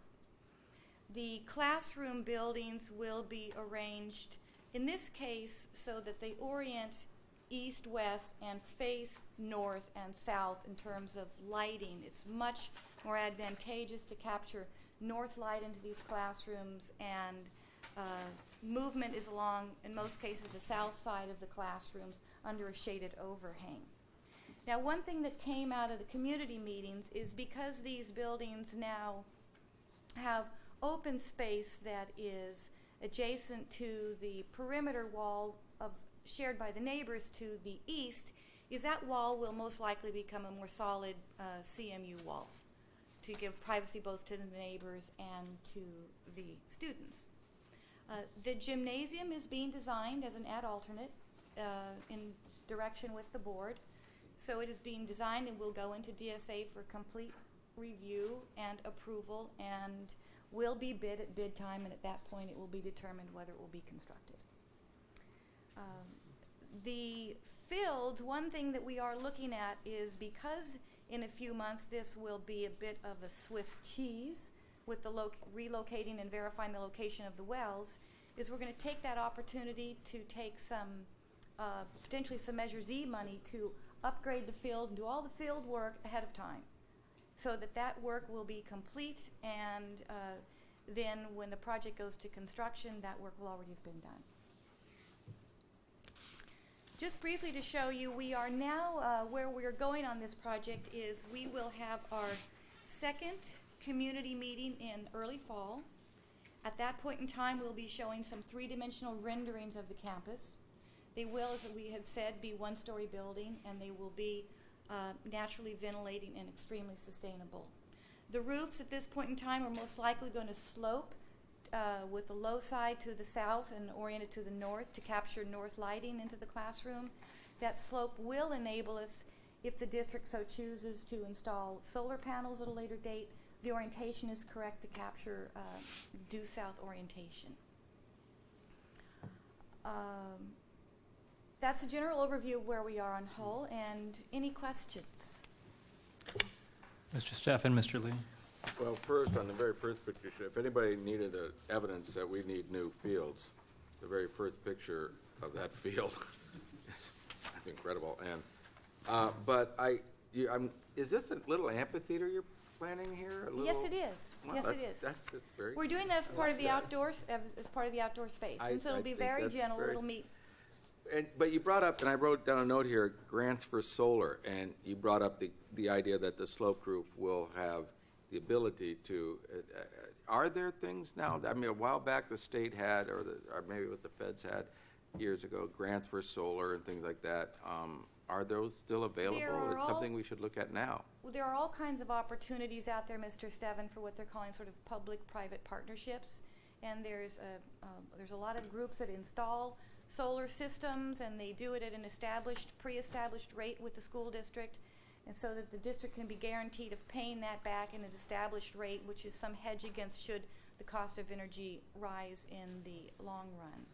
The classroom buildings will be arranged, in this case, so that they orient east-west and face north and south in terms of lighting. It's much more advantageous to capture north light into these classrooms, and movement is along, in most cases, the south side of the classrooms under a shaded overhang. Now, one thing that came out of the community meetings is because these buildings now have open space that is adjacent to the perimeter wall shared by the neighbors to the east, is that wall will most likely become a more solid CMU wall to give privacy both to the neighbors and to the students. The gymnasium is being designed as an ad alternate in direction with the board. So it is being designed and will go into DSA for complete review and approval, and will be bid at bid time, and at that point it will be determined whether it will be constructed. The fields, one thing that we are looking at is, because in a few months this will be a bit of a Swiss cheese with the relocating and verifying the location of the wells, is we're going to take that opportunity to take some, potentially some Measure Z money to upgrade the field and do all the field work ahead of time, so that that work will be complete, and then when the project goes to construction, that work will already have been done. Just briefly to show you, we are now, where we're going on this project is we will have our second community meeting in early fall. At that point in time, we'll be showing some 3-dimensional renderings of the campus. They will, as we had said, be 1-story building, and they will be naturally ventilating and extremely sustainable. The roofs at this point in time are most likely going to slope with the low side to the south and oriented to the north to capture north lighting into the classroom. That slope will enable us, if the district so chooses, to install solar panels at a later date. The orientation is correct to capture due south orientation. That's a general overview of where we are on Hull, and any questions? Mr. Steffen, Mr. Lee. Well, first, on the very first picture, if anybody needed the evidence that we need new fields, the very first picture of that field is incredible. And is this a little amphitheater you're planning here? Yes, it is. Well, yes, it is. That's very. We're doing that as part of the outdoors, as part of the outdoor space, and so it'll be very gentle. It'll meet. But you brought up, and I wrote down a note here, grants for solar, and you brought up the idea that the slope roof will have the ability to, are there things now, I mean, a while back the state had, or maybe what the feds had years ago, grants for solar and things like that. Are those still available? It's something we should look at now. Well, there are all kinds of opportunities out there, Mr. Steffen, for what they're calling sort of public-private partnerships. And there's a lot of groups that install solar systems, and they do it at an pre-established rate with the school district. and so that the district can be guaranteed of paying that back in an established rate, which is some hedge against should the cost of energy rise in the long run.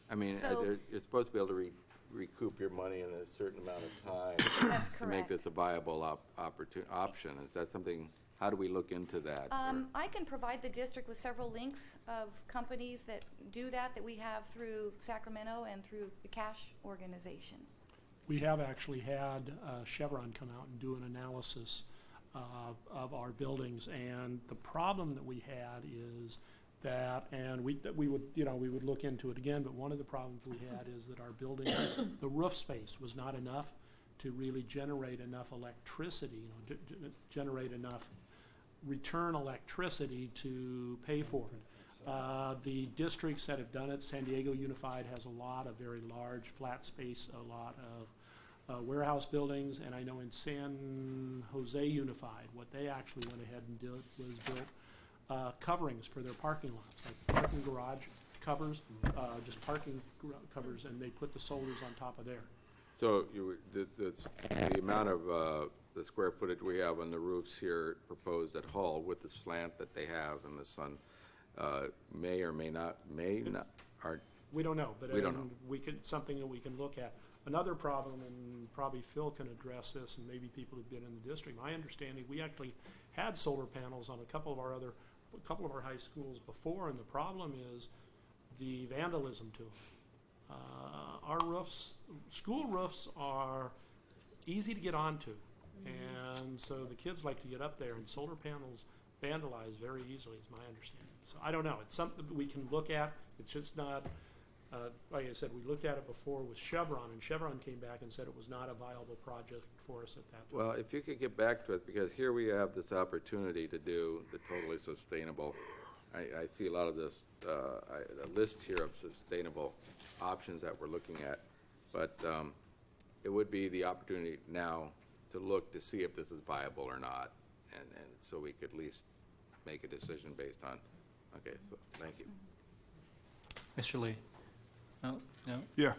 I mean, So- you're supposed to be able to recoup your money in a certain amount of time That's to make correct. this a viable option. Is that something, how do we look into that? I can provide the district with several links of companies that do that we have through Sacramento and through the Cash organization. We have actually had Chevron come out and do an analysis of our buildings, and the problem that we had is that, and we would look into it again, but one of the problems we had is that our building, the roof space was not enough to really generate enough electricity, generate enough return electricity to pay for it. The districts that have done it, San Diego Unified has a lot of very large flat space, a lot of warehouse buildings, and I know in San Jose Unified, what they actually went ahead and did was built coverings for their parking lots, like parking garage covers, just parking covers, and they put the solars on top of there. So the amount of the square footage we have on the roofs here proposed at Hull with the slant that they have in the sun may or may not, We don't know, but We don't know. Something that we can look at. Another problem, and probably Phil can address this, and maybe people who've been in the district, my understanding, we actually had solar panels on a couple of our high schools before, and the problem is the vandalism to them. Our roofs, school roofs are easy to get onto, and so the kids like to get up there, and solar panels vandalize very easily, is my understanding. So I don't know, it's something that we can look at, it's just not, like I said, we looked at it before with Chevron, and Chevron came back and said it was not a viable project for us at that time. well, if you could get back to us, because here we have this opportunity to do the totally sustainable. I see a lot of this, a list here of sustainable options that we're looking at, but it would be the opportunity now to look to see if this is viable or not, and so we could at least make a decision based on, okay, so, thank you. Mr. Lee? No? Yeah.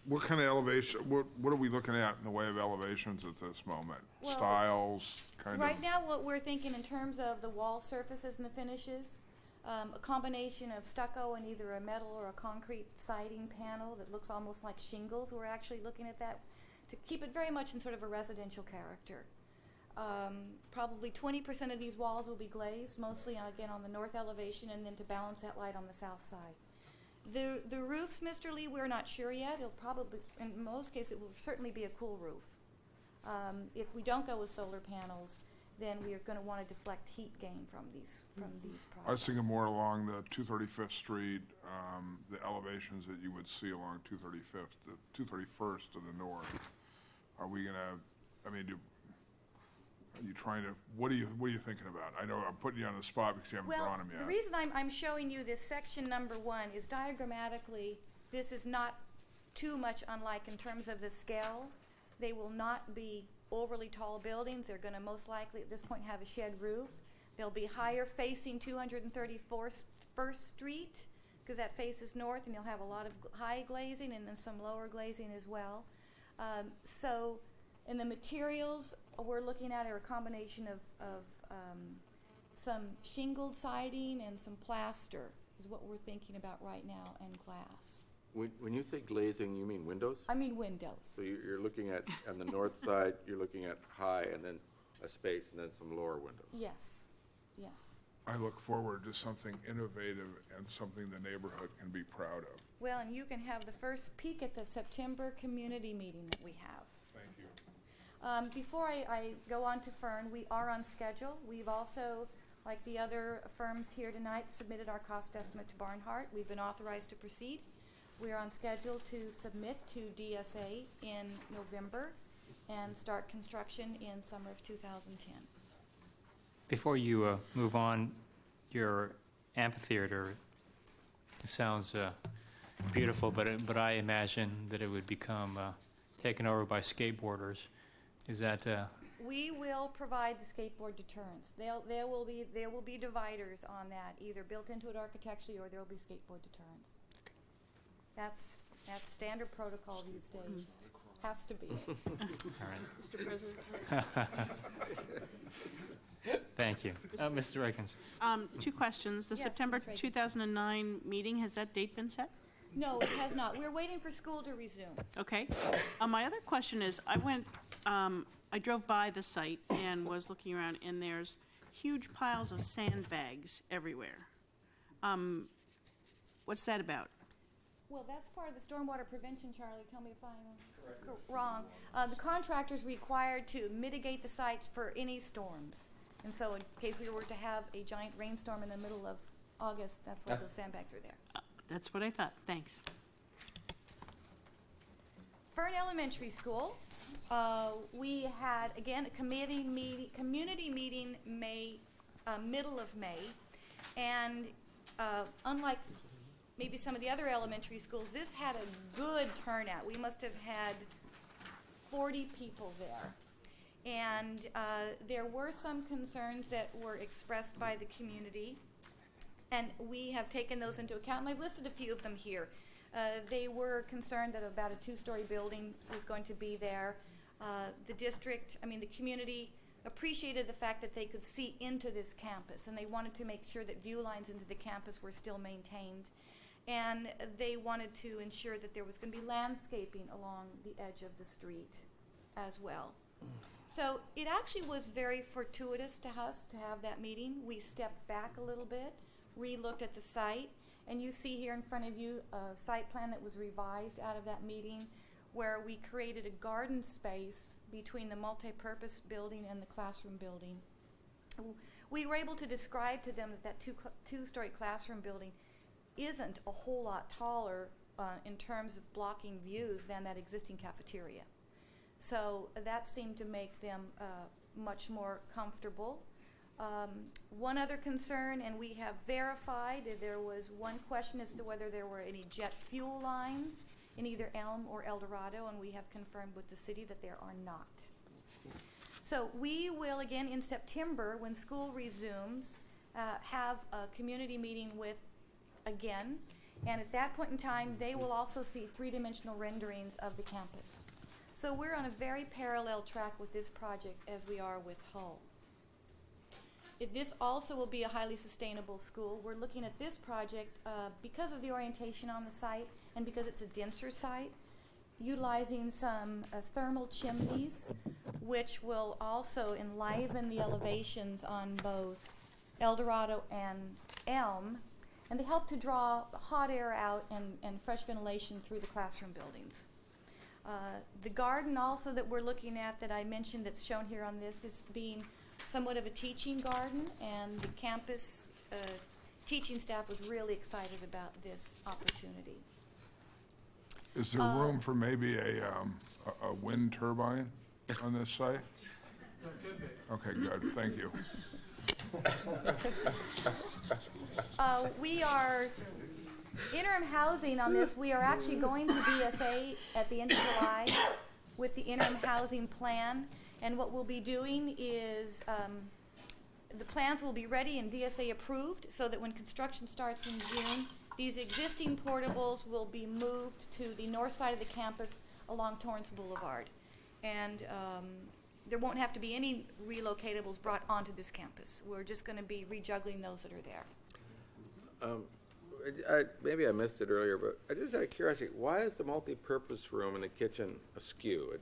What kind of elevation, what are we looking at in the way of elevations at this moment? Well, Styles, kind of? Right now, what we're thinking in terms of the wall surfaces and the finishes, a combination of stucco and either a metal or a concrete siding panel that looks almost like shingles. We're actually looking at that to keep it very much in sort of a residential character. Probably 20% of these walls will be glazed, mostly again on the north elevation, and then to balance that light on the south side. The roofs, Mr. Lee, we're not sure yet. It'll probably, in most cases, it will certainly be a cool roof. If we don't go with solar panels, then we are going to want to deflect heat gain from these projects. I was thinking more along the 235th Street, the elevations that you would see along 231st to the north. Are we going to, I mean, are you trying to, what are you thinking about? I know I'm putting you on the spot because you haven't drawn them yet. The reason I'm showing you this section number 1 is diagrammatically, this is not too much unlike in terms of the scale. They will not be overly tall buildings. They're going to most likely at this point have a shed roof. They'll be higher facing 234st Street because that faces north, and you'll have a lot of high glazing and then some lower glazing as well. So in the materials we're looking at are a combination of some shingled siding and some plaster is what we're thinking about right now, and glass. When you say glazing, you mean windows? I mean windows. So you're looking at, on the north side, you're looking at high and then a space and then some lower windows? Yes. I look forward to something innovative and something the neighborhood can be proud of. Well, and you can have the first peek at the September community meeting that we have. Thank you. Before I go on to Fern, we are on schedule. We've also, like the other firms here tonight, submitted our cost estimate to Barnhart. We've been authorized to proceed. We are on schedule to submit to DSA in November and start construction in summer of 2010. Before you move on, your amphitheater sounds beautiful, but I imagine that it would become taken over by skateboarders. Is that? We will provide the skateboard deterrents. There will be dividers on that, either built into it architecturally or there will be skateboard deterrents. That's standard protocol these days. Has to be. Mr. President. Thank you. Mr. Reagans. 2 questions. The Yes, September Ms. Reagan. 2009 meeting, has that date been set? No, it has not. We're waiting for school to resume. Okay. My other question is, I drove by the site and was looking around, and there's huge piles of sandbags everywhere. What's that about? Well, that's part of the stormwater prevention, Charlie. Tell me if I'm wrong. The contractor's required to mitigate the site for any storms. And so in case we were to have a giant rainstorm in the middle of August, that's why those sandbags are there. That's what I thought. Thanks. Fern Elementary School, we had, again, a community meeting middle of May. And unlike maybe some of the other elementary schools, this had a good turnout. We must have had 40 people there. And there were some concerns that were expressed by the community, and we have taken those into account, and I've listed a few of them here. They were concerned that about a 2-story building was going to be there. The community appreciated the fact that they could see into this campus, and they wanted to make sure that view lines into the campus were still maintained. And they wanted to ensure that there was going to be landscaping along the edge of the street as well. So it actually was very fortuitous to us to have that meeting. We stepped back a little bit, re-looked at the site, and you see here in front of you a site plan that was revised out of that meeting, where we created a garden space between the multi-purpose building and the classroom building. We were able to describe to them that 2-story classroom building isn't a whole lot taller in terms of blocking views than that existing cafeteria. So that seemed to make them much more comfortable. One other concern, and we have verified, there was one question as to whether there were any jet fuel lines in either Elm or El Dorado, and we have confirmed with the city that there are not. So we will, again, in September, when school resumes, have a community meeting again, and at that point in time, they will also see 3-dimensional renderings of the campus. So we're on a very parallel track with this project as we are with Hull. This also will be a highly sustainable school. We're looking at this project because of the orientation on the site and because it's a denser site, utilizing some thermal chimneys, which will also enliven the elevations on both El Dorado and Elm, and they help to draw hot air out and fresh ventilation through the classroom buildings. The garden also that we're looking at that I mentioned that's shown here on this is being somewhat of a teaching garden, and the campus teaching staff was really excited about this opportunity. Is there room for maybe a wind turbine on this site? There could be. Okay, good, thank you. We are interim housing on this. We are actually going to DSA at the end of July with the interim housing plan. And what we'll be doing is the plans will be ready and DSA approved so that when construction starts in June, these existing portables will be moved to the north side of the campus along Torrance Boulevard. And there won't have to be any relocatables brought onto this campus. We're just going to be rejuggling those that are there. Maybe I missed it earlier, but I just out of curiosity, why is the multi-purpose room and the kitchen askew?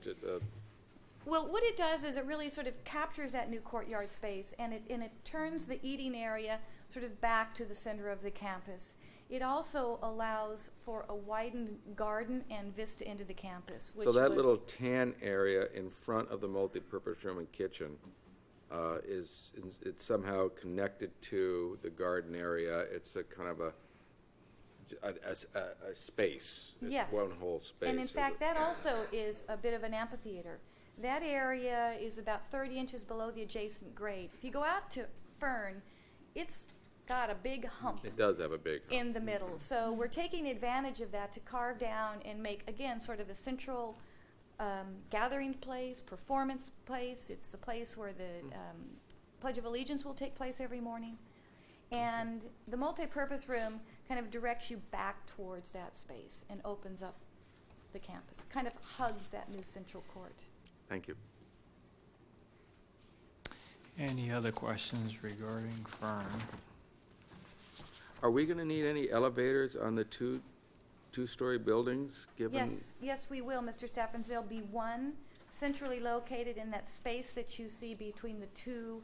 Well, what it does is it really sort of captures that new courtyard space, and it turns the eating area sort of back to the center of the campus. It also allows for a widened garden and vista into the campus. So that little tan area in front of the multi-purpose room and kitchen it's somehow connected to the garden area. It's a kind of a space. It's yes. one whole space. And in fact, that also is a bit of an amphitheater. That area is about 30 inches below the adjacent grade. If you go out to Fern, it's got a big hump. It does have a big hump. In the middle. So we're taking advantage of that to carve down and make, again, sort of a central gathering place, performance place. It's the place where the Pledge of Allegiance will take place every morning. And the multi-purpose room kind of directs you back towards that space and opens up the campus. Kind of hugs that new central court. Thank you. Any other questions regarding Fern? Are we going to need any elevators on the two-story buildings, given? Yes, we will, Mr. Steffens. There'll be one centrally located in that space that you see between the two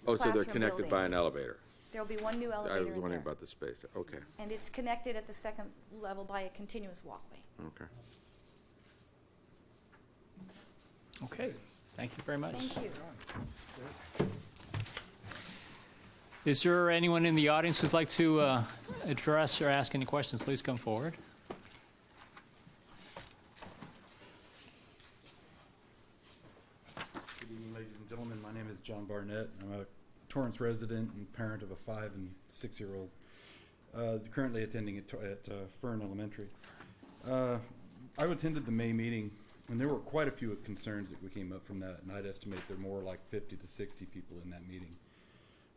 Oh, so they're classroom connected by an buildings. elevator? There'll be one new I elevator was in wondering there. about the space. Okay, And it's connected at the second level by a continuous walkway. okay. Okay, thank you very much. Thank you. Is there anyone in the audience who'd like to address or ask any questions? Please come forward. Good evening, ladies and gentlemen. My name is John Barnett. I'm a Torrance resident and parent of a 5- and 6-year-old, currently attending at Fern Elementary. I attended the May meeting, and there were quite a few concerns that came up from that, and I'd estimate there are more like 50 to 60 people in that meeting.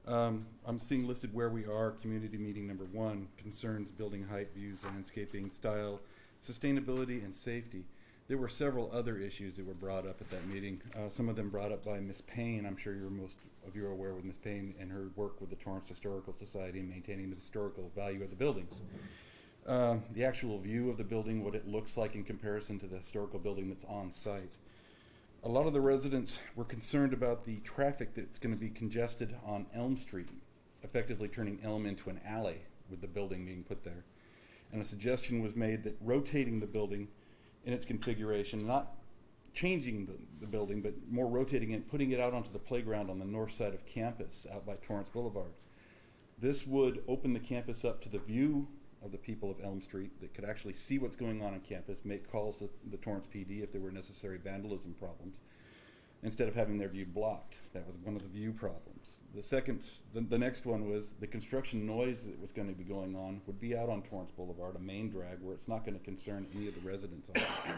I'm seeing listed where we are, community meeting number 1, concerns, building height, views, landscaping, style, sustainability, and safety. There were several other issues that were brought up at that meeting. Some of them brought up by Ms. Payne. I'm sure most of you are aware with Ms. Payne and her work with the Torrance Historical Society in maintaining the historical value of the buildings. The actual view of the building, what it looks like in comparison to the historical building that's on site. A lot of the residents were concerned about the traffic that's going to be congested on Elm Street, effectively turning Elm into an alley with the building being put there. And a suggestion was made that rotating the building in its configuration, not changing the building, but more rotating it, putting it out onto the playground on the north side of campus out by Torrance Boulevard. This would open the campus up to the view of the people of Elm Street that could actually see what's going on campus, make calls to the Torrance PD if there were necessary vandalism problems, instead of having their view blocked. That was one of the view problems. The next one was the construction noise that was going to be going on would be out on Torrance Boulevard, a main drag where it's not going to concern any of the residents on it.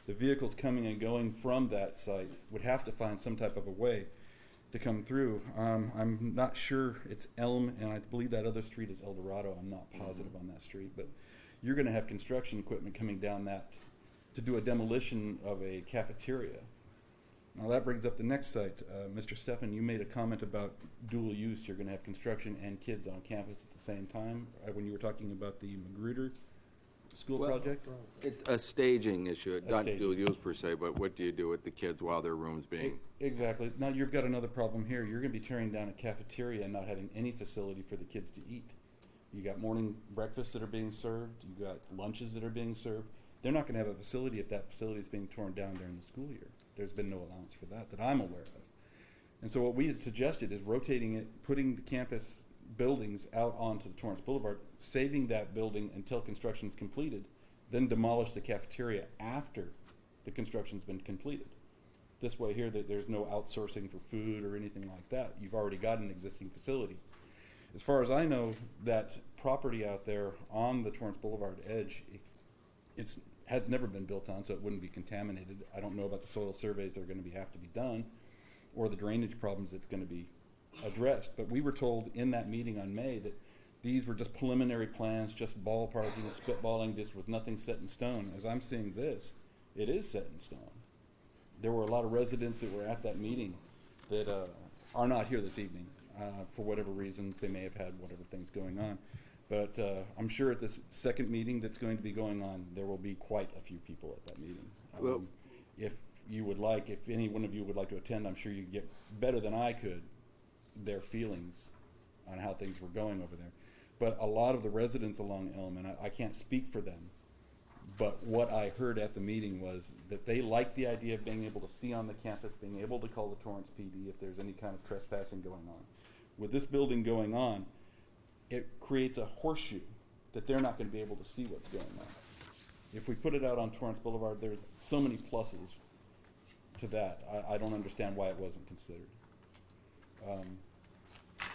The vehicles coming and going from that site would have to find some type of a way to come through. I'm not sure it's Elm, and I believe that other street is El Dorado. I'm not positive on that street, but you're going to have construction equipment coming down that to do a demolition of a cafeteria. Now that brings up the next site. Mr. Steffen, you made a comment about dual use. You're going to have construction and kids on campus at the same time when you were talking about the Magruder school project? It's a staging issue, not staging. dual use per se, but what do you do with the kids while their room's being? Exactly. Now you've got another problem here. You're going to be tearing down a cafeteria and not having any facility for the kids to eat. You got morning breakfasts that are being served. You got lunches that are being served. They're not going to have a facility if that facility is being torn down during the school year. There's been no allowance for that I'm aware of. And so what we had suggested is rotating it, putting the campus buildings out onto the Torrance Boulevard, saving that building until construction is completed, then demolish the cafeteria after the construction's been completed. This way here, that there's no outsourcing for food or anything like that. You've already got an existing facility. As far as I know, that property out there on the Torrance Boulevard edge, has never been built on, so it wouldn't be contaminated. I don't know about the soil surveys that are going to have to be done, or the drainage problems that's going to be addressed. But we were told in that meeting on May that these were just preliminary plans, just ballparking, spitballing, this was nothing set in stone. As I'm seeing this, it is set in stone. There were a lot of residents that were at that meeting that are not here this evening for whatever reasons. They may have had whatever things going on. But I'm sure at this second meeting that's going to be going on, there will be quite a few people at that meeting. Well, if you would like, if any one of you would like to attend, I'm sure you could get better than I could their feelings on how things were going over there. But a lot of the residents along Elm, and I can't speak for them, but what I heard at the meeting was that they like the idea of being able to see on the campus, being able to call the Torrance PD if there's any kind of trespassing going on. With this building going on, it creates a horseshoe that they're not going to be able to see what's going on. If we put it out on Torrance Boulevard, there's so many pluses to that. I don't understand why it wasn't considered.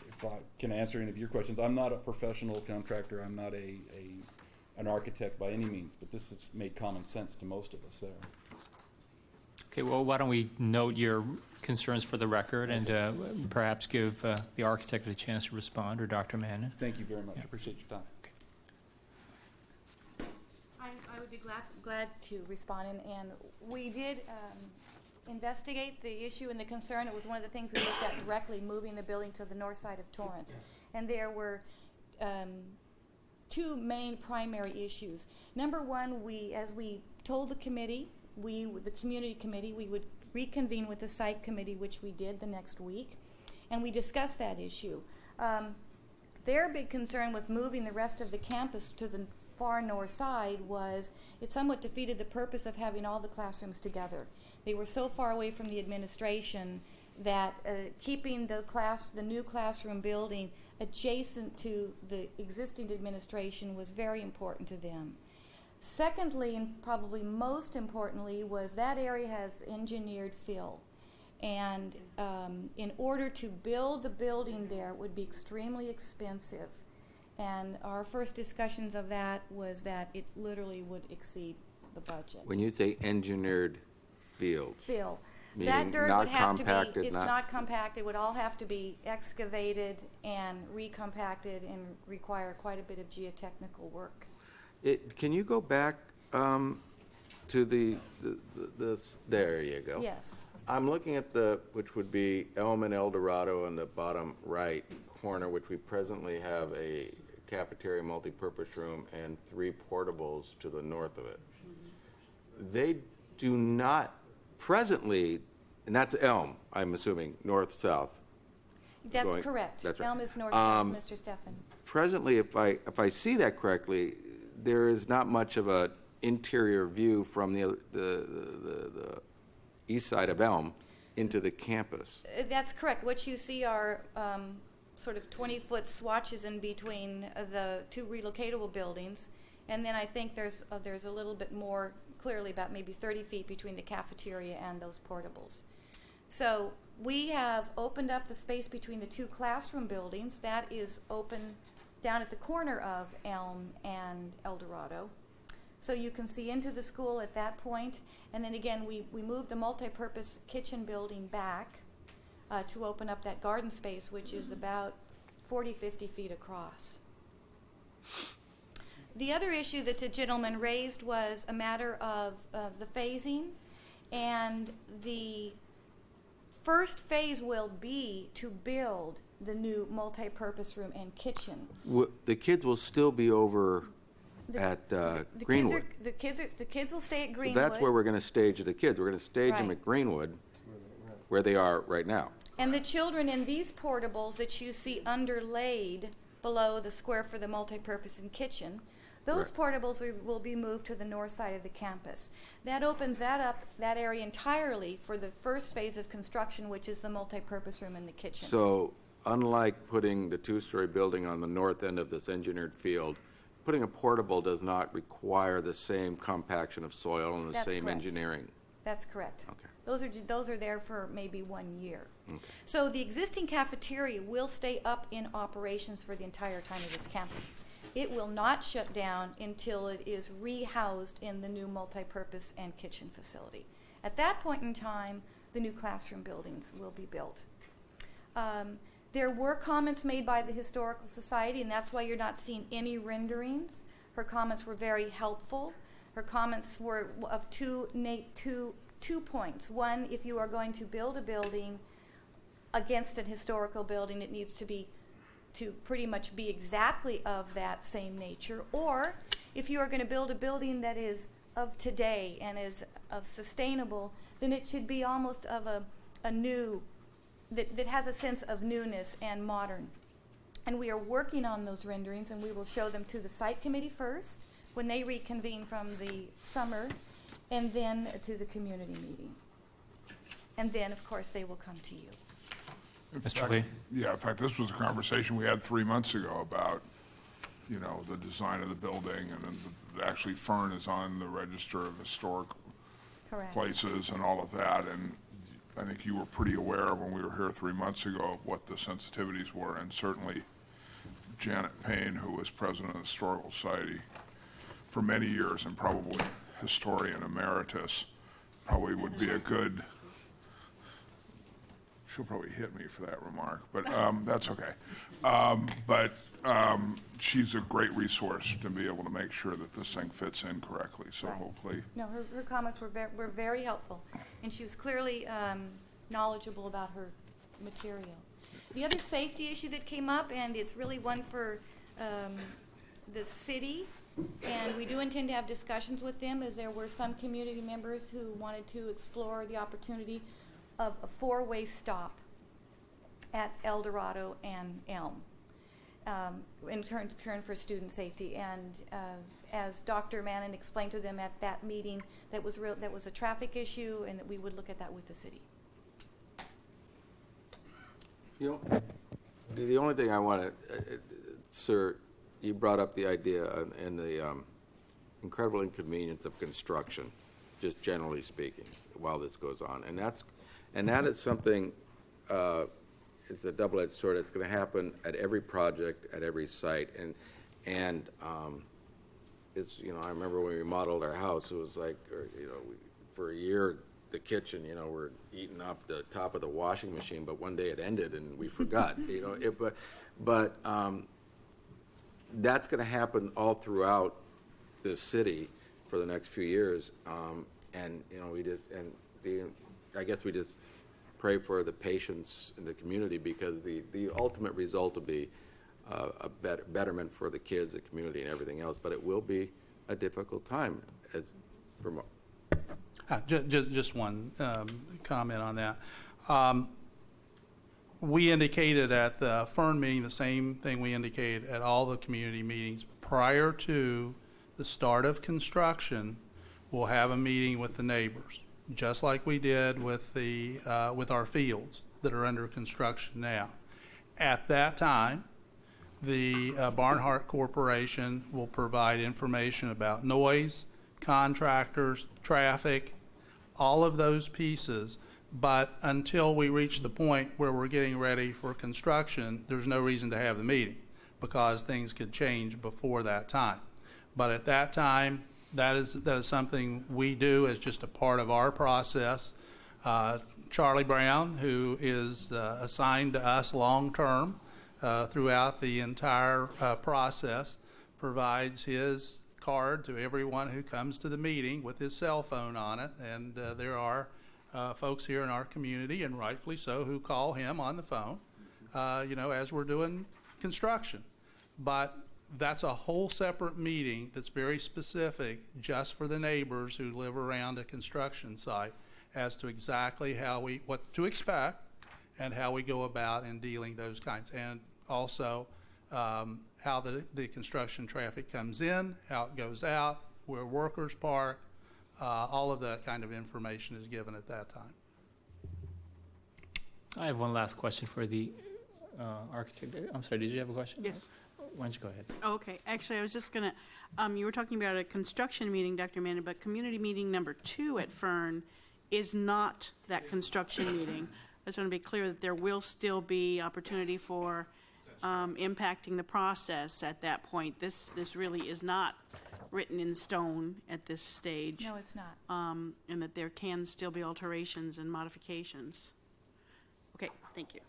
If I can answer any of your questions, I'm not a professional contractor. I'm not an architect by any means, but this has made common sense to most of us there. Okay, well, why don't we note your concerns for the record and perhaps give the architect a chance to respond, or Dr. Mannon. Thank you very much. I appreciate your time. I would be glad to respond, and we did investigate the issue and the concern. It was one of the things we looked at directly, moving the building to the north side of Torrance. And there were two main primary issues. Number one, as we told the committee, the community committee, we would reconvene with the site committee, which we did the next week, and we discussed that issue. Their big concern with moving the rest of the campus to the far north side was it somewhat defeated the purpose of having all the classrooms together. They were so far away from the administration that keeping the new classroom building adjacent to the existing administration was very important to them. Secondly, and probably most importantly, was that area has engineered fill. And in order to build the building there, it would be extremely expensive. And our first discussions of that was that it literally would exceed the budget. When you say engineered field, Fill. meaning That dirt not would have compacted, to be, it's not compacted, it would all have to be excavated and recompacted and require quite a bit of geotechnical work. Can you go back to the there you go. Yes. I'm looking at which would be Elm and El Dorado in the bottom right corner, which we presently have a cafeteria, multi-purpose room, and 3 portables to the north of it. They do not presently, and that's Elm, I'm assuming, north-south. That's correct. That's right. Elm is north-south, Mr. Steffen. Presently, if I see that correctly, there is not much of an interior view from the east side of Elm into the campus. That's correct. What you see are sort of 20-foot swatches in between the 2 relocatable buildings, and then I think there's a little bit more, clearly about maybe 30 feet between the cafeteria and those portables. So we have opened up the space between the 2 classroom buildings. That is open down at the corner of Elm and El Dorado. So you can see into the school at that point. And then again, we moved the multi-purpose kitchen building back to open up that garden space, which is about 40, 50 feet across. The other issue that the gentleman raised was a matter of the phasing. And the first phase will be to build the new multi-purpose room and kitchen. The kids will still be over at Greenwood. The kids will stay at Greenwood. So that's where we're going to stage the kids. We're going to stage them Right. at Greenwood, where they are right now. And the children in these portables that you see underlaid below the square for the multi-purpose and kitchen, those portables will be moved to the north side of the campus. That opens that area entirely for the first phase of construction, which is the multi-purpose room and the kitchen. So unlike putting the 2-story building on the north end of this engineered field, putting a portable does not require the same compaction of soil and the That's same correct. engineering. That's correct. Okay. Those are there for maybe 1 year. Okay. So the existing cafeteria will stay up in operations for the entire time of this campus. It will not shut down until it is rehoused in the new multi-purpose and kitchen facility. At that point in time, the new classroom buildings will be built. There were comments made by the Historical Society, and that's why you're not seeing any renderings. Her comments were very helpful. Her comments were of two points. One, if you are going to build a building against an historical building, it needs to pretty much be exactly of that same nature. Or if you are going to build a building that is of today and is of sustainable, then it should be almost of a new, that has a sense of newness and modern. And we are working on those renderings, and we will show them to the site committee first when they reconvene from the summer, and then to the community meeting. And then, of course, they will come to you. Mr. Lee? Yeah, in fact, this was a conversation we had 3 months ago about, the design of the building, and then actually Fern is on the Register of Historic Correct. Places and all of that, and I think you were pretty aware when we were here 3 months ago of what the sensitivities were, and certainly Janet Payne, who was president of the Historical Society for many years and probably historian emeritus, probably would be a good she'll probably hit me for that remark, but that's okay. She's a great resource to be able to make sure that this thing fits in correctly, so hopefully. No, her comments were very helpful, and she was clearly knowledgeable about her material. The other safety issue that came up, and it's really one for the city, and we do intend to have discussions with them, is there were some community members who wanted to explore the opportunity of a four-way stop at El Dorado and Elm in turn for student safety. And as Dr. Mannon explained to them at that meeting, that was a traffic issue, and that we would look at that with the city. You know, the only thing I want to, sir, you brought up the idea and the incredible inconvenience of construction, just generally speaking, while this goes on, and that is something. It's a double-edged sword. It's going to happen at every project, at every site, and it's, you know, I remember when we remodeled our house, it was like, for a year, the kitchen, we're eating off the top of the washing machine, but one day it ended and we forgot, but that's going to happen all throughout the city for the next few years, and I guess we just pray for the patience in the community, because the ultimate result will be a betterment for the kids, the community, and everything else. But it will be a difficult time. Just one comment on that. We indicated at the Fern meeting the same thing we indicated at all the community meetings. Prior to the start of construction, we'll have a meeting with the neighbors, just like we did with our fields that are under construction now. At that time, the Barnhart Corporation will provide information about noise, contractors, traffic, all of those pieces. But until we reach the point where we're getting ready for construction, there's no reason to have the meeting, because things could change before that time. But at that time, that is something we do as just a part of our process. Charlie Brown, who is assigned to us long-term throughout the entire process, provides his card to everyone who comes to the meeting with his cell phone on it. And there are folks here in our community, and rightfully so, who call him on the phone, as we're doing construction. But that's a whole separate meeting that's very specific just for the neighbors who live around a construction site, as to exactly what to expect and how we go about in dealing those kinds. And also how the construction traffic comes in, how it goes out, where workers park, all of that kind of information is given at that time. I have one last question for the architect. I'm sorry, did you have a question? Yes. Why don't you go ahead? Okay, actually, I was just gonna, you were talking about a construction meeting, Dr. Manning, but community meeting number 2 at Fern is not that construction meeting. I just want to be clear that there will still be opportunity for impacting the process at that point. This really is not written in stone at this stage. No, it's not. And that there can still be alterations and modifications. Okay, thank you.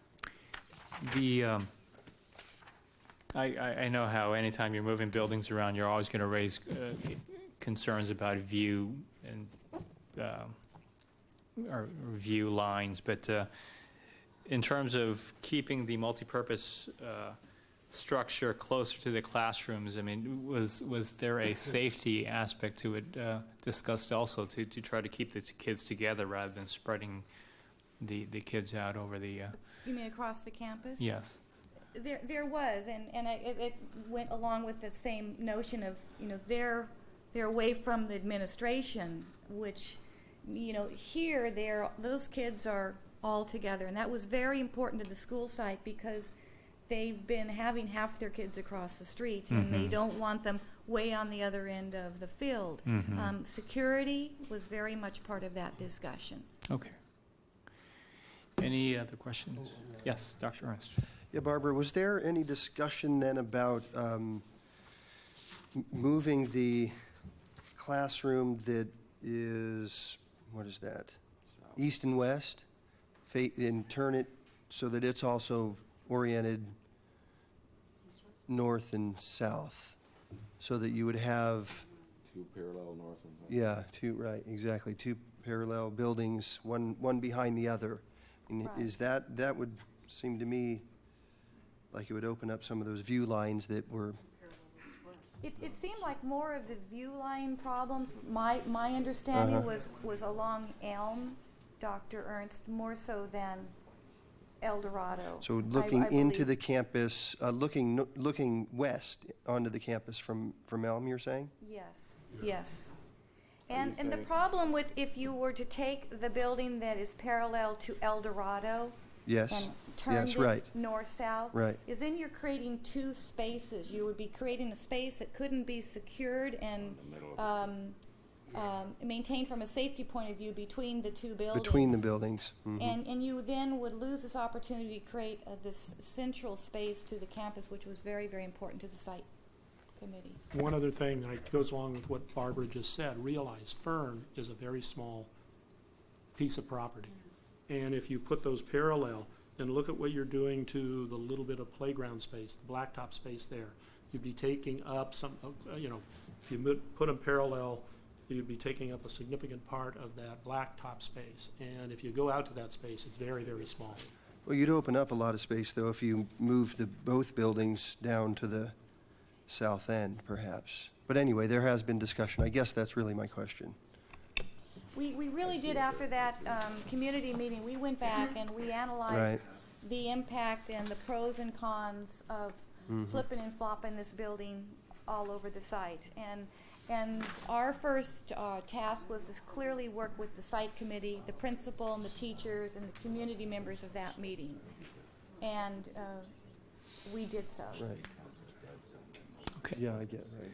I know how anytime you're moving buildings around, you're always going to raise concerns about view and or view lines, but in terms of keeping the multipurpose structure closer to the classrooms, I mean, was there a safety aspect to it discussed also to try to keep the kids together rather than spreading the kids out over the? You mean across the campus? Yes. There was, and it went along with the same notion of, they're away from the administration, which, here those kids are all together, and that was very important to the school site, because they've been having half their kids across the street, and they don't want them way on the other end of the field. Security was very much part of that discussion. Okay. Any other questions? Yes, Dr. Ernst. Yeah, Barbara, was there any discussion then about moving the classroom that is, what is that, east and west, and turn it so that it's also oriented north and south, so that you would have, Two parallel north and south. yeah, right, exactly, two parallel buildings, one behind the other. And Right. is that would seem to me like it would open up some of those view lines that were, It seemed like more of the view line problem, my understanding was along Elm, Dr. Ernst, more so than El Dorado. so looking I into believe. the campus, looking west onto the campus from Elm, you're saying? Yes, yes. And you the saying- problem with, if you were to take the building that is parallel to El Dorado Yes, and turn yes, it right, north-south, right. is then you're creating two spaces. You would be creating a space that couldn't be secured and maintained from a safety point of view between the two buildings. Between the buildings. Mhm. And you then would lose this opportunity to create this central space to the campus, which was very, very important to the site committee. One other thing that goes along with what Barbara just said, realize Fern is a very small piece of property. And if you put those parallel, then look at what you're doing to the little bit of playground space, the blacktop space there. You'd be taking up some, if you put them parallel, you'd be taking up a significant part of that blacktop space. And if you go out to that space, it's very, very small. Well, you'd open up a lot of space, though, if you moved both buildings down to the south end, perhaps. But anyway, there has been discussion. I guess that's really my question. We really did, after that community meeting, we went back and we analyzed Right. the impact and the pros and cons of flipping and flopping this building all over the site. And our first task was to clearly work with the site committee, the principal and the teachers and the community members of that meeting. And we did so. Right. Okay. Yeah, I get it, right.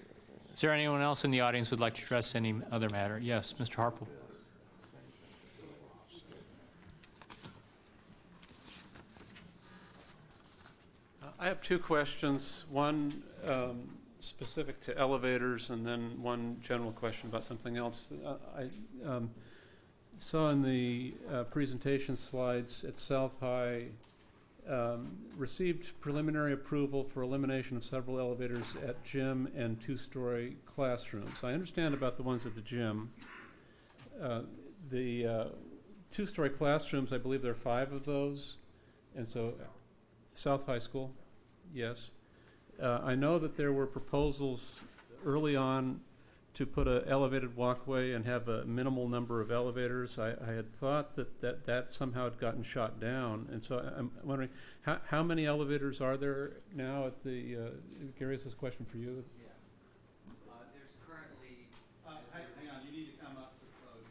Is there anyone else in the audience who'd like to address any other matter? Yes, Mr. Harple. I have two questions, one specific to elevators and then one general question about something else. I saw in the presentation slides at South High, received preliminary approval for elimination of several elevators at gym and two-story classrooms. I understand about the ones at the gym. The two-story classrooms, I believe there are 5 of those, and so South High School. Yes. I know that there were proposals early on to put an elevated walkway and have a minimal number of elevators. I had thought that somehow had gotten shot down. And so I'm wondering, how many elevators are there now at the, Gary, this is a question for you. There's currently... Hang on, you need to come up to the podium.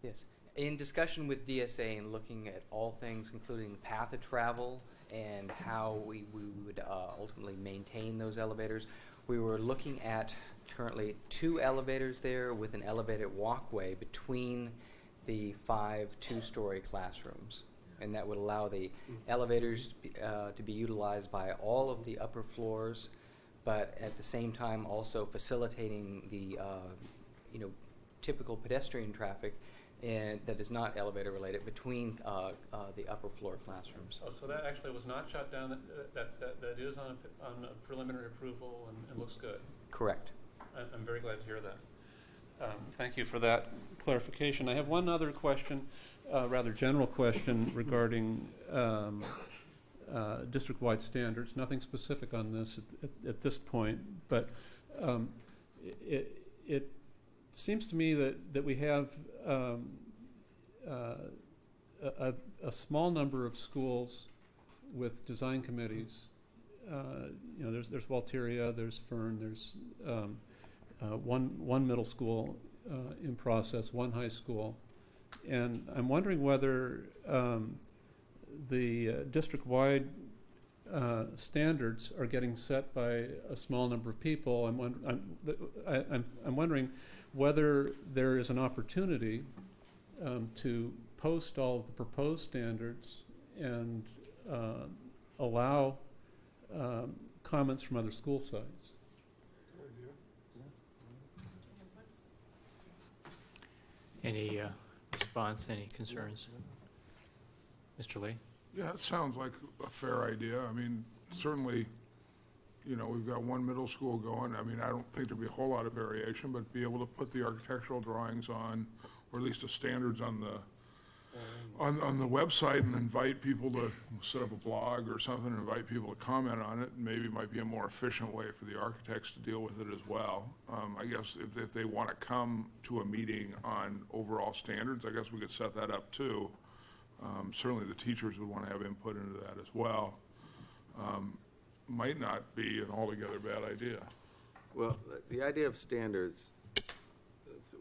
Yes. In discussion with DSA and looking at all things, including path of travel and how we would ultimately maintain those elevators, we were looking at currently 2 elevators there with an elevated walkway between the 5 two-story classrooms. And that would allow the elevators to be utilized by all of the upper floors, but at the same time also facilitating the typical pedestrian traffic and that is not elevator related between the upper floor classrooms. Oh, so that actually was not shut down, that is on a preliminary approval and looks good. Correct. I'm very glad to hear that. Thank you for that clarification. I have one other question, rather general question regarding district-wide standards. Nothing specific on this at this point, but it seems to me that we have a small number of schools with design committees. There's Walteria, there's Fern, there's one middle school in process, one high school, and I'm wondering whether the district-wide standards are getting set by a small number of people. I'm wondering whether there is an opportunity to post all of the proposed standards and allow comments from other school sites. Any response, any concerns? Mr. Lee? Yeah, it sounds like a fair idea. I mean, certainly, you know, we've got one middle school going. I mean, I don't think there'll be a whole lot of variation, but be able to put the architectural drawings on, or at least the standards on the website, and invite people to set up a blog or something, and invite people to comment on it, maybe might be a more efficient way for the architects to deal with it as well. I guess if they want to come to a meeting on overall standards, I guess we could set that up too. Certainly the teachers would want to have input into that as well. Might not be an altogether bad idea. Well, the idea of standards,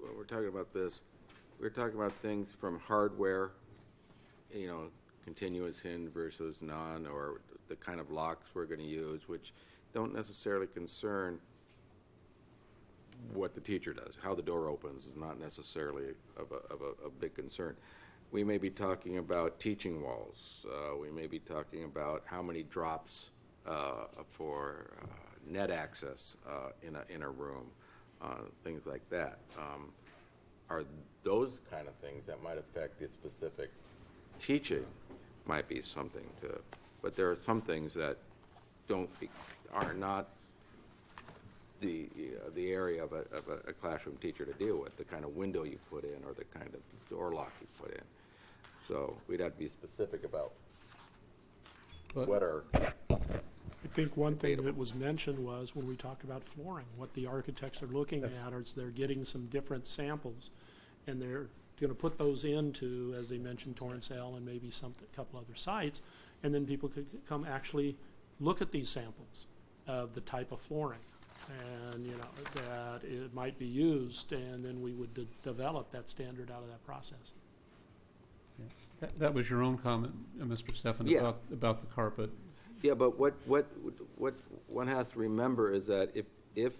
when we're talking about this, we're talking about things from hardware, you know, continuous hinge versus non, or the kind of locks we're going to use, which don't necessarily concern what the teacher does. How the door opens is not necessarily of a big concern. We may be talking about teaching walls. We may be talking about how many drops for net access in a room, things like that. Are those kind of things that might affect the specific teaching might be something to, but there are some things that are not the area of a classroom teacher to deal with, the kind of window you put in or the kind of door lock you put in. So we'd have to be specific about what are. I think one thing that was mentioned was when we talked about flooring, what the architects are looking at is they're getting some different samples, and they're going to put those into, as they mentioned, Torrance and maybe a couple other sites, and then people could come actually look at these samples of the type of flooring, and you know that it might be used, and then we would develop that standard out of that process. That was your own comment, Mr. Stephan, Yeah. about the carpet. Yeah, but what one has to remember is that if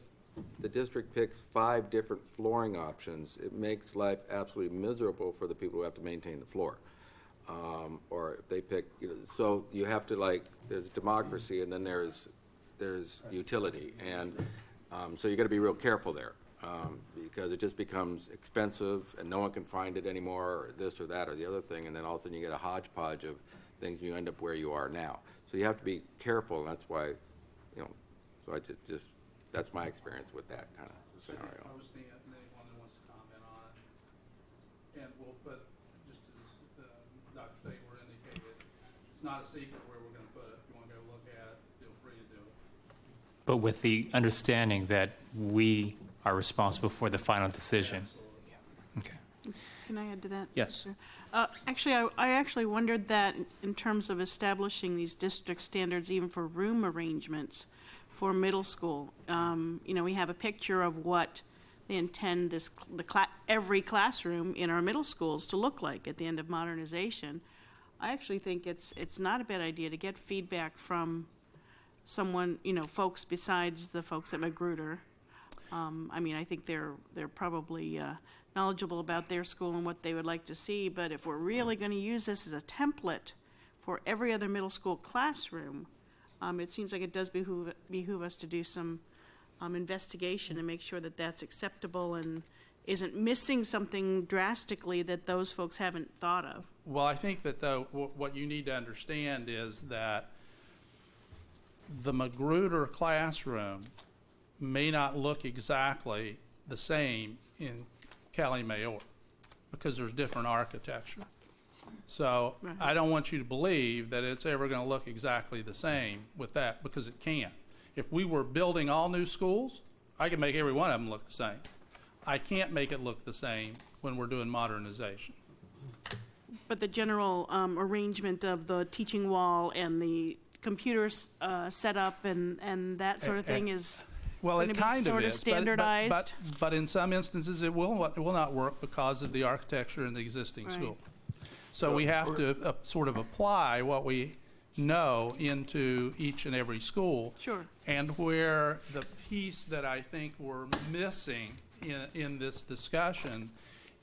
the district picks 5 different flooring options, it makes life absolutely miserable for the people who have to maintain the floor. Or if they pick, you know, so you have to, like, there's democracy and then there's utility, and so you got to be real careful there, because it just becomes expensive and no one can find it anymore, or this or that or the other thing, and then all of a sudden you get a hodgepodge of things and you end up where you are now. So you have to be careful, and that's why, you know, so I just that's my experience with that kind of scenario. Posting it, and anyone that wants to comment on it. And we'll put, just as Dr. Stabler indicated, it's not a secret where we're going to put it. If you want to go look at it, feel free to do it. But with the understanding that we are responsible for the final decision. Okay. Can I add to that? Yes. Sir? Actually, I actually wondered that in terms of establishing these district standards, even for room arrangements for middle school. You know, we have a picture of what they intend every classroom in our middle schools to look like at the end of modernization. I actually think it's not a bad idea to get feedback from someone, you know, folks besides the folks at Magruder. I mean, I think they're probably knowledgeable about their school and what they would like to see, but if we're really going to use this as a template for every other middle school classroom, it seems like it does behoove us to do some investigation and make sure that that's acceptable and isn't missing something drastically that those folks haven't thought of. Well, I think that, though, what you need to understand is that the Magruder classroom may not look exactly the same in Cali Mayor because there's different architecture. So Right. I don't want you to believe that it's ever going to look exactly the same with that, because it can't. If we were building all new schools, I could make every one of them look the same. I can't make it look the same when we're doing modernization. But the general arrangement of the teaching wall and the computers setup and that sort of thing is Well, going it to be kind sort of of is, standardized. but in some instances it will not work because of the architecture in the existing Right. school. So we have to sort of apply what we know into each and every school. Sure. And where the piece that I think we're missing in this discussion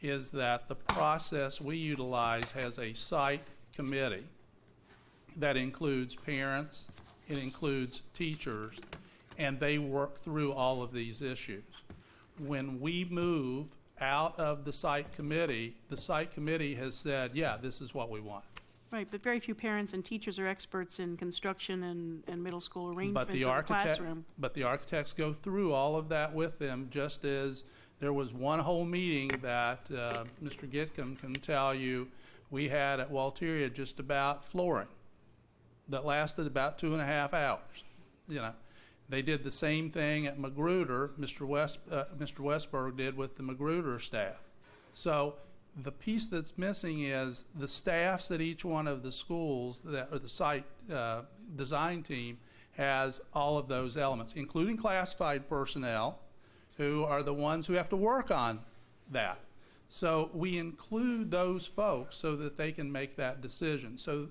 is that the process we utilize has a site committee that includes parents it includes teachers, and they work through all of these issues. When we move out of the site committee has said, yeah, this is what we want. Right, but very few parents and teachers are experts in construction and middle school arrangement But for the the classroom. But the architects go through all of that with them, just as there was one whole meeting that Mr. Gitcom can tell you we had at Walteria just about flooring that lasted about 2.5 hours. You know, they did the same thing at Magruder. Mr. Westberg did with the Magruder staff. So the piece that's missing is the staffs at each one of the schools or the site design team has all of those elements, including classified personnel, who are the ones who have to work on that. So we include those folks so that they can make that decision. So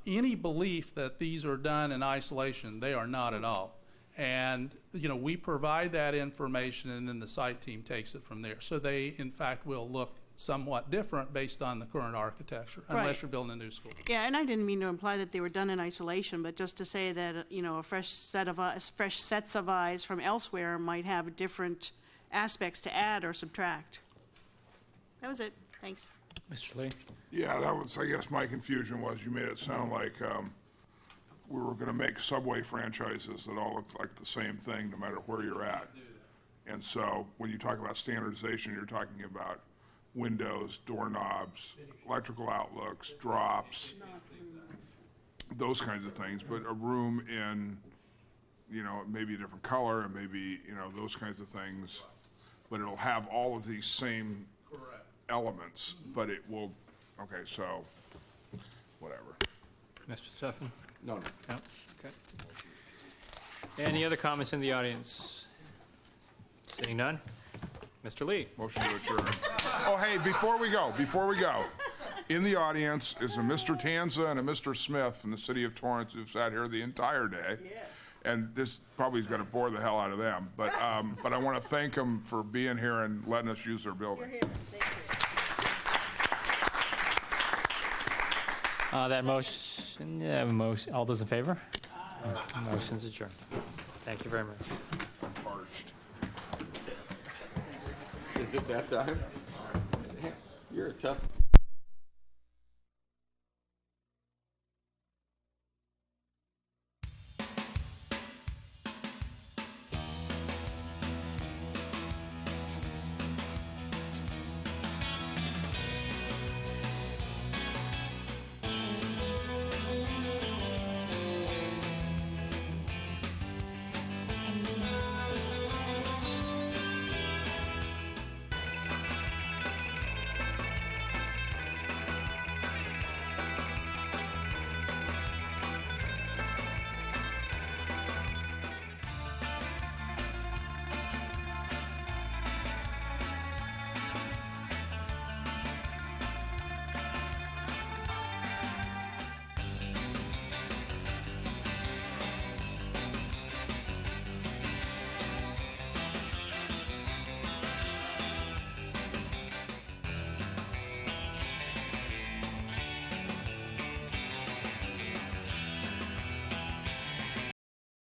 any belief that these are done in isolation, they are not at all. And, you know, we provide that information, and then the site team takes it from there. So they, in fact, will look somewhat different based on the current architecture, unless Right. you're building a new school. Yeah, and I didn't mean to imply that they were done in isolation, but just to say that, you know, a fresh sets of eyes from elsewhere might have different aspects to add or subtract. That was it. Thanks. Mr. Lee? Yeah, that was, I guess my confusion was you made it sound like we were going to make Subway franchises that all look like the same thing no matter where you're at. And so when you talk about standardization, you're talking about windows, doorknobs, electrical outlooks, drops, those kinds of things. But a room in, you know, maybe a different color and maybe, you know, those kinds of things. But it'll have all of these same elements, but it will, okay, so, whatever. Mr. Stefan? No. No? Okay. Any other comments in the audience? Seeing none? Mr. Lee? Motion to adjourn. Oh, hey, before we go, in the audience is a Mr. Tanza and a Mr. Smith from the city of Torrance who've sat here the entire day. Yes. And this probably is going to bore the hell out of them, but I want to thank them for being here and letting us use their building. You're here. Thank you. That motion, all those in favor? Motion's adjourned. Thank you very much. I'm parched. Is it that time? You're a tough